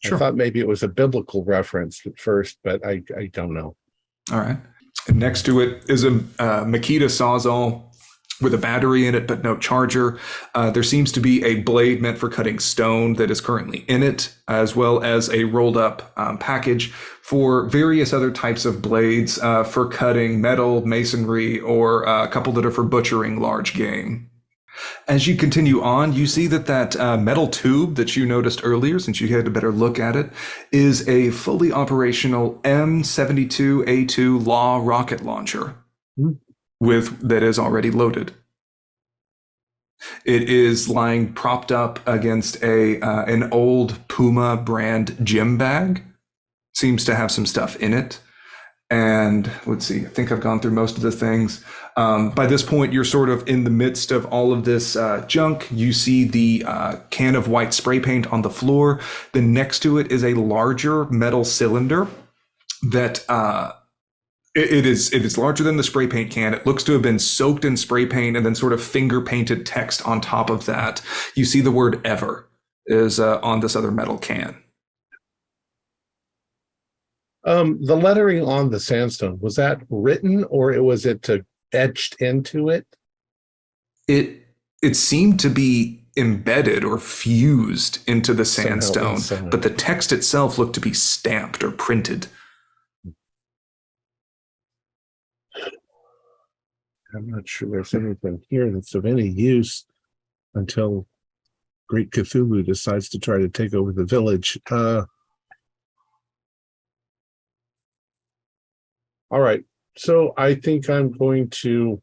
Speaker 3: Sure.
Speaker 1: I thought maybe it was a biblical reference at first, but I don't know.
Speaker 3: All right. And next to it is a Makita Sawzall with a battery in it, but no charger. There seems to be a blade meant for cutting stone that is currently in it, as well as a rolled up package for various other types of blades for cutting metal, masonry, or a couple that are for butchering large game. As you continue on, you see that metal tube that you noticed earlier, since you had a better look at it, is a fully operational M72A2 Law rocket launcher that is already loaded. It is lying propped up against an old Puma brand gym bag. Seems to have some stuff in it. And let's see, I think I've gone through most of the things. By this point, you're sort of in the midst of all of this junk. You see the can of white spray paint on the floor. Then next to it is a larger metal cylinder that it is larger than the spray paint can. It looks to have been soaked in spray paint and then sort of finger painted text on top of that. You see the word ever is on this other metal can.
Speaker 1: The lettering on the sandstone, was that written or was it etched into it?
Speaker 3: It seemed to be embedded or fused into the sandstone, but the text itself looked to be stamped or printed.
Speaker 1: I'm not sure there's anything here that's of any use until Great Cthulhu decides to try to take over the village. All right, so I think I'm going to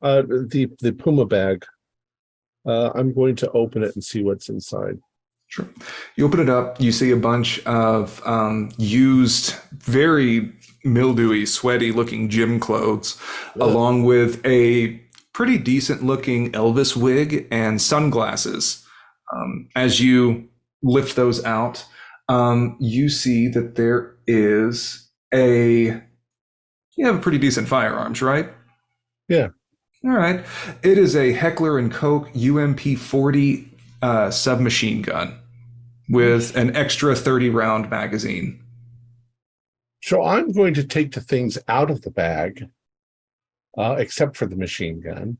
Speaker 1: the Puma bag. I'm going to open it and see what's inside.
Speaker 3: Sure. You open it up, you see a bunch of used, very mildewy, sweaty looking gym clothes, along with a pretty decent looking Elvis wig and sunglasses. As you lift those out, you see that there is you have pretty decent firearms, right?
Speaker 1: Yeah.
Speaker 3: All right. It is a Heckler & Koch UMP-40 submachine gun with an extra 30-round magazine.
Speaker 1: So I'm going to take the things out of the bag, except for the machine gun,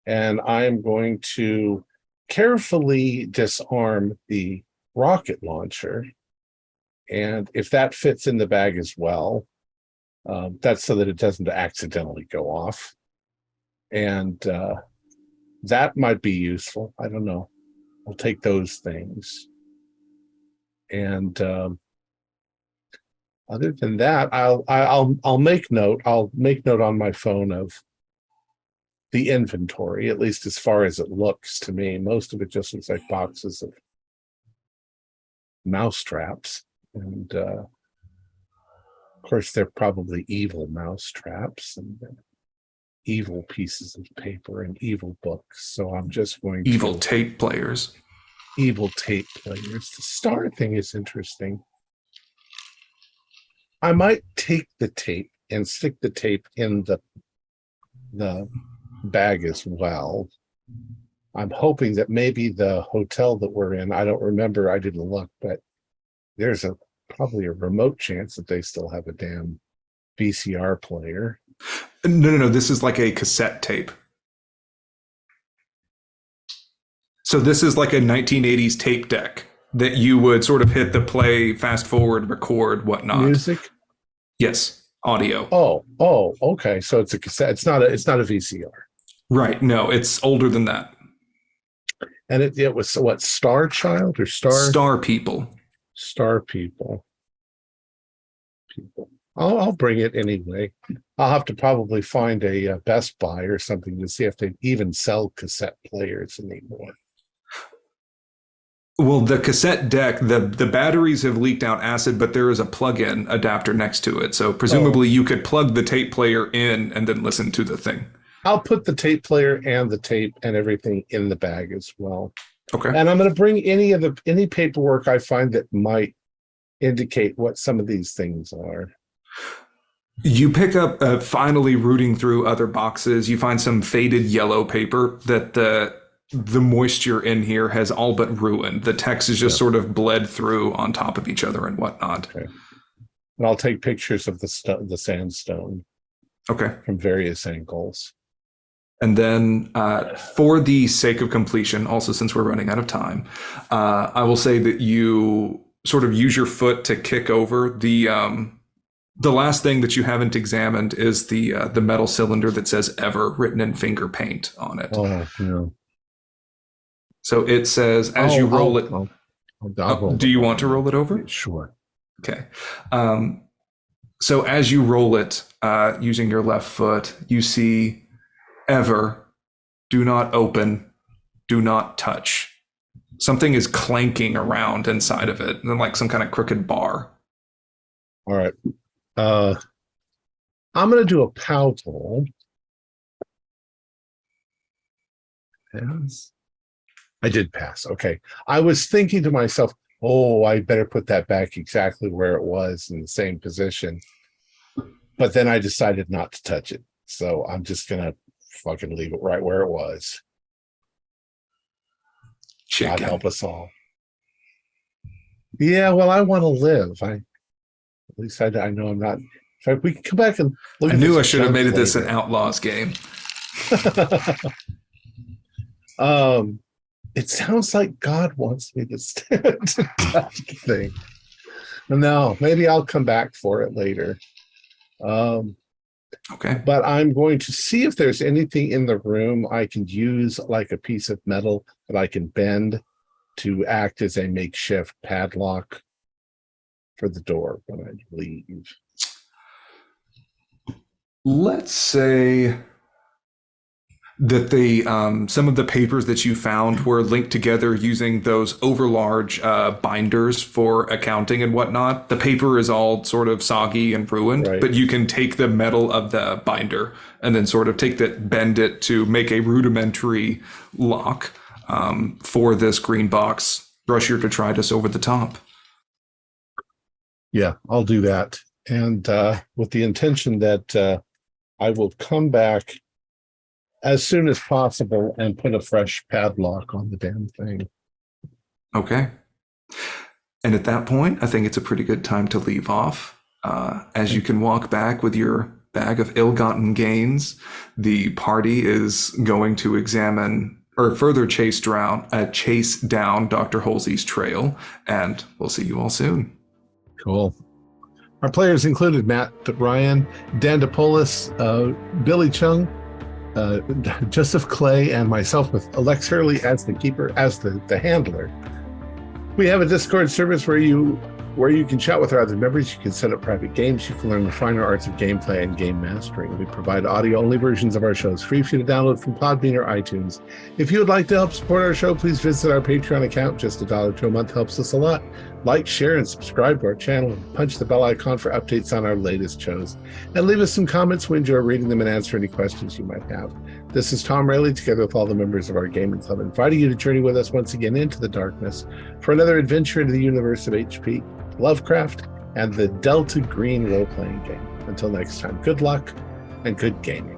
Speaker 1: and I'm going to carefully disarm the rocket launcher. And if that fits in the bag as well, that's so that it doesn't accidentally go off. And that might be useful. I don't know. I'll take those things. And other than that, I'll make note. I'll make note on my phone of the inventory, at least as far as it looks to me. Most of it just looks like boxes of mouse traps. And of course, they're probably evil mouse traps and evil pieces of paper and evil books. So I'm just going to...
Speaker 3: Evil tape players.
Speaker 1: Evil tape players. The star thing is interesting. I might take the tape and stick the tape in the bag as well. I'm hoping that maybe the hotel that we're in, I don't remember, I didn't look, but there's probably a remote chance that they still have a damn VCR player.
Speaker 3: No. This is like a cassette tape. So this is like a 1980s tape deck that you would sort of hit the play, fast forward, record, whatnot.
Speaker 1: Music?
Speaker 3: Yes, audio.
Speaker 1: Oh, okay. So it's a cassette. It's not a VCR.
Speaker 3: Right. No, it's older than that.
Speaker 1: And it was what, Star Child or
Speaker 3: Star People.
Speaker 1: Star People. I'll bring it anyway. I'll have to probably find a Best Buy or something to see if they even sell cassette players anymore.
Speaker 3: Well, the cassette deck, the batteries have leaked out acid, but there is a plug-in adapter next to it. So presumably you could plug the tape player in and then listen to the thing.
Speaker 1: I'll put the tape player and the tape and everything in the bag as well.
Speaker 3: Okay.
Speaker 1: And I'm going to bring any paperwork I find that might indicate what some of these things are.
Speaker 3: You pick up, finally rooting through other boxes, you find some faded yellow paper that the moisture in here has all but ruined. The text is just sort of bled through on top of each other and whatnot.
Speaker 1: Okay. And I'll take pictures of the sandstone.
Speaker 3: Okay.
Speaker 1: From various angles.
Speaker 3: And then for the sake of completion, also since we're running out of time, I will say that you sort of use your foot to kick over the last thing that you haven't examined is the metal cylinder that says "Ever" written in finger paint on it.
Speaker 1: Oh, no.
Speaker 3: So it says, as you roll it. Do you want to roll it over?
Speaker 1: Sure.
Speaker 3: Okay. So as you roll it, using your left foot, you see "Ever, do not open, do not touch." Something is clanking around inside of it, and then like some kind of crooked bar.
Speaker 1: All right. I'm going to do a POW poll. Pass. I did pass. Okay. I was thinking to myself, oh, I better put that back exactly where it was in the same position. But then I decided not to touch it. So I'm just going to fucking leave it right where it was. God help us all. Yeah, well, I want to live. At least I know I'm not. In fact, we can come back and look.
Speaker 3: I knew I should have made this an Outlaws game.
Speaker 1: It sounds like God wants me to touch the thing. No, maybe I'll come back for it later.
Speaker 3: Okay.
Speaker 1: But I'm going to see if there's anything in the room I can use, like a piece of metal that I can bend to act as a makeshift padlock for the door when I leave.
Speaker 3: Let's say that some of the papers that you found were linked together using those overlarge binders for accounting and whatnot. The paper is all sort of soggy and ruined, right. But you can take the metal of the binder and then sort of bend it to make a rudimentary lock for this green box. Brush your detritus over the top.
Speaker 1: Yeah, I'll do that. And with the intention that I will come back as soon as possible and put a fresh padlock on the damn thing.
Speaker 3: Okay. And at that point, I think it's a pretty good time to leave off. As you can walk back with your bag of ill-gotten gains, the party is going to examine or further chase down Dr. Halsey's trail, and we'll see you all soon.
Speaker 1: Cool. Our players included Matt Ryan, Dan DePolis, Billy Chung, Joseph Clay, and myself with Alex Hurley as the keeper, as the handler. We have a Discord service where you can chat with our other members. You can set up private games. You can learn the finer arts of gameplay and game mastering. We provide audio-only versions of our shows free for you to download from Podbean or iTunes. If you would like to help support our show, please visit our Patreon account. Just $1 a month helps us a lot. Like, share, and subscribe to our channel. And punch the bell icon for updates on our latest shows. And leave us some comments. We enjoy reading them and answer any questions you might have. This is Tom Rayleigh, together with all the members of our gaming club, inviting you to journey with us once again into the darkness for another adventure into the universe of HP, Lovecraft, and the Delta Green role-playing game. Until next time, good luck and good gaming.